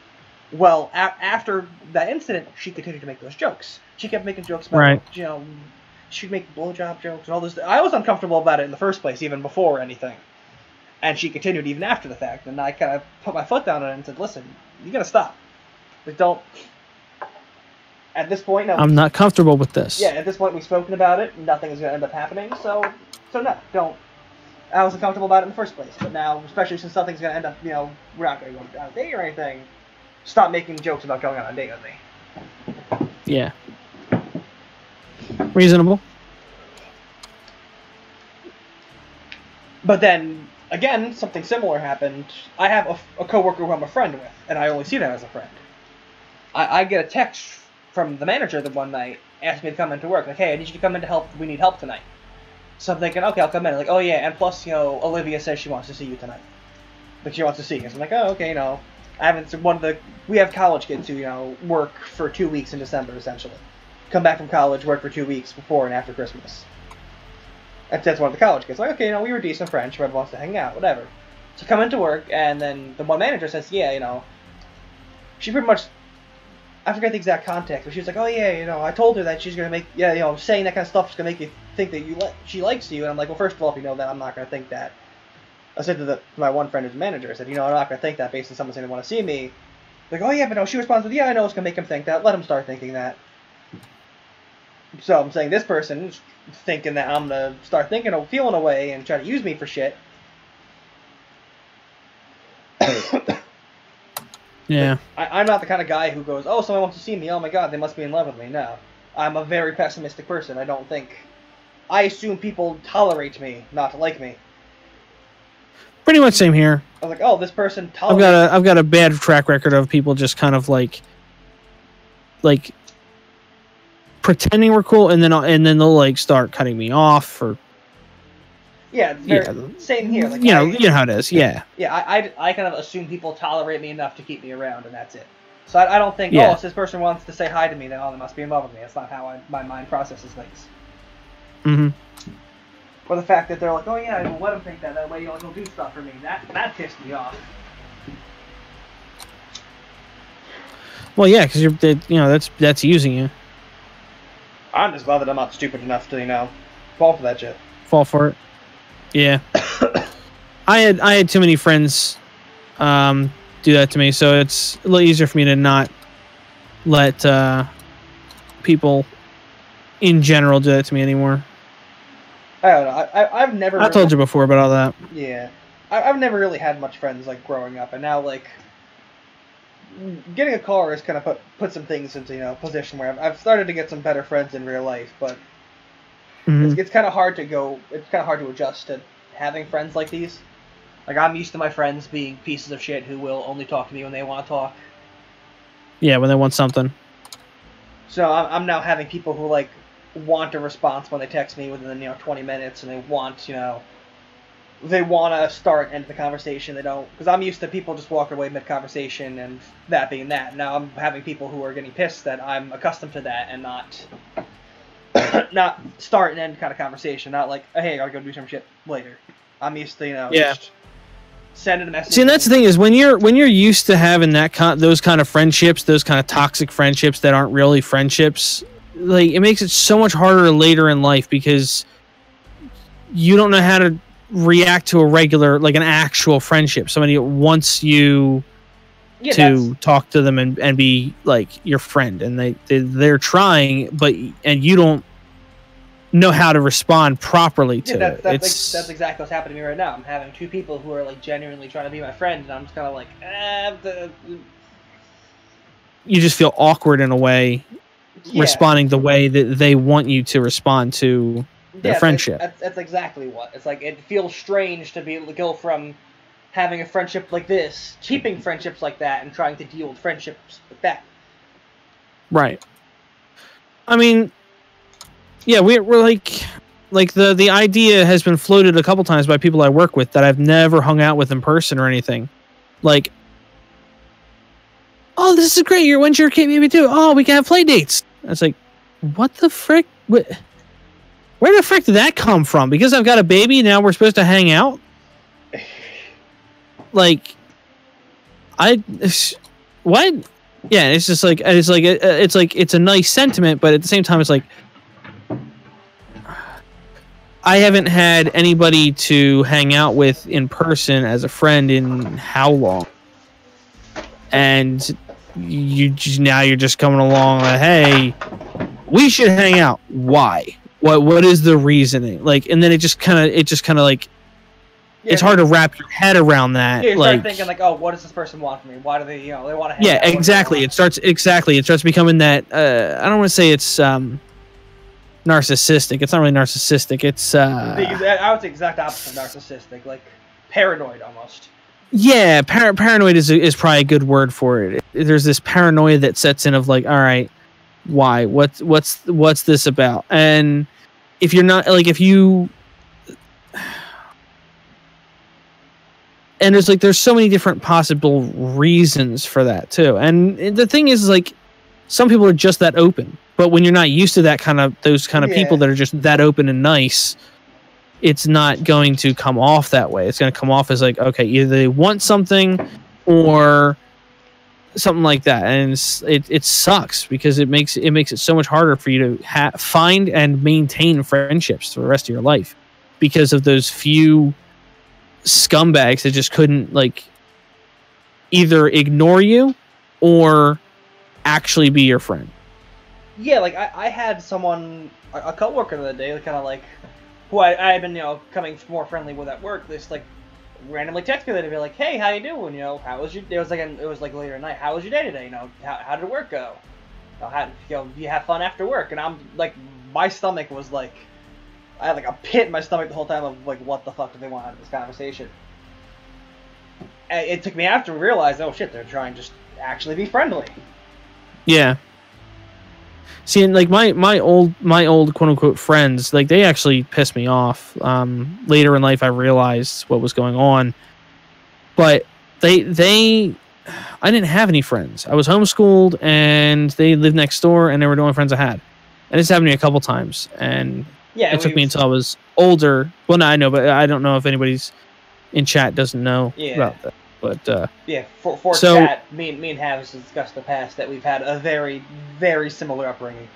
Speaker 2: Well, after that incident, she continued to make those jokes. She kept making jokes about, she'd make blowjob jokes and all this. I was uncomfortable about it in the first place, even before anything. And she continued even after the fact, and I kind of put my foot down on it and said, listen, you gotta stop. Like, don't... At this point, no.
Speaker 1: I'm not comfortable with this.
Speaker 2: Yeah, at this point, we've spoken about it, nothing is gonna end up happening, so no, don't. I wasn't comfortable about it in the first place, but now, especially since nothing's gonna end up, we're not gonna go on a date or anything, stop making jokes about going on a date with me.
Speaker 1: Yeah. Reasonable.
Speaker 2: But then... Again, something similar happened. I have a coworker who I'm a friend with, and I only see them as a friend. I get a text from the manager the one night, asking me to come into work. Like, hey, I need you to come in to help. We need help tonight. So I'm thinking, okay, I'll come in. Like, oh yeah, and plus, Olivia says she wants to see you tonight. Like, she wants to see you. So I'm like, oh, okay, we have college kids who, work for 2 weeks in December, essentially. Come back from college, work for 2 weeks before and after Christmas. That's one of the college kids. Like, okay, we were decent friends. She wants to hang out, whatever. So come into work, and then the one manager says, yeah, she pretty much, I forget the exact context, but she was like, oh yeah, I told her that she's gonna make, saying that kind of stuff is gonna make you think that she likes you. And I'm like, well, first of all, if you know that, I'm not gonna think that. I said to my one friend who's a manager, I said, I'm not gonna think that based on someone saying they want to see me. Like, oh yeah, but no, she responds with, yeah, I know it's gonna make him think that. Let him start thinking that. So I'm saying this person is thinking that I'm gonna start thinking or feeling a way and try to use me for shit.
Speaker 1: Yeah.
Speaker 2: I'm not the kind of guy who goes, oh, someone wants to see me. Oh my god, they must be in love with me. No. I'm a very pessimistic person. I don't think I assume people tolerate me, not like me.
Speaker 1: Pretty much same here.
Speaker 2: I was like, oh, this person tolerates me.
Speaker 1: I've got a bad track record of people just kind of like pretending we're cool, and then they'll like start cutting me off or.
Speaker 2: Yeah, same here. Like,
Speaker 1: you know how it is. Yeah.
Speaker 2: Yeah, I kind of assume people tolerate me enough to keep me around, and that's it. So I don't think, oh, if this person wants to say hi to me, then they must be in love with me. That's not how my mind processes things.
Speaker 1: Mm-hmm.
Speaker 2: Or the fact that they're like, oh yeah, well, let them think that way you'll do stuff for me. That pissed me off.
Speaker 1: Well, yeah, because that's using you.
Speaker 2: I'm just glad that I'm not stupid enough to fall for that shit.
Speaker 1: Fall for it. Yeah. I had too many friends do that to me, so it's a little easier for me to not let people in general do that to me anymore.
Speaker 2: I don't know. I've never.
Speaker 1: I told you before about all that.
Speaker 2: Yeah, I've never really had much friends like growing up, and now like getting a car has kind of put some things into position where I've started to get some better friends in real life, but it's kind of hard to go. It's kind of hard to adjust to having friends like these. Like I'm used to my friends being pieces of shit who will only talk to me when they want to talk.
Speaker 1: Yeah, when they want something.
Speaker 2: So I'm now having people who like want a response when they text me within 20 minutes, and they want they want to start and end the conversation. They don't, because I'm used to people just walking away mid-conversation and that being that. Now I'm having people who are getting pissed that I'm accustomed to that and not start and end kind of conversation. Not like, hey, I gotta go do some shit later. I'm used to just sending a message.
Speaker 1: See, and that's the thing is when you're used to having those kind of friendships, those kind of toxic friendships that aren't really friendships, like it makes it so much harder later in life because you don't know how to react to a regular, like an actual friendship. Somebody wants you to talk to them and be like your friend, and they're trying, and you don't know how to respond properly to it.
Speaker 2: That's exactly what's happening to me right now. I'm having two people who are like genuinely trying to be my friend, and I'm just kind of like,
Speaker 1: you just feel awkward in a way, responding the way that they want you to respond to their friendship.
Speaker 2: That's exactly what it's like. It feels strange to be able to go from having a friendship like this, keeping friendships like that, and trying to deal with friendships like that.
Speaker 1: Right. I mean, yeah, we're like the idea has been floated a couple times by people I work with that I've never hung out with in person or anything. Like, oh, this is great. When's your kid baby too? Oh, we can have play dates. It's like, what the frick? Where the frick did that come from? Because I've got a baby now, we're supposed to hang out. Like, what? Yeah, it's just like it's a nice sentiment, but at the same time, it's like I haven't had anybody to hang out with in person as a friend in how long? And you're just coming along like, hey, we should hang out. Why? What is the reasoning? Like, and then it just kind of like, it's hard to wrap your head around that.
Speaker 2: Yeah, you start thinking like, oh, what does this person want from me? Why do they, they want to hang out?
Speaker 1: Yeah, exactly. It starts becoming that. I don't want to say it's narcissistic. It's not really narcissistic. It's
Speaker 2: I would say exact opposite of narcissistic, like paranoid almost.
Speaker 1: Yeah, paranoid is probably a good word for it. There's this paranoia that sets in of like, all right, why? What's this about? And if you're not like, and there's so many different possible reasons for that too. And the thing is like, some people are just that open, but when you're not used to those kind of people that are just that open and nice, it's not going to come off that way. It's going to come off as like, okay, either they want something or something like that. And it sucks because it makes it so much harder for you to find and maintain friendships for the rest of your life because of those few scumbags that just couldn't like either ignore you or actually be your friend.
Speaker 2: Yeah, like I had someone, a coworker the other day, kind of like, who I had been, becoming more friendly with at work. This like randomly text me to be like, "Hey, how you doing? How was your?" It was like later at night. How was your day today? How did work go? Do you have fun after work? And I'm like, my stomach was like, I had like a pit in my stomach the whole time of like, what the fuck do they want out of this conversation? And it took me after to realize, oh shit, they're trying to just actually be friendly.
Speaker 1: Yeah. See, and like my old quote unquote friends, like they actually pissed me off. Later in life, I realized what was going on, but I didn't have any friends. I was homeschooled, and they lived next door, and they were the only friends I had. And this happened to me a couple times, and it took me until I was older. Well, no, I know, but I don't know if anybody's in chat doesn't know about that. But
Speaker 2: yeah, for chat, me and Havis discussed the past that we've had a very, very similar upbringing.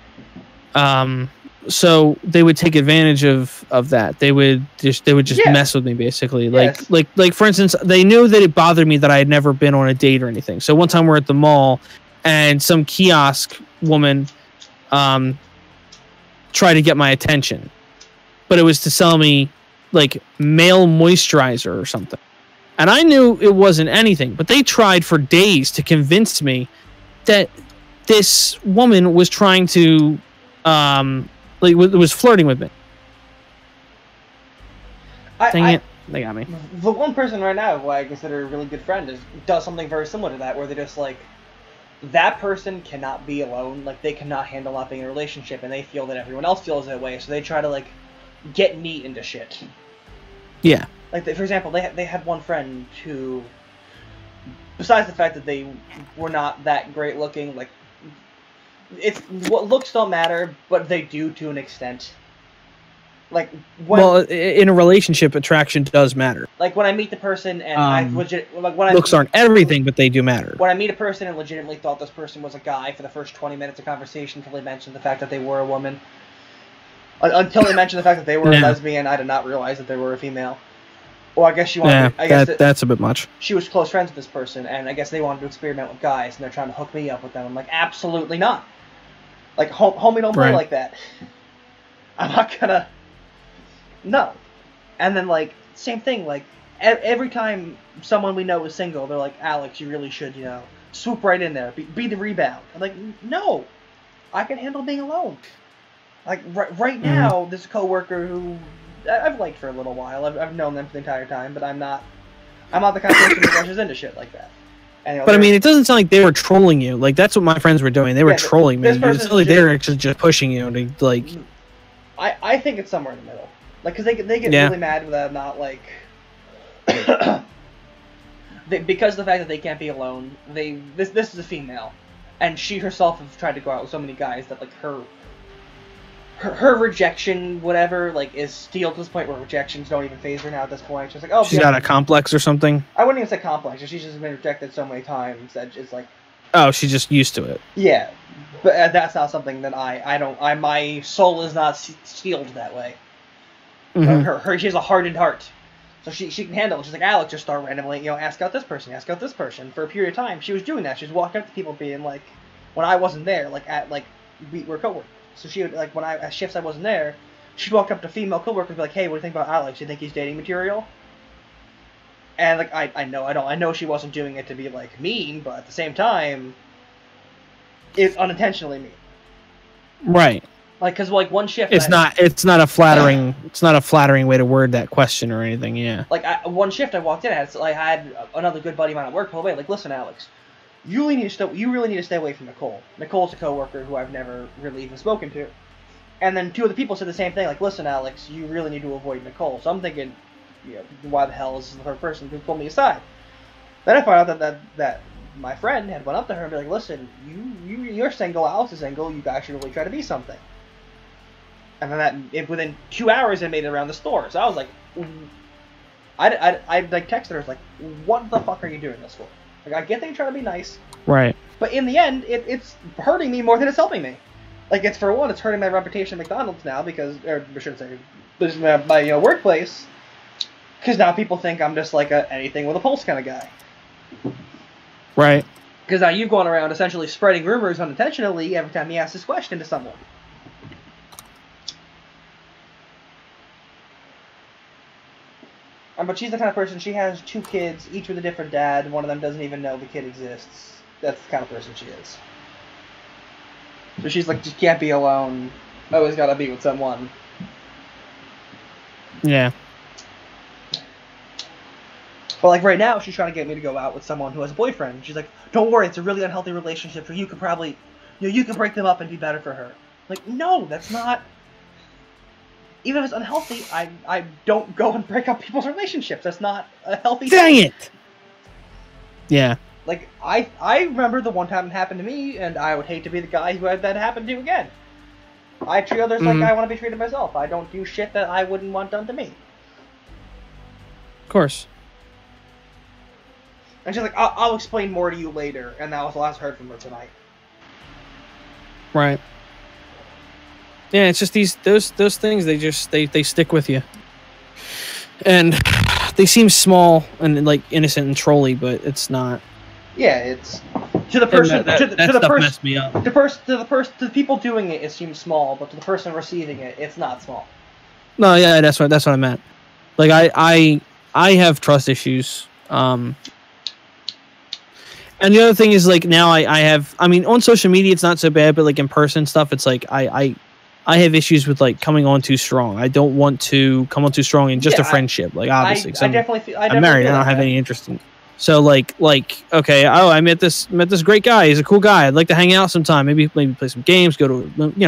Speaker 1: So they would take advantage of that. They would just mess with me basically.
Speaker 2: Yes.
Speaker 1: Like for instance, they knew that it bothered me that I had never been on a date or anything. So one time we're at the mall, and some kiosk woman tried to get my attention, but it was to sell me like male moisturizer or something. And I knew it wasn't anything, but they tried for days to convince me that this woman was trying to, was flirting with me. Dang it, they got me.
Speaker 2: The one person right now who I consider a really good friend does something very similar to that, where they're just like, that person cannot be alone, like they cannot handle not being in a relationship, and they feel that everyone else feels that way, so they try to like get me into shit.
Speaker 1: Yeah.
Speaker 2: Like, for example, they had one friend who, besides the fact that they were not that great looking, like, it's what looks don't matter, but they do to an extent. Like,
Speaker 1: in a relationship, attraction does matter.
Speaker 2: Like when I meet the person and
Speaker 1: looks aren't everything, but they do matter.
Speaker 2: When I meet a person and legitimately thought this person was a guy for the first 20 minutes of conversation until they mentioned the fact that they were a woman. Until they mentioned the fact that they were a lesbian, I did not realize that they were a female. Well, I guess she wanted.
Speaker 1: That's a bit much.
Speaker 2: She was close friends with this person, and I guess they wanted to experiment with guys, and they're trying to hook me up with them. I'm like, absolutely not. Like, homie, don't play like that. I'm not gonna. No. And then, like, same thing. Like, every time someone we know is single, they're like, Alex, you really should, swoop right in there, be the rebound. I'm like, no, I can handle being alone. Like, right now, this coworker who I've liked for a little while. I've known them for the entire time, but I'm not the kind of person who rushes into shit like that. And,
Speaker 1: but I mean, it doesn't sound like they were trolling you. Like, that's what my friends were doing. They were trolling me. It's not like they were actually just pushing you to, like...
Speaker 2: I think it's somewhere in the middle. Like, because they get really mad when I'm not, like... because of the fact that they can't be alone, this is a female. And she herself has tried to go out with so many guys that, like, her rejection, whatever, like, is steel to this point where rejections don't even phase her now at this point. She's like, oh,
Speaker 1: she's got a complex or something?
Speaker 2: I wouldn't even say complex. She's just been rejected so many times that it's like...
Speaker 1: Oh, she's just used to it.
Speaker 2: Yeah. But that's not something that my soul is not sealed that way. Mm-hmm. She has a hardened heart. So she can handle it. She's like, Alex, just start randomly, ask out this person. For a period of time, she was doing that. She was walking up to people being like, when I wasn't there, we were coworkers. So she would, like, when at shifts I wasn't there, she'd walk up to female coworkers and be like, hey, what do you think about Alex? Do you think he's dating material? And, like, I know she wasn't doing it to be, like, mean, but at the same time, it's unintentionally mean.
Speaker 1: Right.
Speaker 2: Like, because, like, one shift...
Speaker 1: It's not a flattering way to word that question or anything, yeah.
Speaker 2: Like, one shift I walked in at, I had another good buddy of mine at work pull away, like, listen, Alex, you really need to stay away from Nicole. Nicole's a coworker who I've never really even spoken to. And then two other people said the same thing, like, listen, Alex, you really need to avoid Nicole. So I'm thinking, why the hell is this the third person who pulled me aside? Then I found out that my friend had went up to her and be like, listen, you're single, Alex is single, you guys should really try to be something. And then within 2 hours, it made it around the store. So I was like, I like texted her, like, what the fuck are you doing this for? Like, I get that you're trying to be nice.
Speaker 1: Right.
Speaker 2: But in the end, it's hurting me more than it's helping me. Like, it's hurting my reputation at McDonald's now because, or I shouldn't say, this is my workplace. Because now people think I'm just like a anything with a pulse kind of guy.
Speaker 1: Right.
Speaker 2: Because now you've gone around essentially spreading rumors unintentionally every time you ask this question to someone. But she's the kind of person, she has 2 kids, each with a different dad. One of them doesn't even know the kid exists. That's the kind of person she is. So she's like, just can't be alone. Always gotta be with someone.
Speaker 1: Yeah.
Speaker 2: But like right now, she's trying to get me to go out with someone who has a boyfriend. She's like, "Don't worry, it's a really unhealthy relationship, so you could probably, you can break them up and be better for her." Like, no, that's not. Even if it's unhealthy, I don't go and break up people's relationships. That's not a healthy thing.
Speaker 1: Dang it! Yeah.
Speaker 2: Like, I remember the one time it happened to me, and I would hate to be the guy who had that happen to again. I treat others like I want to be treated myself. I don't do shit that I wouldn't want done to me.
Speaker 1: Of course.
Speaker 2: And she's like, I'll explain more to you later, and that was the last I heard from her tonight.
Speaker 1: Right. Yeah, it's just those things, they stick with you. And they seem small and like innocent and trolly, but it's not.
Speaker 2: Yeah, it's to the person to the person
Speaker 1: messed me up.
Speaker 2: To the people doing it seems small, but to the person receiving it, it's not small.
Speaker 1: No, yeah, that's what I meant. Like I have trust issues. And the other thing is, like, now I have, I mean, on social media it's not so bad, but like in person stuff, it's like I have issues with like coming on too strong. I don't want to come on too strong in just a friendship. Like, obviously,
Speaker 2: I'm
Speaker 1: married. I don't have any interest in. So like okay, I met this great guy. He's a cool guy. I'd like to hang out sometime. Maybe play some games. Go to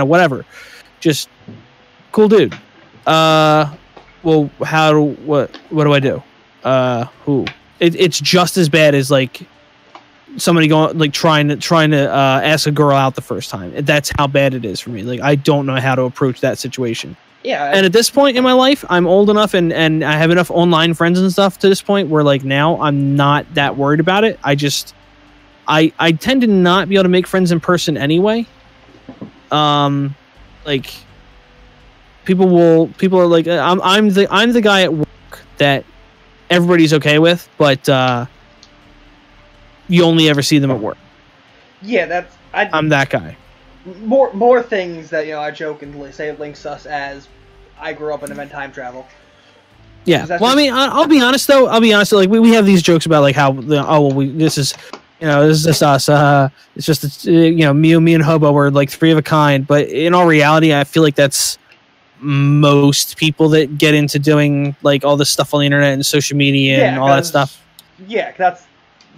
Speaker 1: whatever. Just cool dude. Well, what do I do? It's just as bad as like somebody going like trying to ask a girl out the first time. That's how bad it is for me. Like, I don't know how to approach that situation.
Speaker 2: Yeah.
Speaker 1: And at this point in my life, I'm old enough and I have enough online friends and stuff to this point where like now I'm not that worried about it. I tend to not be able to make friends in person anyway. Like people are like, I'm the guy at work that everybody's okay with, but you only ever see them at work.
Speaker 2: Yeah, I'm
Speaker 1: that guy.
Speaker 2: More things that I jokingly say links us as I grew up in event time travel.
Speaker 1: Yeah. Well, I mean, I'll be honest though. Like we have these jokes about like how this is us. It's just me and Hobo were like three of a kind. But in all reality, I feel like that's most people that get into doing like all this stuff on the internet and social media and all that stuff.
Speaker 2: Yeah, that's.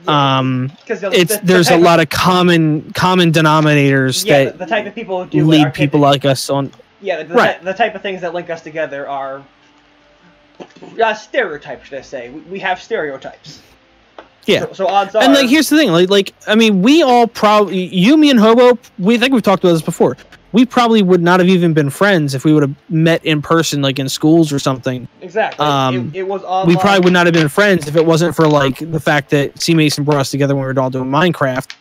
Speaker 1: There's a lot of common denominators that
Speaker 2: the type of people who
Speaker 1: lead people like us on.
Speaker 2: Yeah, the type of things that link us together are stereotypes. Should I say? We have stereotypes.
Speaker 1: Yeah.
Speaker 2: So odds are.
Speaker 1: And like, here's the thing. Like I mean, we all probably me and Hobo. I think we've talked about this before. We probably would not have even been friends if we would have met in person, like in schools or something.
Speaker 2: Exactly. It was online.
Speaker 1: We probably would not have been friends if it wasn't for like the fact that C Mason brought us together when we were all doing Minecraft.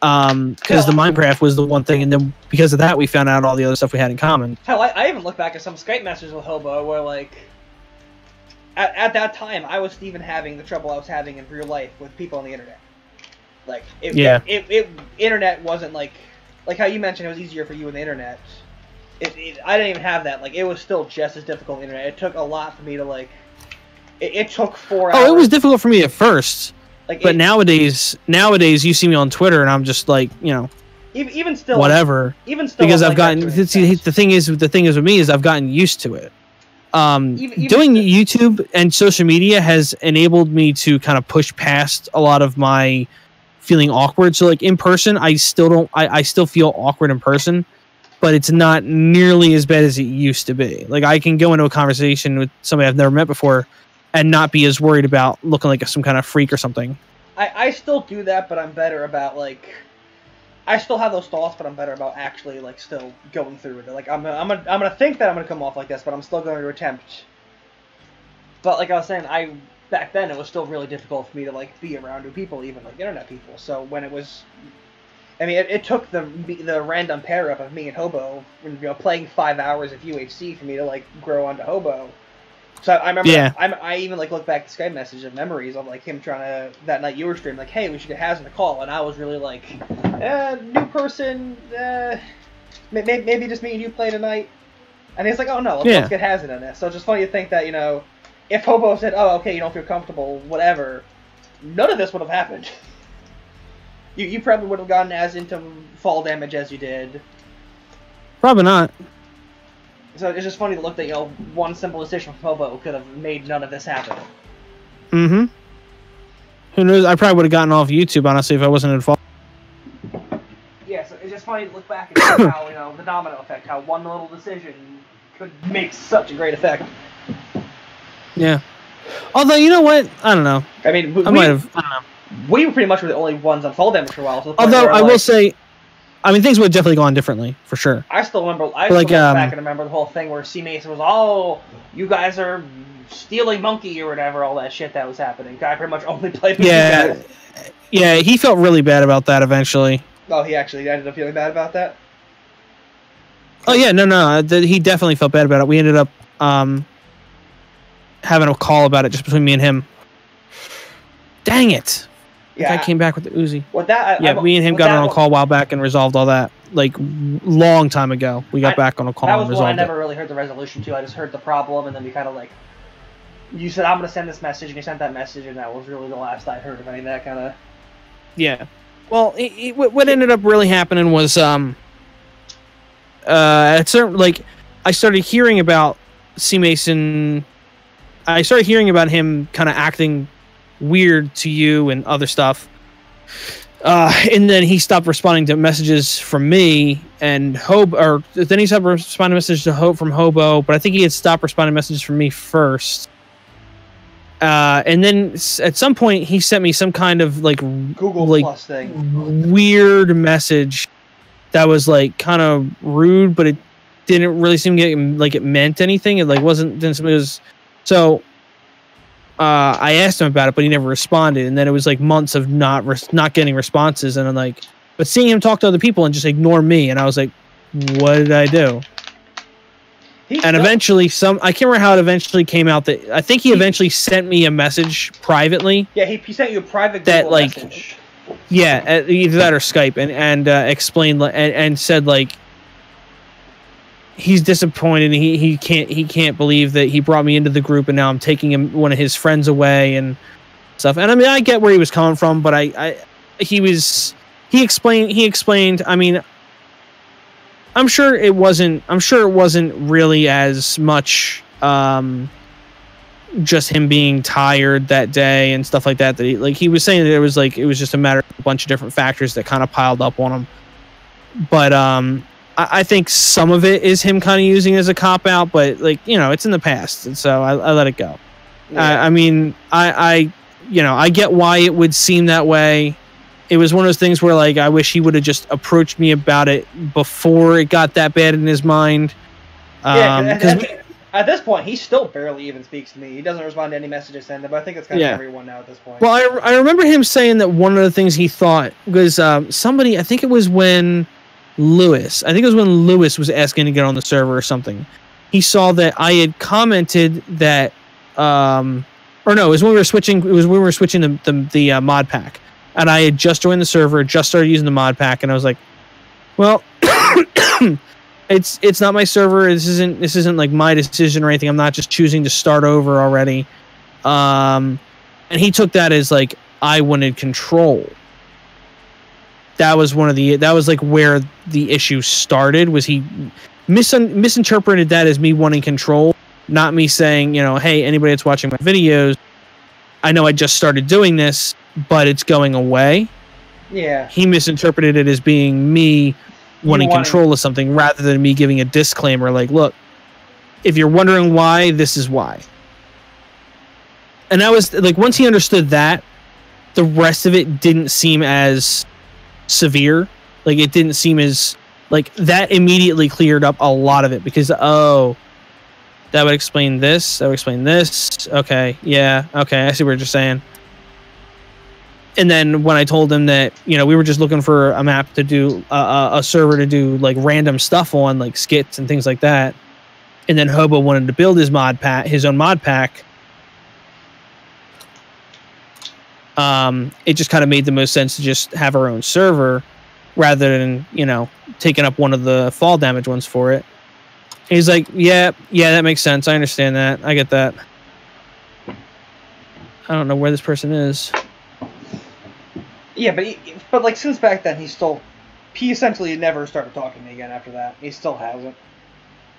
Speaker 1: Because the Minecraft was the one thing, and then because of that, we found out all the other stuff we had in common.
Speaker 2: Hell, I even look back at some Skype messages with Hobo where like, at that time, I was even having the trouble I was having in real life with people on the internet. Like, internet wasn't like how you mentioned it was easier for you on the internet. I didn't even have that. Like, it was still just as difficult on the internet. It took a lot for me to like. It took 4 hours.
Speaker 1: Oh, it was difficult for me at first.
Speaker 2: Like,
Speaker 1: but nowadays you see me on Twitter and I'm just like,
Speaker 2: even still,
Speaker 1: whatever.
Speaker 2: Even still,
Speaker 1: because I've gotten. The thing is with me is I've gotten used to it. Doing YouTube and social media has enabled me to kind of push past a lot of my feeling awkward. So like in person, I still feel awkward in person, but it's not nearly as bad as it used to be. Like I can go into a conversation with somebody I've never met before and not be as worried about looking like some kind of freak or something.
Speaker 2: I still do that, but I'm better about like, I still have those thoughts, but I'm better about actually like still going through with it. Like I'm gonna think that I'm gonna come off like this, but I'm still going to attempt. But like I was saying, back then it was still really difficult for me to like be around new people, even like internet people. So when it was, I mean, it took the random pair up of me and Hobo, playing 5 hours of UHC for me to like grow onto Hobo. So I remember, I even like look back at Skype message of memories of like him trying to that night you were streaming like, hey, we should get Haz in the call, and I was really like, new person, maybe just me and you play tonight, and he's like, oh no, let's get Haz in this. So it's just funny to think that if Hobo said, oh okay, you don't feel comfortable, whatever, none of this would have happened. You probably would have gotten as into fall damage as you did.
Speaker 1: Probably not.
Speaker 2: So it's just funny to look that, one simple decision from Hobo could have made none of this happen.
Speaker 1: Mm-hmm. Who knows? I probably would have gotten off YouTube, honestly, if I wasn't involved.
Speaker 2: Yeah, so it's just funny to look back and see how, the domino effect, how one little decision could make such a great effect.
Speaker 1: Yeah. Although, you know what? I don't know.
Speaker 2: I mean,
Speaker 1: I don't know.
Speaker 2: We pretty much were the only ones on fall damage for a while. So
Speaker 1: although, I will say, I mean, things would have definitely gone differently, for sure.
Speaker 2: I still remember, back and remember the whole thing where C. Mason was, oh, you guys are stealing Monkey or whatever, all that shit that was happening. I pretty much only played with you guys.
Speaker 1: Yeah, he felt really bad about that eventually.
Speaker 2: Oh, he actually ended up feeling bad about that?
Speaker 1: Oh, yeah, no. He definitely felt bad about it. We ended up having a call about it just between me and him. Dang it. Yeah, I came back with the Uzi. Me and him got on a call a while back and resolved all that. Like, long time ago. We got back on a call and resolved it. That was one I never
Speaker 2: really heard the resolution to. I just heard the problem, and then we kind of like... You said, I'm going to send this message, and you sent that message, and that was really the last I heard of any of that kind of...
Speaker 1: Yeah. Well, what ended up really happening was... at certain, like, I started hearing about C. Mason... I started hearing about him kind of acting weird to you and other stuff. And then he stopped responding to messages from me and Hobo, or then he stopped responding to messages from Hobo, but I think he had stopped responding to messages from me first. And then at some point he sent me some kind of like
Speaker 2: Google Plus thing,
Speaker 1: weird message that was like kind of rude, but it didn't really seem like it meant anything. It like so. I asked him about it, but he never responded. And then it was like months of not getting responses. And I'm like, but seeing him talk to other people and just ignore me. And I was like, what did I do? Eventually I can't remember how it eventually came out that I think he eventually sent me a message privately.
Speaker 2: Yeah, he sent you a private Google message.
Speaker 1: Yeah, either that or Skype and explained and said like, he's disappointed. He can't believe that he brought me into the group and now I'm taking one of his friends away and stuff. And I mean, I get where he was coming from, but he explained. I mean, I'm sure it wasn't really as much just him being tired that day and stuff like that. That he was saying that it was just a matter of a bunch of different factors that kind of piled up on him. But I think some of it is him kind of using it as a cop-out, but, it's in the past, and so I let it go. Yeah. I mean, I get why it would seem that way. It was one of those things where, I wish he would have just approached me about it before it got that bad in his mind.
Speaker 2: At this point, he still barely even speaks to me. He doesn't respond to any messages sent him, but I think it's kind of everyone now at this point.
Speaker 1: Well, I remember him saying that one of the things he thought was somebody, I think it was when Lewis was asking to get on the server or something. He saw that I had commented that, it was when we were switching. It was when we were switching the mod pack, and I had just joined the server, just started using the mod pack, and I was like, well, it's not my server. This isn't like my decision or anything. I'm not just choosing to start over already. And he took that as like I wanted control. That was where the issue started. Was he misinterpreted that as me wanting control, not me saying, hey, anybody that's watching my videos, I know I just started doing this, but it's going away.
Speaker 2: Yeah.
Speaker 1: He misinterpreted it as being me wanting control of something rather than me giving a disclaimer like, look, if you're wondering why, this is why. And that was like, once he understood that, the rest of it didn't seem as severe. Like, it didn't seem as like that immediately cleared up a lot of it because that would explain this, okay, yeah, okay, I see what you're saying. And then when I told him that we were just looking for a map to do a server to do like random stuff on, like skits and things like that, and then Hobo wanted to build his own mod pack, it just kind of made the most sense to just have our own server rather than, taking up one of the fall damage ones for it. And he's like, yeah, that makes sense. I understand that. I get that. I don't know where this person is.
Speaker 2: Yeah, but like since back then, he essentially never started talking to me again after that. He still hasn't.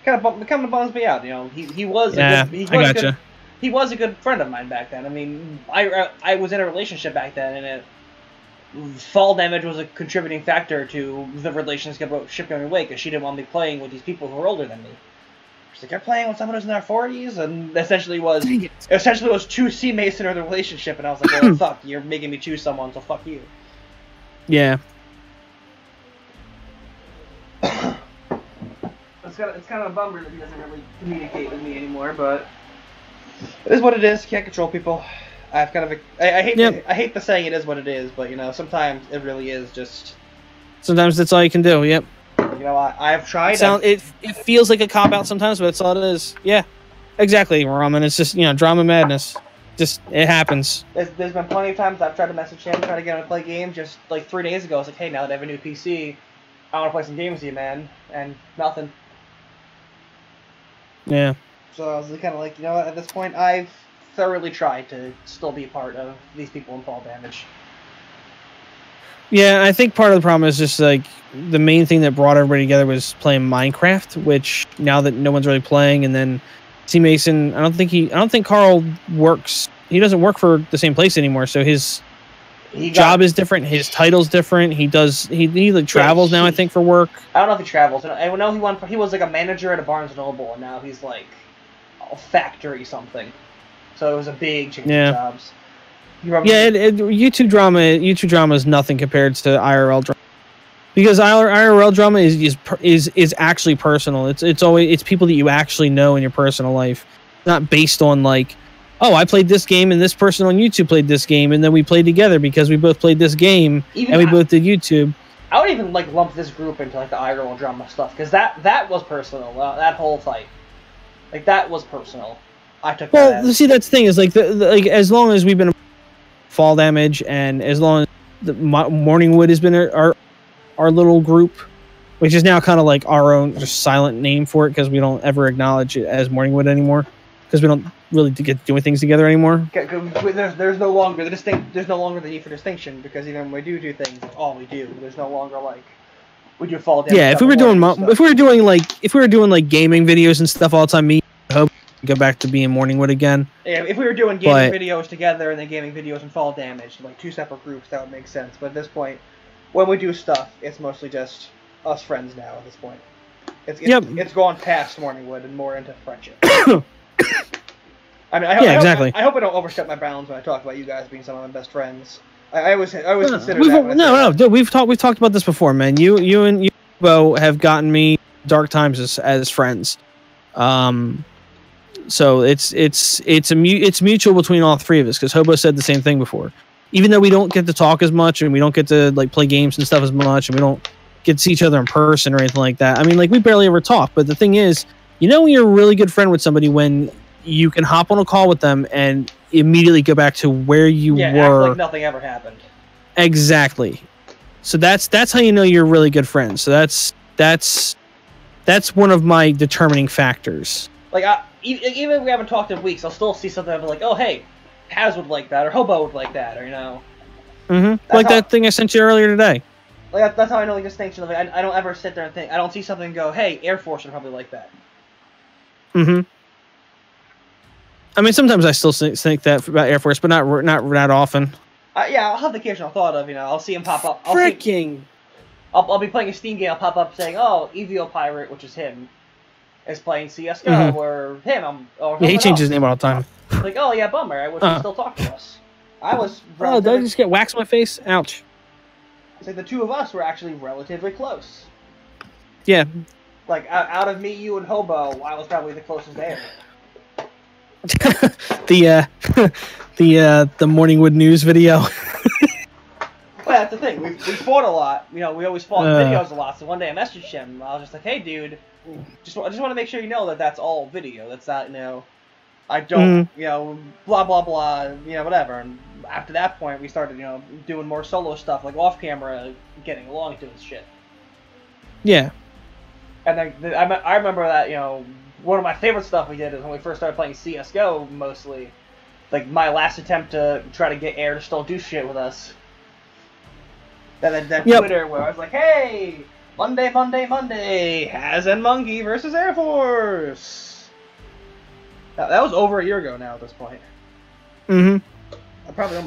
Speaker 2: kind of bums me out. You know, he was he was a good friend of mine back then. I mean, I was in a relationship back then, and fall damage was a contributing factor to the relationship going away because she didn't want me playing with these people who were older than me. She's like, "You're playing with someone who's in their 40s," and essentially was choose C Mason or the relationship, and I was like, "Well, fuck, you're making me choose someone, so fuck you."
Speaker 1: Yeah.
Speaker 2: It's kind of a bummer that he doesn't really communicate with me anymore, but it is what it is. Can't control people. I've kind of I hate the saying it is what it is, but you know sometimes it really is just.
Speaker 1: Sometimes that's all you can do. Yep.
Speaker 2: You know, I've tried.
Speaker 1: It feels like a cop out sometimes, but that's all it is. Yeah, exactly, Roman. It's just drama madness. Just it happens.
Speaker 2: There's been plenty of times I've tried to message him, try to get him to play games. Just like 3 days ago, I was like, "Hey, now that I have a new PC, I want to play some games with you, man," and nothing.
Speaker 1: Yeah.
Speaker 2: So I was kind of like, you know what? At this point, I've thoroughly tried to still be part of these people in fall damage.
Speaker 1: Yeah, I think part of the problem is just like the main thing that brought everybody together was playing Minecraft, which now that no one's really playing, and then C Mason, I don't think Carl works. He doesn't work for the same place anymore, so his job is different. His title's different. He like travels now, I think, for work.
Speaker 2: I don't know if he travels. I know he was like a manager at a Barnes & Noble, and now he's like a factory something. So it was a big change of jobs. YouTube drama is nothing compared to IRL drama, because IRL drama is actually personal. It's people that you actually know in your personal life, not based on like, oh, I played this game and this person on YouTube played this game and then we played together because we both played this game and we both did YouTube. I would even like lump this group into like the IRL drama stuff because that was personal. That whole fight, like that was personal. I took that.
Speaker 1: Well, see, that's the thing is like like as long as we've been fall damage and as long as the Morningwood has been our little group, which is now kind of like our own just silent name for it because we don't ever acknowledge it as Morningwood anymore because we don't really get doing things together anymore.
Speaker 2: There's no longer the need for distinction because even when we do things, it's all we do. There's no longer like we do fall damage.
Speaker 1: Yeah, if we were doing like gaming videos and stuff all the time, me hope go back to being Morningwood again.
Speaker 2: Yeah, if we were doing gaming videos together and then gaming videos and fall damage, like 2 separate groups, that would make sense. But at this point, when we do stuff, it's mostly just us friends now. At this point, it's gone past Morningwood and more into friendship. I mean,
Speaker 1: exactly.
Speaker 2: I hope I don't overstep my bounds when I talk about you guys being some of my best friends. I always consider that.
Speaker 1: No, dude, we've talked about this before, man. You and Bo have gotten me dark times as friends. So it's mutual between all 3 of us because Hobo said the same thing before. Even though we don't get to talk as much and we don't get to like play games and stuff as much and we don't get to see each other in person or anything like that. I mean, like we barely ever talk. But the thing is, when you're a really good friend with somebody when you can hop on a call with them and immediately go back to where you were.
Speaker 2: Act like nothing ever happened.
Speaker 1: Exactly. So that's how you know you're really good friends. So that's one of my determining factors.
Speaker 2: Like even if we haven't talked in weeks, I'll still see something I'm like, oh hey, Paz would like that, or Hobo would like that, or
Speaker 1: like that thing I sent you earlier today.
Speaker 2: Like that's how I know the distinction of it. I don't ever sit there and think. I don't see something and go, hey, Air Force would probably like that.
Speaker 1: I mean, sometimes I still think that about Air Force, but not often.
Speaker 2: Yeah, I'll have the occasional thought of, I'll see him pop up. I'll be playing a Steam game, I'll pop up saying, oh, Evio Pirate, which is him, is playing CSGO, or him.
Speaker 1: He changes his name all the time.
Speaker 2: Like, oh, yeah, bummer, I wish he'd still talk to us.
Speaker 1: Did I just get waxed in my face? Ouch.
Speaker 2: It's like the 2 of us were actually relatively close.
Speaker 1: Yeah.
Speaker 2: Like, out of me, you, and Hobo, I was probably the closest there.
Speaker 1: the Morningwood News video.
Speaker 2: Well, that's the thing. We fought a lot. We always fought in videos a lot. So one day I messaged him. I was just like, "Hey, dude, I just want to make sure you know that that's all video. That's not, I don't, blah blah blah, whatever." And after that point, we started, doing more solo stuff, like off camera, getting along to this shit.
Speaker 1: Yeah.
Speaker 2: And then I remember that, one of my favorite stuff we did is when we first started playing CSGO, mostly. Like, my last attempt to try to get Air to still do shit with us. Then Twitter, where I was like, hey, Monday. Has and Monkey versus Air Force. That was over a year ago now at this point.
Speaker 1: Mm-hmm.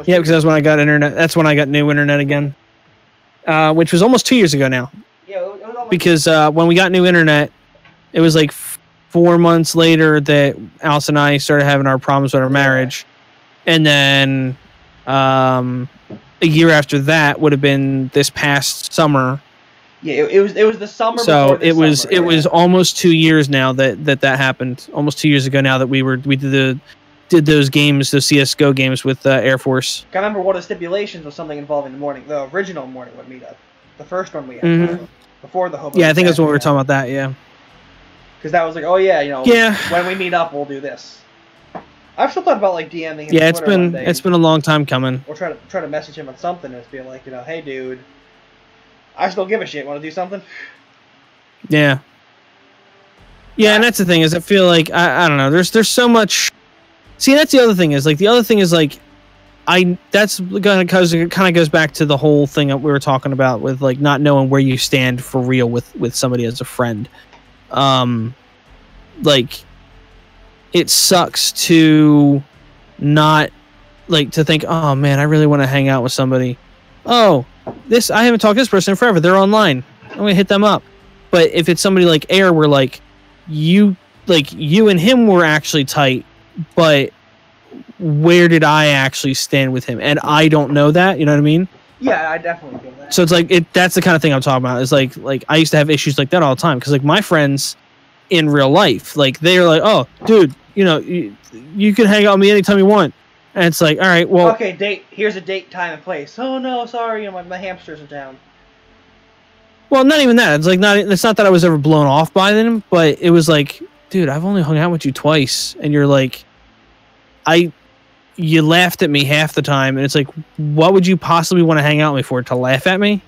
Speaker 1: Yeah, because that's when I got internet. That's when I got new internet again, which was almost 2 years ago now.
Speaker 2: Yeah, it was almost.
Speaker 1: Because when we got new internet, it was like 4 months later that Alice and I started having our problems with our marriage, and then a year after that would have been this past summer.
Speaker 2: Yeah, it was the summer.
Speaker 1: So
Speaker 2: it
Speaker 1: was almost 2 years now that happened. Almost 2 years ago now that we did those games, those CS:GO games with Air Force.
Speaker 2: I remember one of the stipulations was something involving the original morning wood meetup, the first one we had before the Hobo.
Speaker 1: Yeah, I think that's what we were talking about. That, yeah.
Speaker 2: Because that was like, oh yeah, when we meet up, we'll do this. I've still thought about like DMing him.
Speaker 1: Yeah, it's been a long time coming.
Speaker 2: Or try to message him on something and just be like, hey dude, I still give a shit. Want to do something?
Speaker 1: Yeah. Yeah, and that's the thing is I feel like I don't know. There's so much. See, that's the other thing is that's gonna cause it kind of goes back to the whole thing that we were talking about with like not knowing where you stand for real with somebody as a friend. Like it sucks to not like to think, oh man, I really want to hang out with somebody. Oh, I haven't talked to this person in forever. They're online. I'm gonna hit them up. But if it's somebody like Air, where like you and him were actually tight, but where did I actually stand with him? And I don't know that. You know what I mean?
Speaker 2: Yeah, I definitely feel that.
Speaker 1: So it's like that's the kind of thing I'm talking about. Is like I used to have issues like that all the time because like my friends in real life, like they're like, oh, dude, you can hang out with me anytime you want. And it's like, all right, well,
Speaker 2: okay, here's a date, time, and place. Oh no, sorry, my hamster's in town.
Speaker 1: Well, not even that. It's not that I was ever blown off by them, but it was like, dude, I've only hung out with you twice, and you're like, you laughed at me half the time, and it's like, what would you possibly want to hang out with me for? To laugh at me?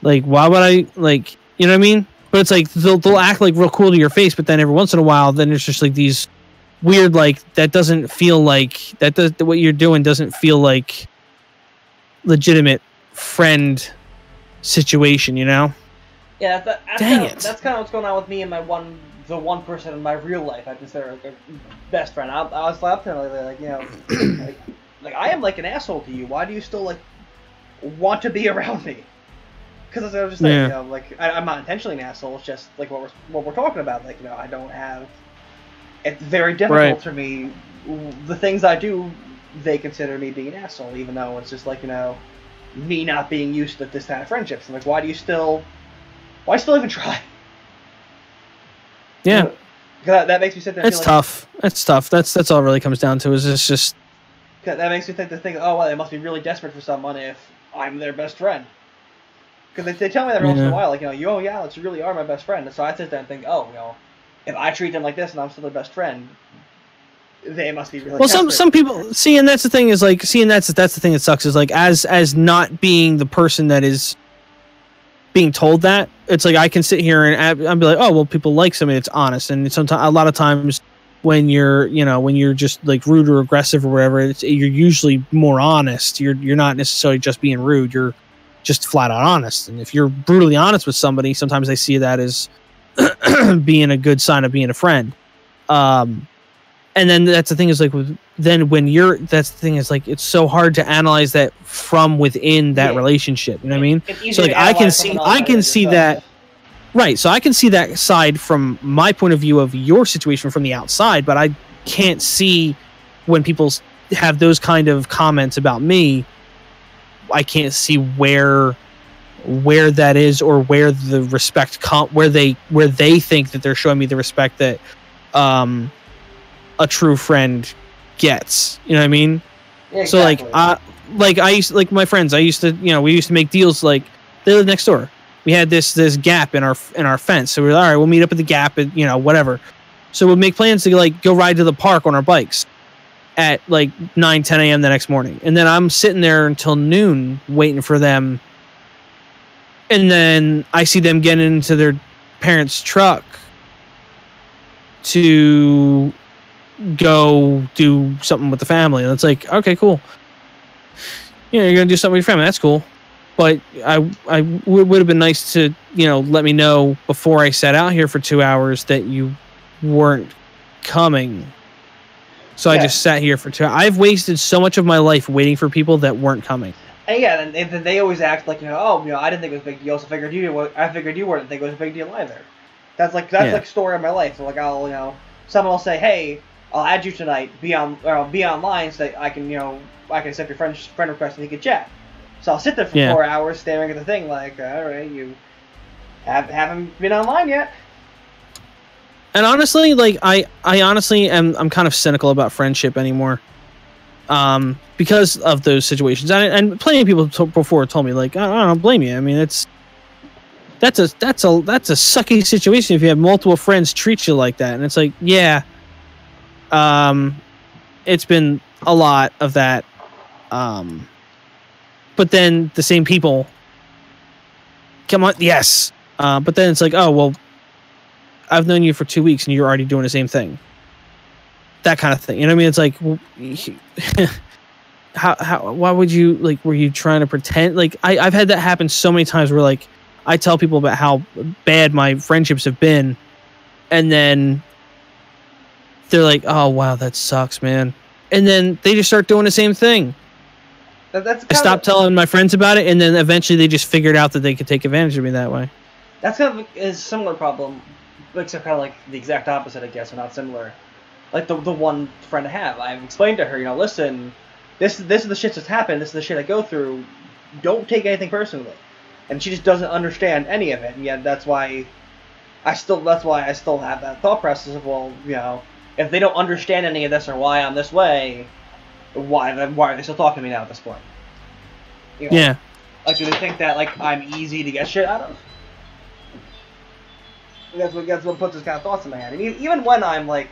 Speaker 1: Like, why would I, like, you know what I mean? But it's like, they'll act like real cool to your face, but then every once in a while, then it's just like these weird, like, that doesn't feel like, what you're doing doesn't feel like legitimate friend situation,
Speaker 2: Yeah,
Speaker 1: that's
Speaker 2: kind of what's going on with me and the one person in my real life I consider like a best friend. I was up to him like I am like an asshole to you. Why do you still like want to be around me? Because I was just like, I'm not intentionally an asshole. It's just like what we're talking about. Like I don't have. It's very difficult for me. The things I do, they consider me being an asshole, even though it's just like me not being used to this kind of friendships. I'm like, why still even try?
Speaker 1: Yeah,
Speaker 2: that makes me sit there.
Speaker 1: It's tough. It's tough. That's all it really comes down to. Is it's just
Speaker 2: that makes me think. Oh well, they must be really desperate for someone if I'm their best friend. Because they tell me that every once in a while, like you Alex, you really are my best friend. And so I sit there and think, if I treat them like this and I'm still their best friend, they must be really. Well,
Speaker 1: some people see, and that's the thing is like, that's the thing that sucks is like as not being the person that is being told that, it's like I can sit here and I'd be like, oh well, people like somebody that's honest, and sometimes a lot of times when you're just like rude or aggressive or whatever, you're usually more honest. You're not necessarily just being rude. You're just flat out honest. And if you're brutally honest with somebody, sometimes they see that as being a good sign of being a friend. And then that's the thing is like that's the thing is like it's so hard to analyze that from within that relationship. You know what I mean? So like I can see that. Right. So I can see that side from my point of view of your situation from the outside, but I can't see when people have those kind of comments about me. I can't see where that is or where the respect where they think that they're showing me the respect that a true friend gets. You know what I mean? Yeah, exactly. So I used like my friends. I used to we used to make deals like they live next door. We had this gap in our fence, so we were like, all right, we'll meet up at the gap and whatever. So we'll make plans to like go ride to the park on our bikes at like 9-10 a.m. the next morning, and then I'm sitting there until noon waiting for them, and then I see them getting into their parents' truck to go do something with the family, and it's like, okay, cool. You're gonna do something with your family. That's cool. but I would have been nice to, let me know before I sat out here for 2 hours that you weren't coming. So I just sat here for 2 hours. I've wasted so much of my life waiting for people that weren't coming.
Speaker 2: And yeah, and then they always act like, I didn't think it was a big deal, so I figured you wouldn't think it was a big deal either. That's like the story of my life. So like someone will say, hey, I'll add you tonight, be online so that I can accept your friend request and you can chat. So I'll sit there for 4 hours staring at the thing like, all right, you haven't been online yet.
Speaker 1: And honestly, like I honestly I'm kind of cynical about friendship anymore. Because of those situations, and plenty of people before told me, like, I don't blame you. I mean, that's a sucky situation if you have multiple friends treat you like that, and it's like, yeah, it's been a lot of that, but then the same people come on, yes, but then it's like, oh well, I've known you for 2 weeks and you're already doing the same thing. That kind of thing, you know what I mean? It's like, well, how why would you, like, were you trying to pretend? Like I've had that happen so many times where, like, I tell people about how bad my friendships have been, and then they're like, oh wow, that sucks, man, and then they just start doing the same thing. I stopped telling my friends about it, and then eventually they just figured out that they could take advantage of me that way.
Speaker 2: That's kind of a similar problem, except kind of like the exact opposite, I guess, or not similar. Like the one friend I have, I've explained to her, listen, this is the shit that's happened, this is the shit I go through, don't take anything personally. And she just doesn't understand any of it, and yet that's why I still have that thought process of, well, if they don't understand any of this or why I'm this way, why are they still talking to me now at this point?
Speaker 1: Yeah.
Speaker 2: Like, do they think that, like, I'm easy to get shit out of? That's what puts those kind of thoughts in my head. And even when I'm, like,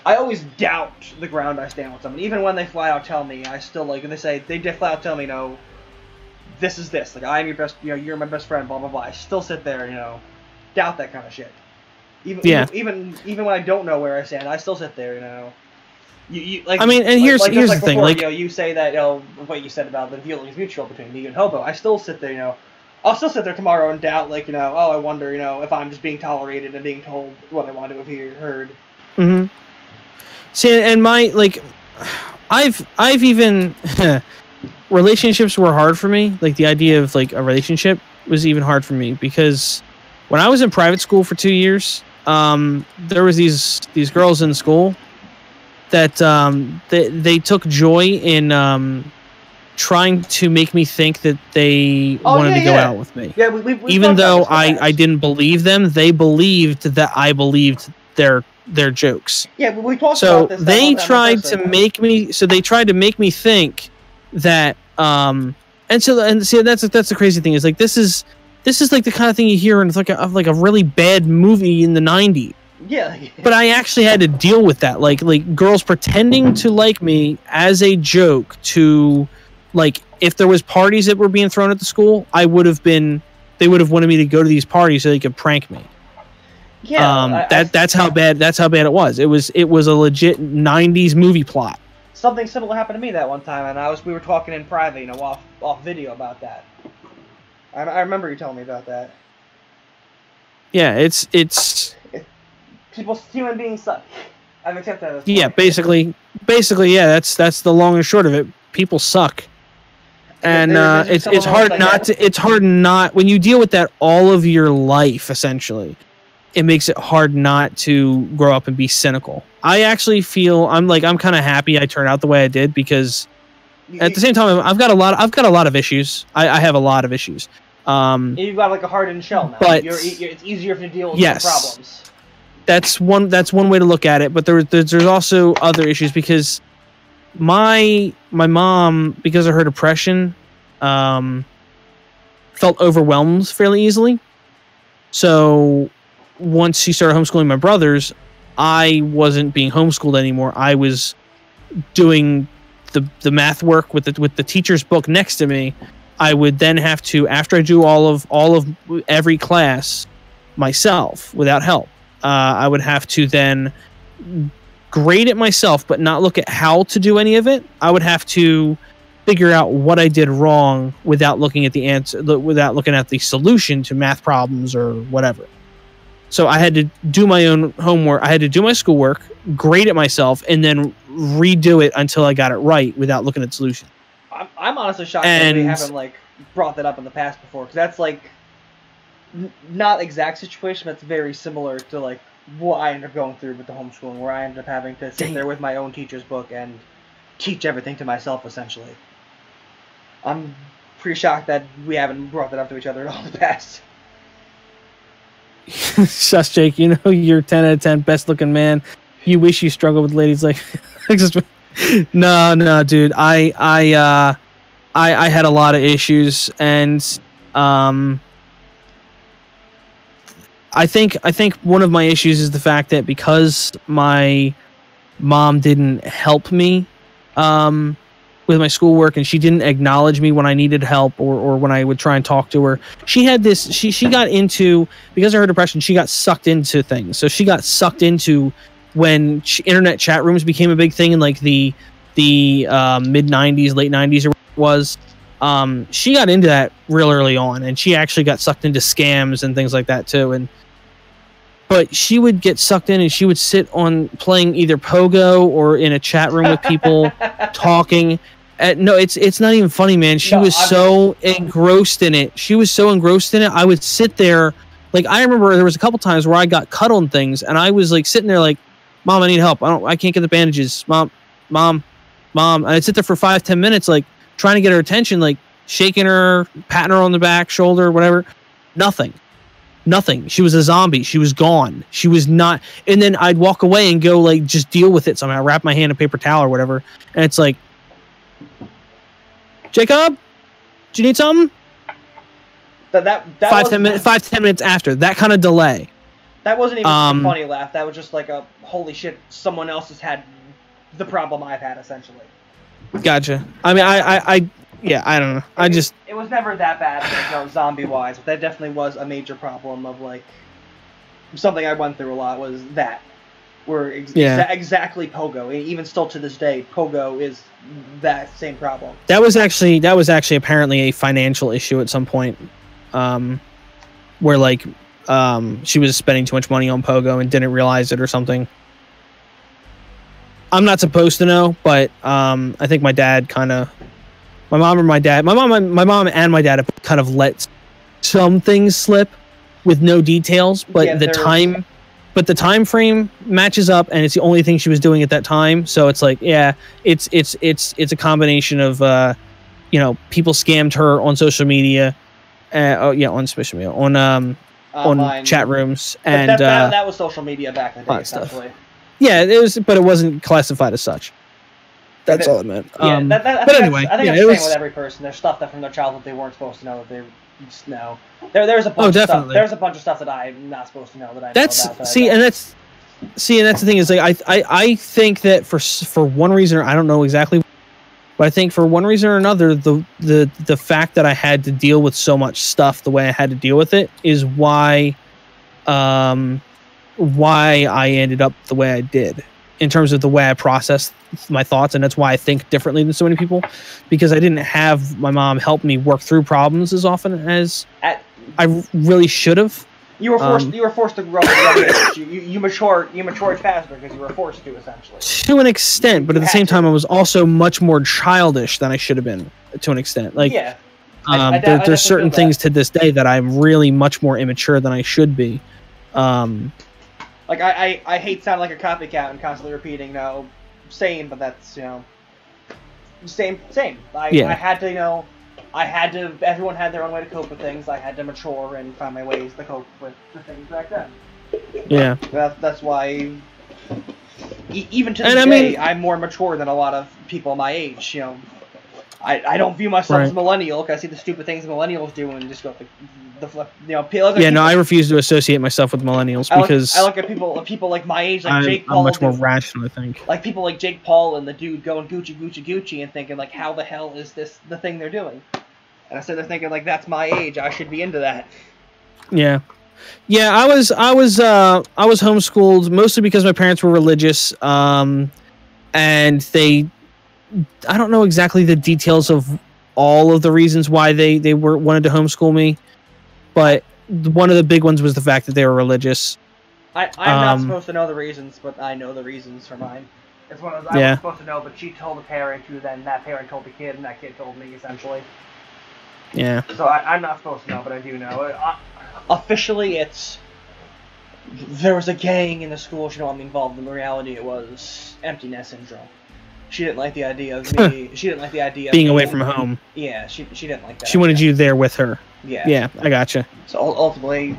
Speaker 2: I always doubt the ground I stand with someone. Even when they flat out tell me, I still, like, they flat out tell me, this is this. Like, I'm your best, you're my best friend, blah, blah, blah. I still sit there, doubt that kind of shit. Even when I don't know where I stand, I still sit there, You like, I
Speaker 1: mean, and here's the thing,
Speaker 2: like, you say that, what you said about the feeling is mutual between me and Hobo. I still sit there, I'll still sit there tomorrow and doubt, like, oh, I wonder, if I'm just being tolerated and being told what I want to have heard.
Speaker 1: Mm-hmm. See, and my, like, I've even relationships were hard for me. Like, the idea of, like, a relationship was even hard for me because when I was in private school for 2 years, there was these girls in school that they took joy in trying to make me think that they wanted to go out with me.
Speaker 2: Yeah, we
Speaker 1: even though I didn't believe them, they believed that I believed their jokes.
Speaker 2: Yeah, but we talked
Speaker 1: about
Speaker 2: this.
Speaker 1: So they tried to make me. So they tried to make me think that. And see, that's the crazy thing is, like, this is like the kind of thing you hear in like a really bad movie in the 90s.
Speaker 2: Yeah.
Speaker 1: But I actually had to deal with that, like girls pretending to like me as a joke to, like, if there was parties that were being thrown at the school, they would have wanted me to go to these parties so they could prank me.
Speaker 2: Yeah.
Speaker 1: That's how bad it was. It was a legit 90s movie plot.
Speaker 2: Something similar happened to me that one time, and we were talking in private, off video about that. I remember you telling me about that.
Speaker 1: Yeah, it's
Speaker 2: human beings suck. I've accepted that.
Speaker 1: Yeah, basically, yeah. That's the long and short of it. People suck, and it's hard not to. It's hard not when you deal with that all of your life. Essentially, it makes it hard not to grow up and be cynical. I actually feel I'm kind of happy I turned out the way I did because at the same time I've got a lot of issues. I have a lot of issues.
Speaker 2: You've got like a hardened shell now.
Speaker 1: But
Speaker 2: it's easier to deal with problems.
Speaker 1: That's one way to look at it, but there's also other issues because my mom, because of her depression, felt overwhelmed fairly easily. So once she started homeschooling my brothers, I wasn't being homeschooled anymore. I was doing the math work with the teacher's book next to me. I would then have to, after I do all of every class myself without help, I would have to then grade it myself, but not look at how to do any of it. I would have to figure out what I did wrong without looking at the answer, without looking at the solution to math problems or whatever. So I had to do my own homework. I had to do my schoolwork, grade it myself, and then redo it until I got it right without looking at the solution.
Speaker 2: I'm honestly shocked that we haven't like brought that up in the past before, because that's like not exact situation, but it's very similar to like what I ended up going through with the homeschooling, where I ended up having to sit there with my own teacher's book and teach everything to myself, essentially. I'm pretty shocked that we haven't brought that up to each other at all in the past.
Speaker 1: Sus Jake, you know you're 10 out of 10, best looking man. You wish you struggled with ladies like no, dude. I had a lot of issues, and I think one of my issues is the fact that because my mom didn't help me with my schoolwork, and she didn't acknowledge me when I needed help or when I would try and talk to her. She had this, she got into, because of her depression, she got sucked into things. So she got sucked into when internet chat rooms became a big thing in like the mid 90s, late 90s or what it was. She got into that real early on, and she actually got sucked into scams and things like that too. But she would get sucked in, and she would sit on playing either Pogo or in a chat room with people talking. No, it's not even funny, man. She was so engrossed in it. She was so engrossed in it. I would sit there, like I remember there was a couple times where I got cut on things, and I was like sitting there like, "Mom, I need help. I can't get the bandages. Mom." And I'd sit there for 5-10 minutes, like trying to get her attention, like shaking her, patting her on the back, shoulder, whatever. Nothing. She was a zombie. She was gone. She was not. And then I'd walk away and go like just deal with it somehow. Wrap my hand in a paper towel or whatever. And it's like, Jacob, do you need something?
Speaker 2: That
Speaker 1: 5-10 minutes after that kind of delay.
Speaker 2: That wasn't even a funny laugh. That was just like a holy shit. Someone else has had the problem I've had, essentially.
Speaker 1: Gotcha. I mean, I don't know.
Speaker 2: It was never that bad, you know, zombie-wise, but that definitely was a major problem of, like, something I went through a lot was that. Where exactly Pogo, even still to this day, Pogo is that same problem. That was actually apparently a financial issue at some point, where, like, she was spending too much money on Pogo and didn't realize it or something. I'm not supposed to know, but I think my dad kind of... My mom and my dad have kind of let some things slip with no details, but the time frame matches up, and it's the only thing she was doing at that time. So it's like, yeah, it's a combination of people scammed her on social media, on chat rooms, and that was social media back in the day, essentially.
Speaker 1: Yeah, it was, but it wasn't classified as such. That's all it meant. But anyway,
Speaker 2: I think that's the same with every person. There's stuff that from their childhood they weren't supposed to know that they just know. There's a bunch of stuff. There's a bunch of stuff that I'm not supposed to know that I know about.
Speaker 1: And that's the thing is, like, I think that for one reason, or I don't know exactly, but I think for one reason or another, the fact that I had to deal with so much stuff the way I had to deal with it is why I ended up the way I did in terms of the way I processed my thoughts, and that's why I think differently than so many people, because I didn't have my mom help me work through problems as often as I really should have.
Speaker 2: You were forced to grow up at a young age. You matured faster because you were forced to, essentially.
Speaker 1: To an extent, but at the same time, I was also much more childish than I should have been, to an extent. Like,
Speaker 2: yeah.
Speaker 1: There's certain things to this day that I'm really much more immature than I should be.
Speaker 2: Like, I hate sounding like a copycat and constantly repeating, no, same, but that's, same. I had to, everyone had their own way to cope with things. I had to mature and find my ways to cope with the things back then.
Speaker 1: Yeah.
Speaker 2: That's why, even to this day, I'm more mature than a lot of people my age, I don't view myself as a millennial because I see the stupid things millennials do and just go the flip. I refuse
Speaker 1: to associate myself with millennials because
Speaker 2: I look at people like my age, like Jake Paul.
Speaker 1: I'm much more rational, I think.
Speaker 2: Like people like Jake Paul and the dude going Gucci and thinking like, how the hell is this the thing they're doing? And I started thinking like, that's my age. I should be into that.
Speaker 1: Yeah. Yeah, I was homeschooled mostly because my parents were religious, and they I don't know exactly the details of all of the reasons why they wanted to homeschool me, but one of the big ones was the fact that they were religious.
Speaker 2: I'm not supposed to know the reasons, but I know the reasons for mine. It's one of those I wasn't supposed to know, but she told the parent, who then that parent told the kid, and that kid told me, essentially.
Speaker 1: Yeah.
Speaker 2: So I'm not supposed to know, but I do know. Officially, there was a gang in the school she didn't want me involved in. The reality, it was empty nest syndrome. She didn't like the idea of me. She didn't like the idea of
Speaker 1: being away from home.
Speaker 2: Yeah, she didn't like that.
Speaker 1: She wanted you there with her.
Speaker 2: Yeah.
Speaker 1: Yeah, I gotcha.
Speaker 2: So ultimately,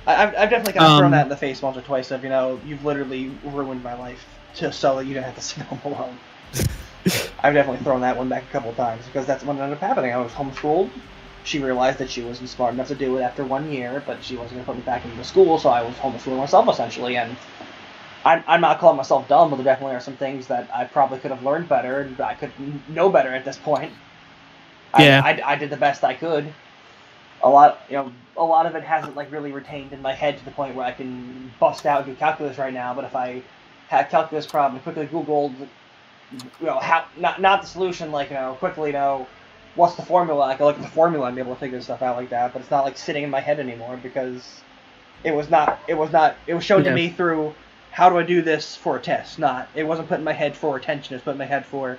Speaker 2: I've definitely kind of thrown that in the face once or twice of, you've literally ruined my life just so that you don't have to sit home alone. I've definitely thrown that one back a couple of times because that's what ended up happening. I was homeschooled. She realized that she wasn't smart enough to do it after 1 year, but she wasn't going to put me back into school, so I was homeschooling myself, essentially. And I'm not calling myself dumb, but there definitely are some things that I probably could have learned better, and I could know better at this point.
Speaker 1: Yeah.
Speaker 2: I did the best I could. A lot of it hasn't really retained in my head to the point where I can bust out and do calculus right now. But if I had a calculus problem and quickly Googled, how not the solution, quickly what's the formula? I could look at the formula and be able to figure stuff out like that. But it's not sitting in my head anymore because it was shown to me through how do I do this for a test. It wasn't put in my head for attention. It's put in my head for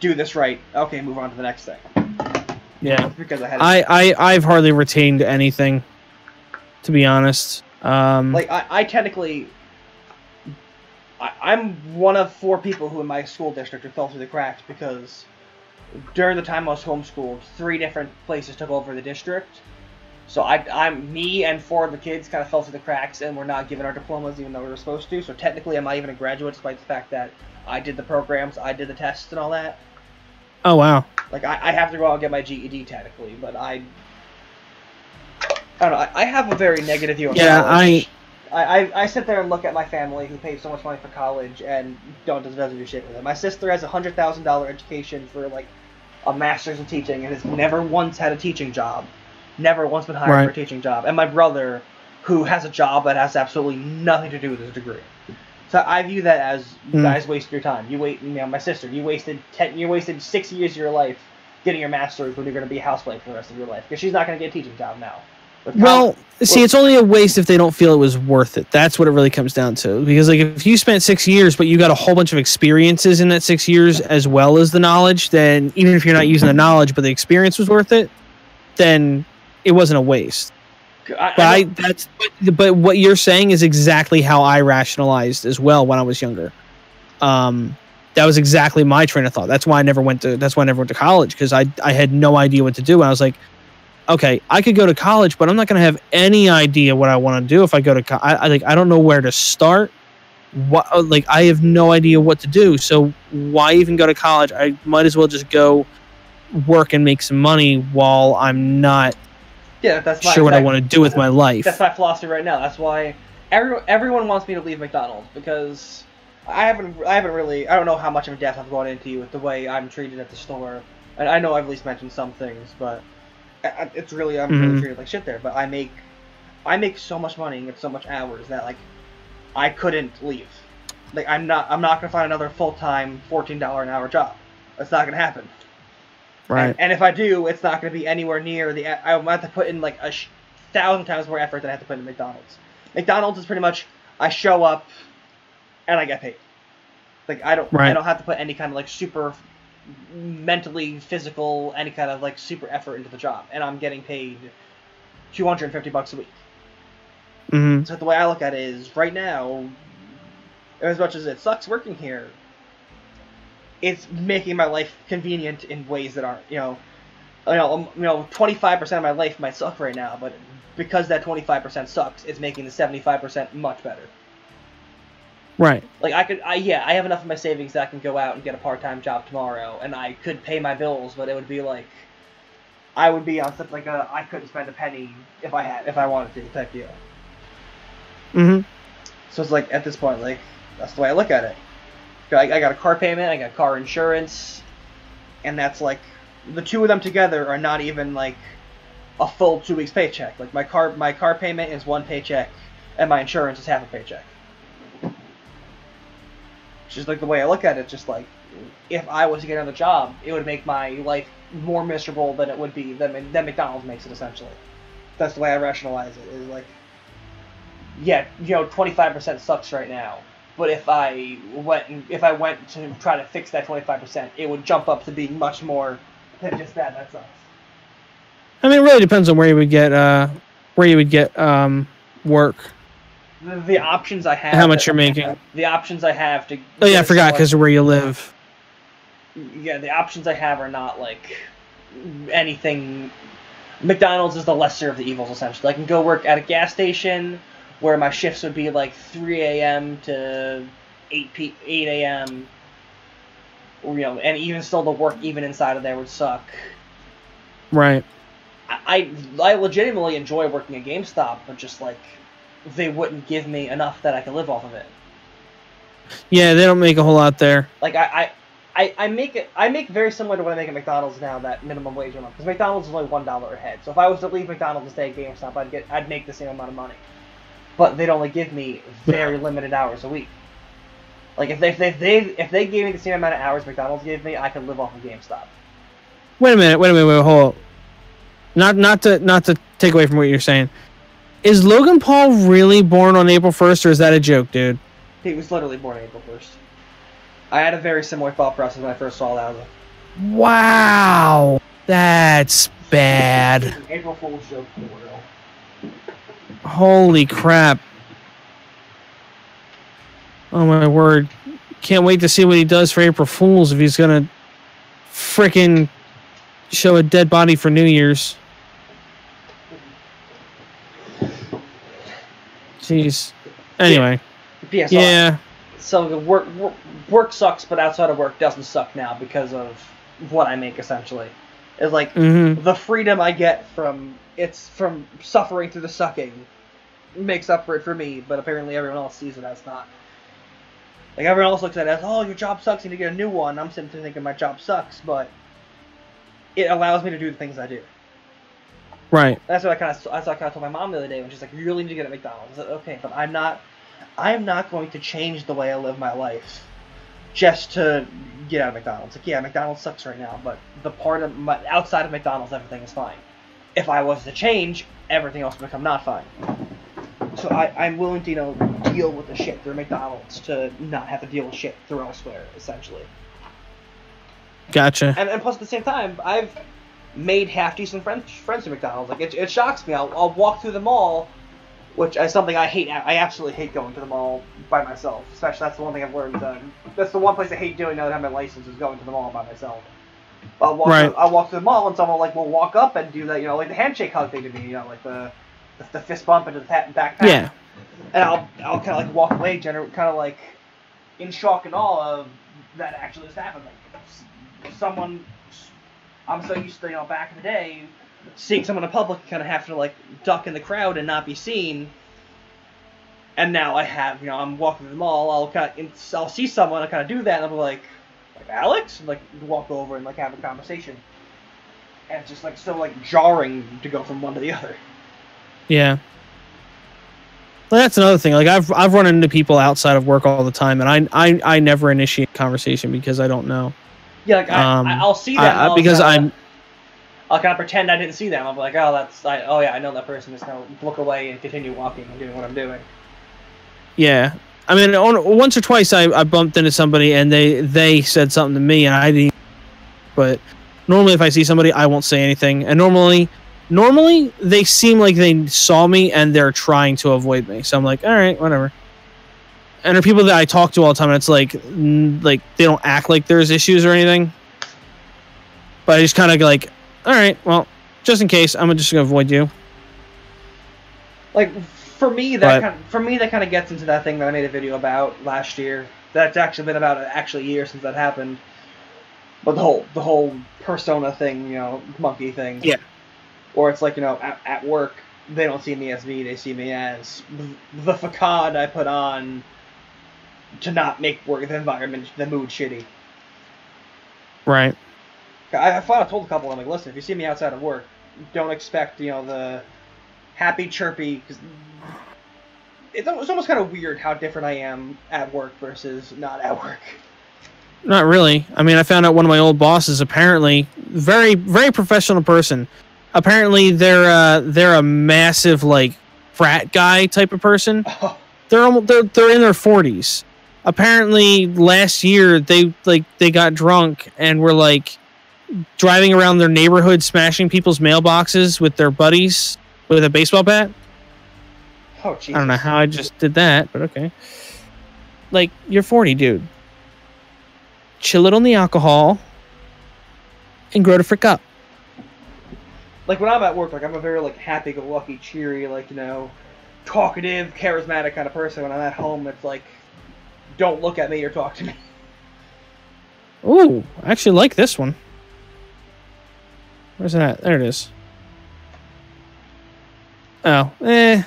Speaker 2: do this right. Okay, move on to the next thing.
Speaker 1: Yeah,
Speaker 2: because
Speaker 1: I've hardly retained anything, to be honest.
Speaker 2: I technically, I'm one of 4 people who in my school district who fell through the cracks because during the time I was homeschooled, 3 different places took over the district. So me and 4 of the kids kind of fell through the cracks and were not given our diplomas even though we were supposed to. So technically, I'm not even a graduate, despite the fact that I did the programs, I did the tests and all that.
Speaker 1: Oh, wow.
Speaker 2: I have to go out and get my GED technically, but I don't know. I have a very negative view of college. I sit there and look at my family who paid so much money for college and doesn't do shit with it. My sister has a $100,000 education for a master's in teaching and has never once had a teaching job. Never once been hired for a teaching job. And my brother, who has a job that has absolutely nothing to do with his degree. So I view that as you guys wasted your time. My sister, you wasted 6 years of your life getting your master's when you're going to be a housewife for the rest of your life because she's not going to get a teaching job now.
Speaker 1: It's only a waste if they don't feel it was worth it. That's what it really comes down to. Because if you spent 6 years, but you got a whole bunch of experiences in that 6 years as well as the knowledge, then even if you're not using the knowledge, but the experience was worth it, then it wasn't a waste. But what you're saying is exactly how I rationalized as well when I was younger. That was exactly my train of thought. That's why I never went to college because I had no idea what to do. And I was like, okay, I could go to college, but I'm not going to have any idea what I want to do if I go to college. I don't know where to start. I have no idea what to do. So why even go to college? I might as well just go work and make some money while I'm not sure what I want to do with my life.
Speaker 2: That's my philosophy right now. That's why everyone wants me to leave McDonald's because I haven't really, I don't know how much of a depth I've gone into with the way I'm treated at the store. And I know I've at least mentioned some things, but it's really, I'm really treated like shit there. But I make so much money and get so much hours that I couldn't leave. I'm not gonna find another full-time $14 an hour job. That's not gonna happen.
Speaker 1: Right.
Speaker 2: And if I do, it's not going to be anywhere near I'm going to have to put in 1,000 times more effort than I have to put in McDonald's. McDonald's is pretty much I show up and I get paid. I don't have to put any kind of super mentally, physical, any kind of super effort into the job, and I'm getting paid $250 a week.
Speaker 1: Mm-hmm.
Speaker 2: So the way I look at it is right now, as much as it sucks working here, it's making my life convenient in ways that aren't, 25% of my life might suck right now, but because that 25% sucks, it's making the 75% much better.
Speaker 1: Right.
Speaker 2: I have enough of my savings that I can go out and get a part-time job tomorrow, and I could pay my bills, but it would be I would be on something I couldn't spend a penny if I wanted to type deal.
Speaker 1: Mm-hmm.
Speaker 2: So it's at this point, that's the way I look at it. I got a car payment, I got car insurance, and that's the two of them together are not even a full 2 weeks paycheck. My car payment is 1 paycheck, and my insurance is half a paycheck. It's just the way I look at it, just if I was to get another job, it would make my life more miserable than it would be than McDonald's makes it, essentially. That's the way I rationalize it, is like, yeah, 25% sucks right now, but if I went to try to fix that 25%, it would jump up to being much more than just that sucks.
Speaker 1: I mean, it really depends on where you would get work.
Speaker 2: The options I have.
Speaker 1: How much you're making.
Speaker 2: The options I have to.
Speaker 1: Oh yeah, I forgot, because of where you live.
Speaker 2: Yeah, the options I have are not like anything. McDonald's is the lesser of the evils, essentially. I can go work at a gas station where my shifts would be like 3 a.m. to 8 a.m. And even still the work even inside of there would suck.
Speaker 1: Right.
Speaker 2: I legitimately enjoy working at GameStop, but just like they wouldn't give me enough that I could live off of it.
Speaker 1: Yeah, they don't make a whole lot there.
Speaker 2: Like I make very similar to what I make at McDonald's now, that minimum wage amount, because McDonald's is only $1 a head. So if I was to leave McDonald's and stay at GameStop, I'd make the same amount of money. But they'd only give me very limited hours a week. Like if they gave me the same amount of hours McDonald's gave me, I could live off of GameStop.
Speaker 1: Wait a minute, hold on. Not to take away from what you're saying. Is Logan Paul really born on April 1st, or is that a joke, dude?
Speaker 2: He was literally born April 1st. I had a very similar thought process when I first saw that.
Speaker 1: Wow, that's bad.
Speaker 2: April Fool's joke for real.
Speaker 1: Holy crap. Oh my word. Can't wait to see what he does for April Fools, if he's gonna frickin' show a dead body for New Year's. Jeez. Anyway. Yeah.
Speaker 2: So the work sucks, but outside of work doesn't suck now because of what I make, essentially. It's like the freedom I get from suffering through the sucking makes up for it for me, but apparently everyone else sees it as not. Like, everyone else looks at it as, oh, your job sucks, you need to get a new one. I'm sitting there thinking my job sucks, but it allows me to do the things I do.
Speaker 1: Right.
Speaker 2: That's what I kind of told my mom the other day when she's like, "You really need to get at McDonald's." I said, "Okay, but I'm not going to change the way I live my life just to get out of McDonald's." Like, yeah, McDonald's sucks right now, but the part of outside of McDonald's, everything is fine. If I was to change, everything else would become not fine. So I'm willing to deal with the shit through McDonald's to not have to deal with shit through elsewhere, essentially.
Speaker 1: Gotcha.
Speaker 2: And plus, at the same time, I've made half-decent friends at McDonald's. Like, it shocks me. I'll walk through the mall, which is something I hate. I absolutely hate going to the mall by myself. Especially, that's the one thing I've learned. That's the one place I hate doing now that I have my license, is going to the mall by myself. I'll walk through the mall, and someone will walk up and do that, like the handshake hug thing to me, like the fist bump into the backpack.
Speaker 1: Yeah.
Speaker 2: And I'll kind of walk away, kind of in shock and awe of that actually just happened. Like, someone. I'm so used to, back in the day, seeing someone in public, kind of have to, duck in the crowd and not be seen. And now I have, I'm walking through the mall, I'll see someone, I'll kind of do that, and I'll be like Alex? And, walk over and, have a conversation. And it's just, so, jarring to go from one to the other.
Speaker 1: Yeah. Well, that's another thing. I've run into people outside of work all the time, and I never initiate conversation because I don't know.
Speaker 2: Yeah, I'll see them
Speaker 1: because
Speaker 2: I'll kind of pretend I didn't see them. I'll be like, I know that person. Just kind of look away and continue walking and doing what I'm doing.
Speaker 1: Yeah, I mean, once or twice I bumped into somebody and they said something to me and I didn't. But normally, if I see somebody, I won't say anything. And normally they seem like they saw me and they're trying to avoid me. So I'm like, all right, whatever. And there are people that I talk to all the time, and it's like they don't act like there's issues or anything. But I just kind of all right, well, just in case, I'm just gonna avoid you.
Speaker 2: For me, that kind of gets into that thing that I made a video about last year. That's actually been about a year since that happened. But the whole persona thing, monkey thing.
Speaker 1: Yeah.
Speaker 2: Or it's at work, they don't see me as me, they see me as the facade I put on to not make work the environment, the mood shitty.
Speaker 1: Right.
Speaker 2: I told a couple, I'm like, listen, if you see me outside of work, don't expect, the happy, chirpy, because it's almost kind of weird how different I am at work versus not at work.
Speaker 1: Not really. I mean, I found out one of my old bosses, apparently, very, very professional person. Apparently, they're a massive, like, frat guy type of person.
Speaker 2: Oh.
Speaker 1: They're in their 40s. Apparently, last year, they got drunk and were, like, driving around their neighborhood, smashing people's mailboxes with their buddies with a baseball bat.
Speaker 2: Oh, Jesus.
Speaker 1: I don't know how I just did that, but okay. Like, you're 40, dude. Chill it on the alcohol and grow the frick up.
Speaker 2: Like, when I'm at work, like, I'm a very, like, happy-go-lucky, cheery, like, you know, talkative, charismatic kind of person. When I'm at home, it's like, don't look at me or talk to me.
Speaker 1: Ooh, I actually like this one. Where's that? There it is. Oh, I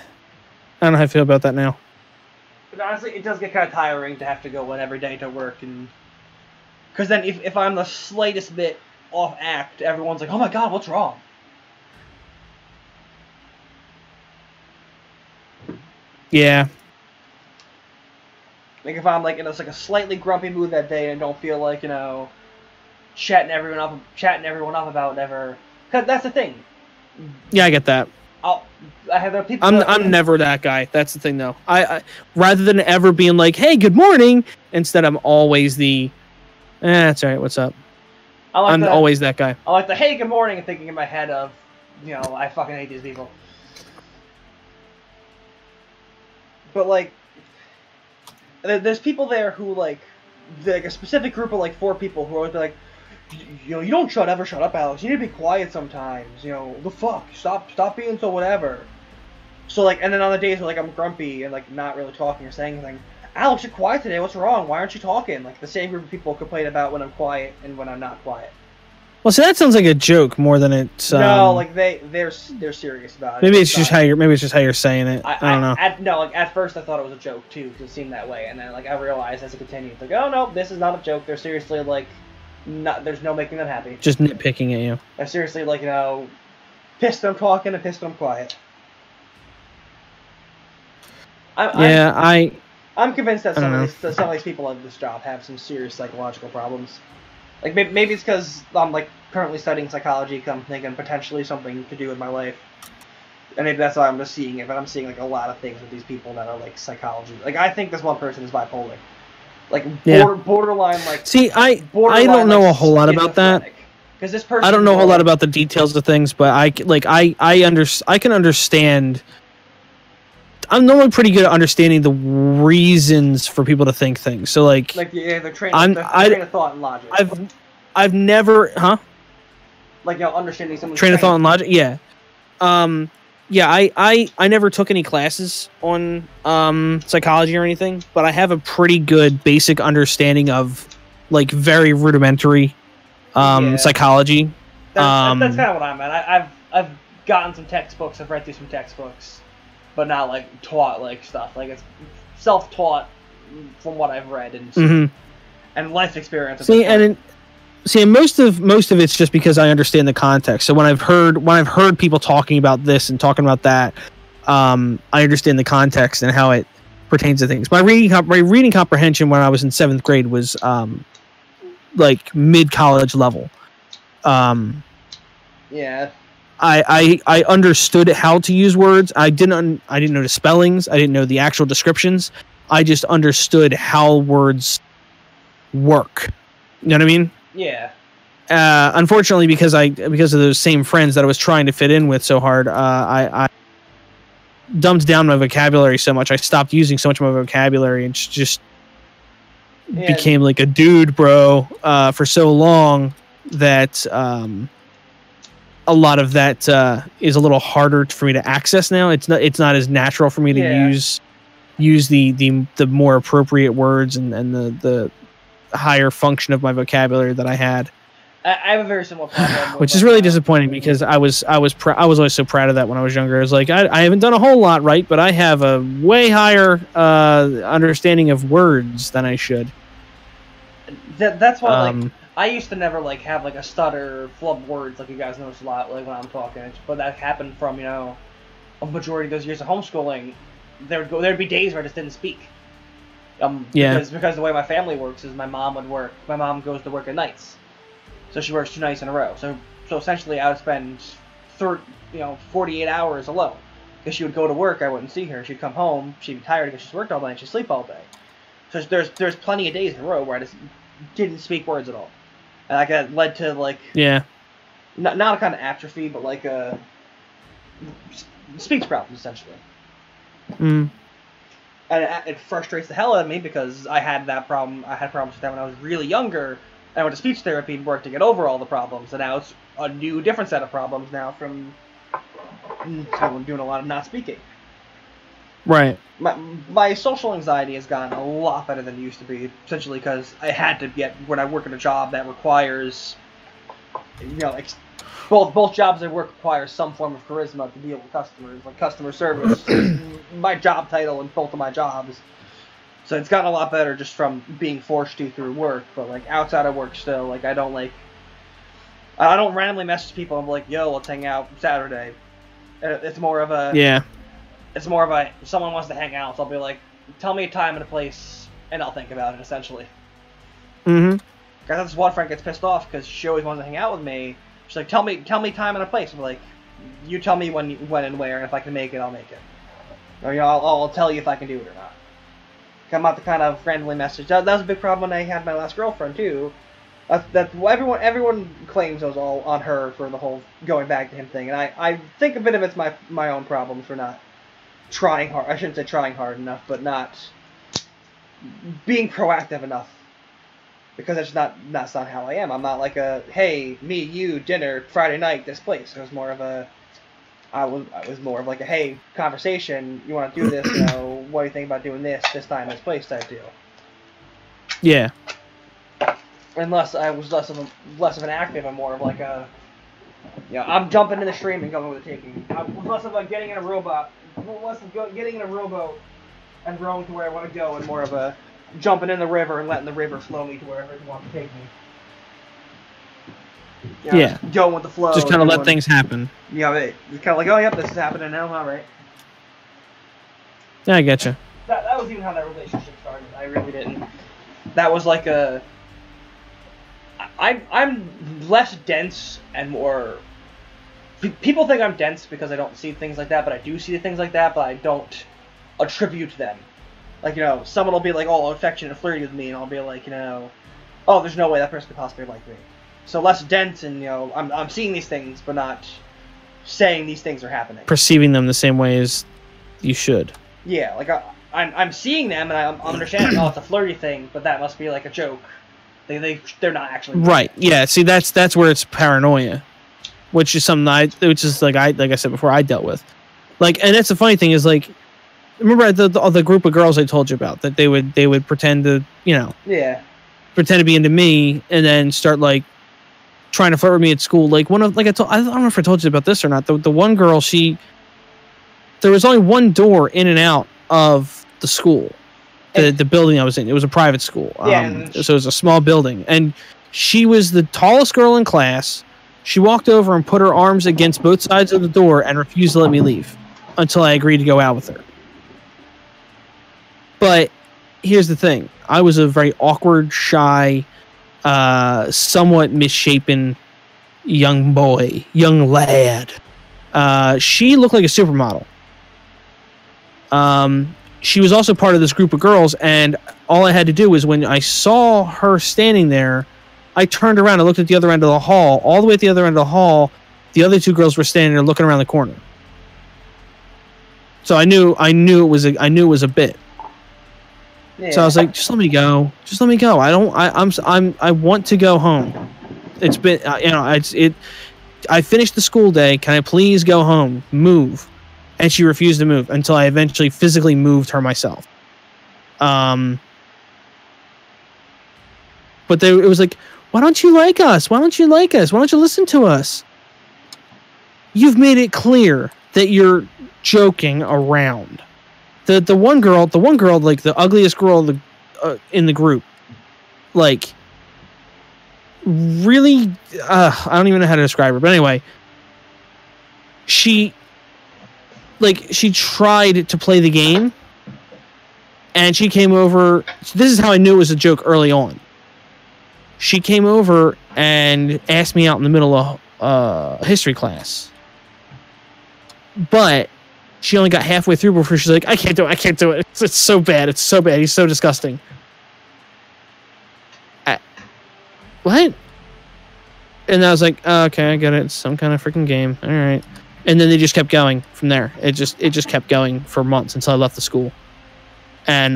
Speaker 1: don't know how I feel about that now.
Speaker 2: But honestly, it does get kind of tiring to have to go in every day to work, and because then if I'm the slightest bit off act, everyone's like, "Oh my God, what's wrong?"
Speaker 1: Yeah.
Speaker 2: Like if I'm like in a slightly grumpy mood that day and don't feel like, you know, chatting everyone up about never. Cause that's the thing.
Speaker 1: Yeah, I get that.
Speaker 2: I have people.
Speaker 1: I'm never that guy. That's the thing, though. I rather than ever being like, "Hey, good morning," instead I'm always the, "That's all right. What's up?" I'm always that guy.
Speaker 2: I like the "Hey, good morning" and thinking in my head of, you know, I fucking hate these people. But like, there's people there who like a specific group of like 4 people who are always be like, you know, you don't ever shut up, Alex. You need to be quiet sometimes. You know, the fuck, stop being so whatever. So like, and then on the days where like I'm grumpy and like not really talking or saying anything, Alex, you're quiet today. What's wrong? Why aren't you talking? Like the same group of people complain about when I'm quiet and when I'm not quiet.
Speaker 1: Well, so that sounds like a joke more than it's.
Speaker 2: No, like they're serious about it.
Speaker 1: Maybe it's just how you're saying it. I don't know.
Speaker 2: At first I thought it was a joke too, because it seemed that way, and then like I realized as it continued, like, oh no, this is not a joke. They're seriously like, there's no making them happy.
Speaker 1: Just nitpicking at you.
Speaker 2: They're seriously like, you know, pissed when I'm talking and pissed when I'm quiet. I'm convinced that some of these people at this job have some serious psychological problems. Like maybe it's because I'm like currently studying psychology, because I'm thinking potentially something to do with my life, and maybe that's why I'm just seeing it. But I'm seeing like a lot of things with these people that are like psychology. Like I think this one person is bipolar, like borderline. Like
Speaker 1: see, I don't know a whole lot about that.
Speaker 2: Because this person,
Speaker 1: I don't know a whole lot about the details of things, but I can understand. I'm normally pretty good at understanding the reasons for people to think things. So like
Speaker 2: the train of thought and logic.
Speaker 1: I've never
Speaker 2: like, you know, understanding someone's
Speaker 1: train of thought and logic. Yeah. I never took any classes on psychology or anything, but I have a pretty good basic understanding of like very rudimentary psychology.
Speaker 2: That's kind of what I'm at. I've gotten some textbooks. I've read through some textbooks. But not like taught like stuff. Like it's self-taught from what I've read and life experience.
Speaker 1: See, most of it's just because I understand the context. So when I've heard people talking about this and talking about that, I understand the context and how it pertains to things. My reading comprehension when I was in 7th grade was like mid-college level.
Speaker 2: Yeah.
Speaker 1: I understood how to use words. I didn't know the spellings. I didn't know the actual descriptions. I just understood how words work. You know what I mean?
Speaker 2: Yeah.
Speaker 1: Unfortunately, because of those same friends that I was trying to fit in with so hard, I dumbed down my vocabulary so much. I stopped using so much of my vocabulary and just became like a dude, bro, for so long that a lot of that is a little harder for me to access now. It's not as natural for me to use the more appropriate words and the higher function of my vocabulary that I had.
Speaker 2: I have a very similar problem,
Speaker 1: which is really disappointing because I was always so proud of that when I was younger. I was like, I haven't done a whole lot right, but I have a way higher understanding of words than I should.
Speaker 2: That's why like I used to never like have like a stutter, flub words like you guys notice a lot like when I'm talking. But that happened from, you know, a majority of those years of homeschooling. There'd be days where I just didn't speak. Because the way my family works is my mom goes to work at nights, so she works 2 nights in a row. So essentially, I would spend 48 hours alone. Because she would go to work, I wouldn't see her. She'd come home, she'd be tired because she's worked all day, and she'd sleep all day. So there's plenty of days in a row where I just didn't speak words at all, and like that led to not a kind of atrophy, but like a speech problems essentially.
Speaker 1: Mm.
Speaker 2: And it frustrates the hell out of me because I had problems with that when I was really younger. I went to speech therapy and worked to get over all the problems, and now it's a different set of problems now from doing a lot of not speaking.
Speaker 1: Right.
Speaker 2: My social anxiety has gotten a lot better than it used to be, essentially because I had to get when I work in a job that requires, both jobs I work require some form of charisma to deal with customers, like customer service. My job title in both of my jobs. So it's gotten a lot better just from being forced to through work, but like outside of work still, like I don't randomly message people. I'm like, yo, let's hang out Saturday. It's more of a if someone wants to hang out, so I'll be like, tell me a time and a place, and I'll think about it essentially.
Speaker 1: Mm-hmm.
Speaker 2: Guys, this one friend gets pissed off because she always wants to hang out with me. She's like, tell me time and a place. I'm like, you tell me when and where, and if I can make it, I'll make it. Or I'll tell you if I can do it or not. I'm not the kind of randomly message. That was a big problem when I had my last girlfriend too. Everyone claims it was all on her for the whole going back to him thing, and I think a bit of it's my own problem for not trying hard. I shouldn't say trying hard enough, but not being proactive enough. Because that's not how I am. I'm not like a hey, me, you, dinner, Friday night, this place. It was more of a I was more of like a hey, conversation. You want to do this? What do you think about doing this time, this place type deal?
Speaker 1: Yeah.
Speaker 2: Unless I was less of an active and more of like a I'm jumping in the stream and going with the taking. I was less of like getting in a rowboat and rowing to where I want to go, and more of a jumping in the river and letting the river flow me to wherever it wants to take me.
Speaker 1: Yeah.
Speaker 2: Going with the flow.
Speaker 1: Just kind of let things happen.
Speaker 2: Yeah, it's kind of like, oh, yep, this is happening now, all right.
Speaker 1: Yeah, I getcha.
Speaker 2: That was even how that relationship started. I really didn't. That was like a... I'm less dense and more... People think I'm dense because I don't see things like that, but I do see things like that, but I don't attribute them. Like, someone will be like, oh, affectionate and flirty with me, and I'll be like, oh, there's no way that person could possibly like me. So less dense, and, I'm seeing these things, but not saying these things are happening.
Speaker 1: Perceiving them the same way as you should.
Speaker 2: Yeah, like, I'm seeing them, and I'm understanding, oh, it's a flirty thing, but that must be, like, a joke. They're not actually...
Speaker 1: Right, yeah, see, that's where it's paranoia. Which is something like I said before, I dealt with. Like, and that's the funny thing is, like, remember the group of girls I told you about that they would pretend to pretend to be into me and then start like trying to flirt with me at school. Like I don't know if I told you about this or not. The one girl, there was only one door in and out of the school, the building I was in. It was a private school, so it was a small building, and she was the tallest girl in class. She walked over and put her arms against both sides of the door and refused to let me leave until I agreed to go out with her. But here's the thing. I was a very awkward, shy, somewhat misshapen young lad. She looked like a supermodel. She was also part of this group of girls, and all I had to do was when I saw her standing there, I turned around and looked at the other end of the hall. All the way at the other end of the hall, the other two girls were standing there looking around the corner. So I knew it was a bit. Yeah. So I was like, just let me go. Just let me go. I want to go home. It's been, I finished the school day. Can I please go home? Move. And she refused to move until I eventually physically moved her myself. But it was like, why don't you like us? Why don't you like us? Why don't you listen to us? You've made it clear that you're joking around. The one girl, like the ugliest girl in the group, like really, I don't even know how to describe her. But anyway, she tried to play the game, And she came over. This is how I knew it was a joke early on. She came over and asked me out in the middle of history class. But she only got halfway through before she's like, I can't do it. It's so bad. It's so bad. He's so disgusting. What? And I was like, oh, okay, I get it. It's some kind of freaking game. All right. And then they just kept going from there. It just kept going for months until I left the school. And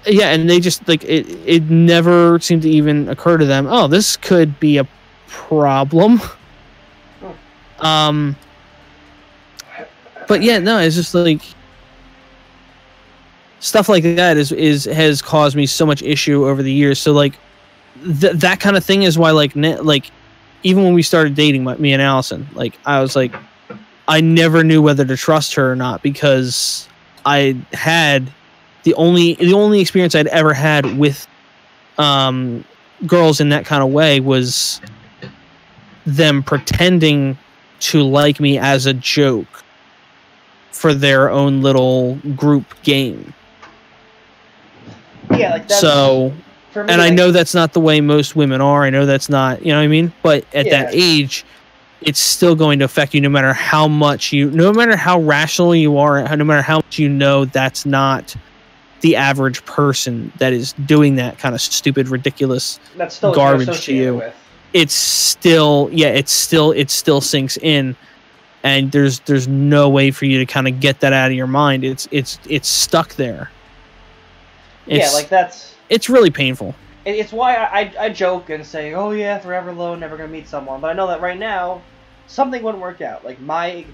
Speaker 1: yeah, and they just like it never seemed to even occur to them, oh, this could be a problem. But yeah, no, it's just like stuff like that has caused me so much issue over the years. So like that kind of thing is why like even when we started dating, me and Allison, like I was like, I never knew whether to trust her or not, because I had the only experience I'd ever had with girls in that kind of way was them pretending to like me as a joke for their own little group game.
Speaker 2: Yeah, like that's,
Speaker 1: so, for me, and I know that's not the way most women are. I know that's not, you know what I mean? But at that age, it's still going to affect you no matter how rational you are, no matter how much you know that's not the average person that is doing that kind of stupid, ridiculous garbage to you. It's still, it still sinks in. And there's no way for you to kind of get that out of your mind. It's stuck there. It's really painful.
Speaker 2: It's why I joke and say, oh yeah, forever alone, never gonna meet someone. But I know that right now, something wouldn't work out. Like my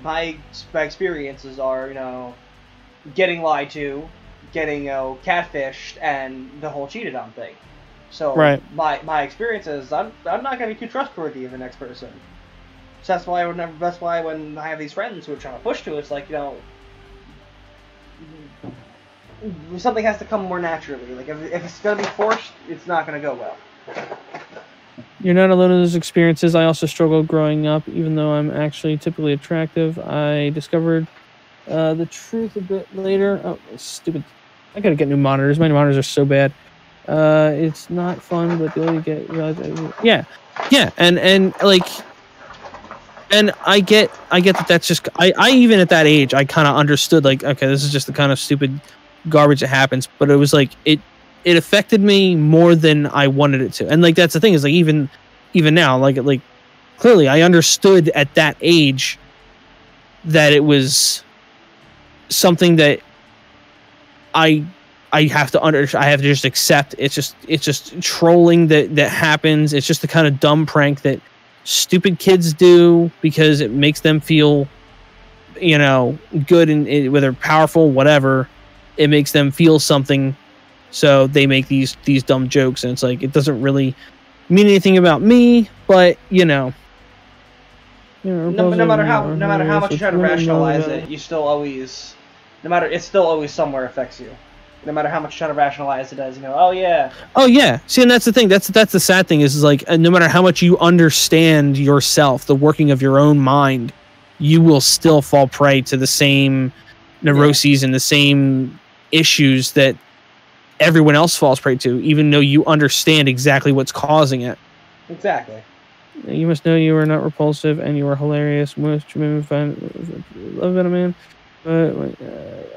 Speaker 2: experiences are, getting lied to, getting catfished, and the whole cheated on thing. So
Speaker 1: right.
Speaker 2: my experience is I'm not gonna be too trustworthy of the next person. So that's why when I have these friends who are trying to push to it, it's like, something has to come more naturally. Like if it's gonna be forced, it's not gonna go well.
Speaker 1: You're not alone in those experiences. I also struggled growing up, even though I'm actually typically attractive. I discovered the truth a bit later. Oh, stupid! I gotta get new monitors. My monitors are so bad. It's not fun, but the only get realize. Yeah, and like. And I get that that's just... I even at that age, I kind of understood, like, okay, this is just the kind of stupid garbage that happens. But it was like, it affected me more than I wanted it to. And, like, that's the thing, is, like, even now, like clearly I understood at that age that it was something that I have to just accept. It's just trolling that happens. It's just the kind of dumb prank that stupid kids do because it makes them feel, good, and whether powerful, whatever, it makes them feel something. So they make these dumb jokes, and it's like, it doesn't really mean anything about me, but no
Speaker 2: matter how much you try to rationalize it, you still always, it still always somewhere affects you. No matter how much you try to rationalize it as, oh yeah. See, and that's the thing. That's the sad thing is like, no matter how much you understand yourself, the working of your own mind, you will still fall prey to the same neuroses and the same issues that everyone else falls prey to, even though you understand exactly what's causing it. Exactly.
Speaker 1: You must know you are not repulsive, and you are hilarious. Most women find love about a man. But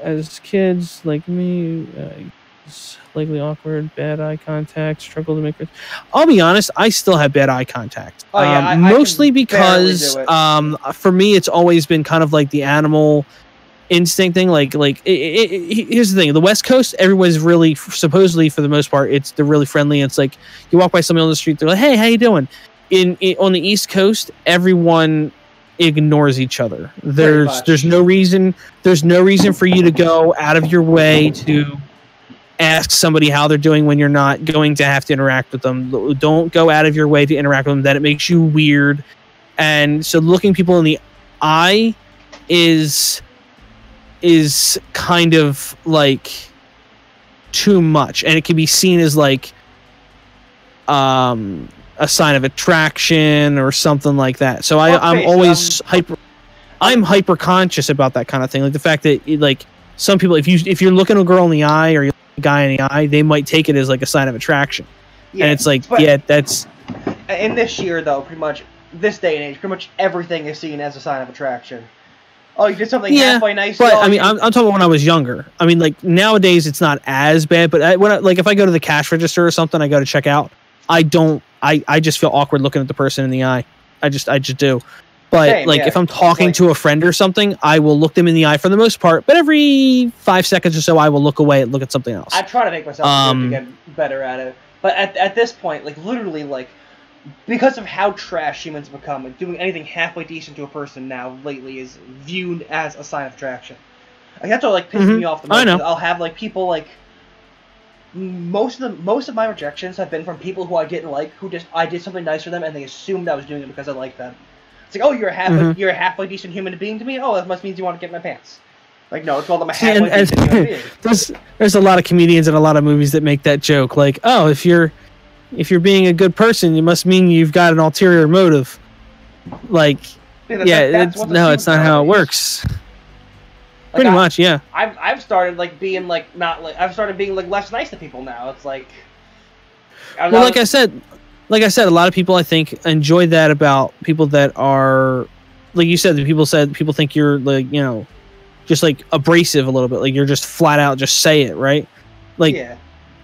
Speaker 1: as kids like me, slightly awkward, bad eye contact, struggle to make it. I'll be honest, I still have bad eye contact. Mostly because for me, it's always been kind of like the animal instinct thing. Like here's the thing: the West Coast, everyone's really, supposedly for the most part, they're really friendly. It's like you walk by somebody on the street, they're like, "Hey, how you doing?" On the East Coast, everyone ignores each other. There's no reason for you to go out of your way to ask somebody how they're doing when you're not going to have to interact with them. Don't go out of your way to interact with them. That it makes you weird. And so looking people in the eye is kind of like too much, and it can be seen as like a sign of attraction or something like that. So I'm always hyper conscious about that kind of thing. Like the fact that some people, if you're looking a girl in the eye or you're looking a guy in the eye, they might take it as like a sign of attraction. Yeah, and it's like, that's...
Speaker 2: In this year, though, pretty much, this day and age, pretty much everything is seen as a sign of attraction. Oh, you did something halfway nice.
Speaker 1: But I mean, I'm talking about when I was younger. I mean, like nowadays it's not as bad. But if I go to the cash register or something, I go to check out. I just feel awkward looking at the person in the eye. I just do. But same, if I'm talking to a friend or something, I will look them in the eye for the most part. But every 5 seconds or so, I will look away and look at something else.
Speaker 2: I try to make myself to get better at it. But at this point, like literally, like. Because of how trash humans become, like, doing anything halfway decent to a person now lately is viewed as a sign of attraction. Like, that's what like pisses me off the most. I know. I'll have like people like most of my rejections have been from people who I didn't like, who I did something nice for them and they assumed I was doing it because I liked them. It's like, oh, you're a halfway decent human being to me. Oh, that must mean you want to get my pants. Like, no, it's called I'm a halfway decent human being.
Speaker 1: There's a lot of comedians and a lot of movies that make that joke. Like, oh, if you're being a good person, you must mean you've got an ulterior motive. Like, it's not how it works. Like pretty much, yeah.
Speaker 2: I've started like being like I've started being like less nice to people now. It's like,
Speaker 1: like I said, a lot of people I think enjoy that about people that are, like you said, people think you're like, just like abrasive a little bit, like you're just flat out just say it, right? Like. Yeah.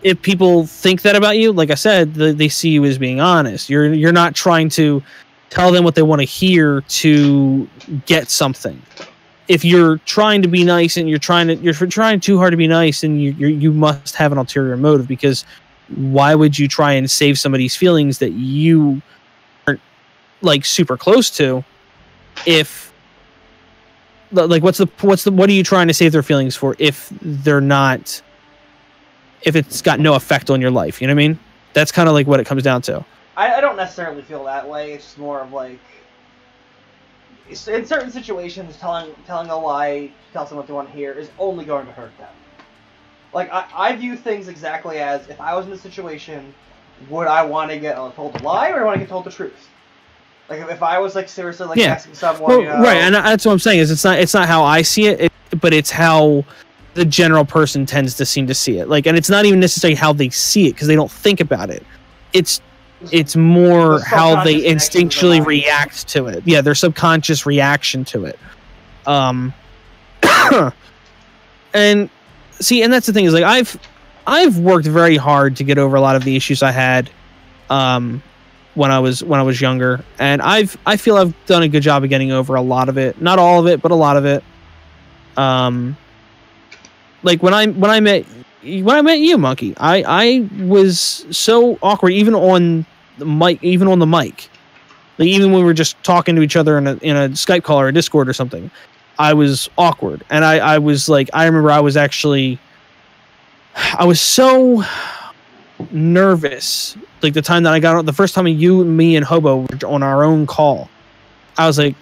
Speaker 1: If people think that about you, like I said, they see you as being honest. You're not trying to tell them what they want to hear to get something. If you're trying to be nice and you're trying too hard to be nice, and you must have an ulterior motive, because why would you try and save somebody's feelings that you aren't like super close to? If like what are you trying to save their feelings for if they're not? If it's got no effect on your life, you know what I mean? That's kind of like what it comes down to.
Speaker 2: I don't necessarily feel that way. It's just more of like, in certain situations, telling a lie to tell someone what they want to hear is only going to hurt them. Like, I view things exactly as, if I was in this situation, would I want to get told a lie, or do I want to get told the truth? Like, if I was like seriously like asking someone,
Speaker 1: right, and that's what I'm saying, is it's not how I see it, but it's how the general person tends to seem to see it. Like, and it's not even necessarily how they see it, because they don't think about it. It's more how they instinctually react to it. Yeah, their subconscious reaction to it. And see, and that's the thing, is like I've worked very hard to get over a lot of the issues I had when I was younger, and I feel I've done a good job of getting over a lot of it. Not all of it, but a lot of it. Like when I met you, Monkey, I was so awkward, even on the mic. Like, even when we were just talking to each other in a Skype call or a Discord or something, I was awkward. And I was like, I remember I was so nervous. Like the time that I got on, the first time you, me, and Hobo were on our own call, I was like,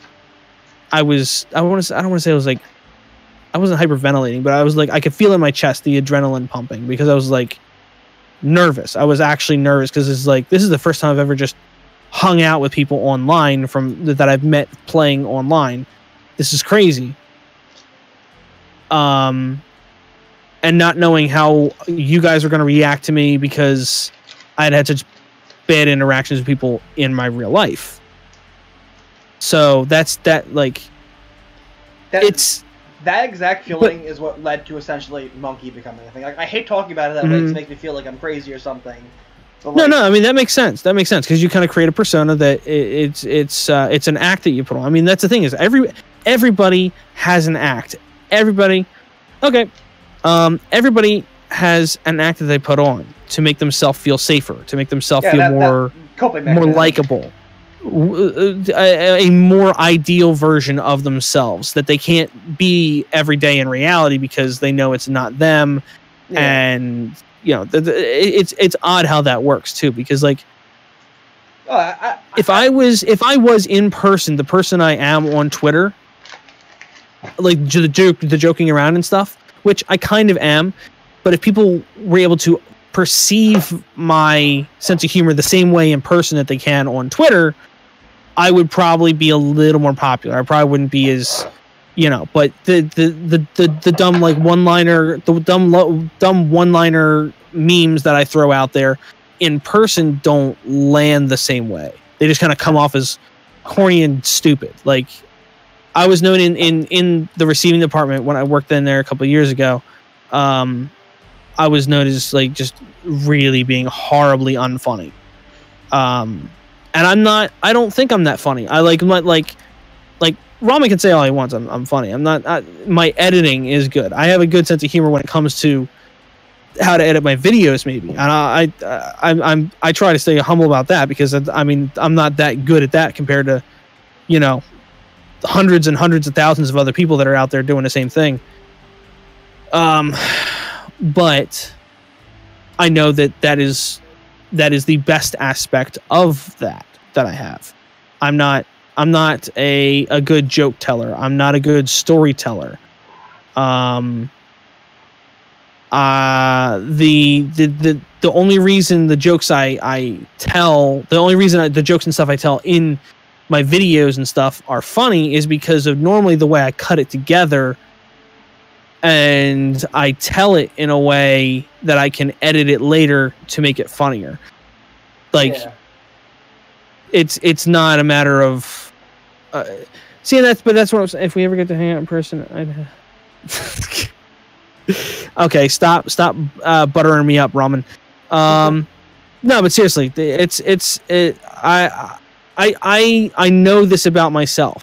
Speaker 1: I don't want to say I was like, I wasn't hyperventilating, but I was like, I could feel in my chest the adrenaline pumping, because I was like nervous. I was actually nervous, because it's like, this is the first time I've ever just hung out with people online that I've met playing online. This is crazy. And not knowing how you guys were going to react to me, because I had such bad interactions with people in my real life. So
Speaker 2: that exact feeling is what led to essentially Monkey becoming a thing. Like, I hate talking about it that way, to make me feel like I'm crazy or something.
Speaker 1: But like, no, I mean, that makes sense. That makes sense, because you kind of create a persona that it's an act that you put on. I mean, that's the thing, is everybody has an act. Everybody has an act that they put on to make themselves feel safer, to make themselves feel more likable. A more ideal version of themselves that they can't be every day in reality, because they know it's not them. And it's odd how that works too, because like if I was in person the person I am on Twitter, like the joking around and stuff, which I kind of am, but if people were able to perceive my sense of humor the same way in person that they can on Twitter, I would probably be a little more popular. I probably wouldn't be as you know. But the dumb like one-liner, the dumb one-liner memes that I throw out there in person don't land the same way. They just kind of come off as corny and stupid. Like, I was known in the receiving department when I worked in there a couple of years ago. I was known as like just really being horribly unfunny. And I don't think I'm that funny. I like Ramen can say all he wants. I'm funny. I'm not. My editing is good. I have a good sense of humor when it comes to how to edit my videos, maybe. And I try to stay humble about that, because I mean, I'm not that good at that compared to, you know, hundreds and hundreds of thousands of other people that are out there doing the same thing. But I know that is the best aspect of that I have. I'm not a good joke teller. I'm not a good storyteller. The only reason the jokes I tell, the jokes and stuff I tell in my videos and stuff are funny is because of normally the way I cut it together, and I tell it in a way that I can edit it later to make it funnier. Like, it's not a matter of see, that's what I'm saying. If we ever get to hang out in person, I'd okay, stop buttering me up, Ramen. No, but seriously, I know this about myself.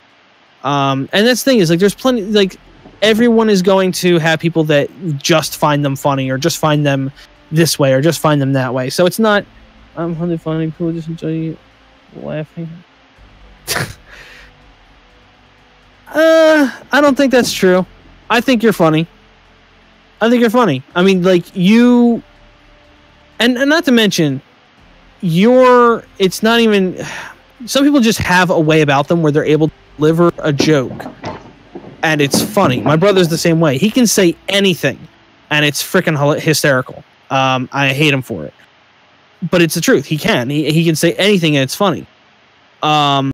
Speaker 1: And that's the thing is, like, there's plenty, like, everyone is going to have people that just find them funny, or just find them this way, or just find them that way. So it's not, I'm funny, people just enjoy laughing. I don't think that's true. I think you're funny. I mean, like, you, and not to mention, it's not even, some people just have a way about them where they're able to deliver a joke and it's funny. My brother's the same way. He can say anything and it's freaking hysterical. I hate him for it, but it's the truth. He can say anything and it's funny.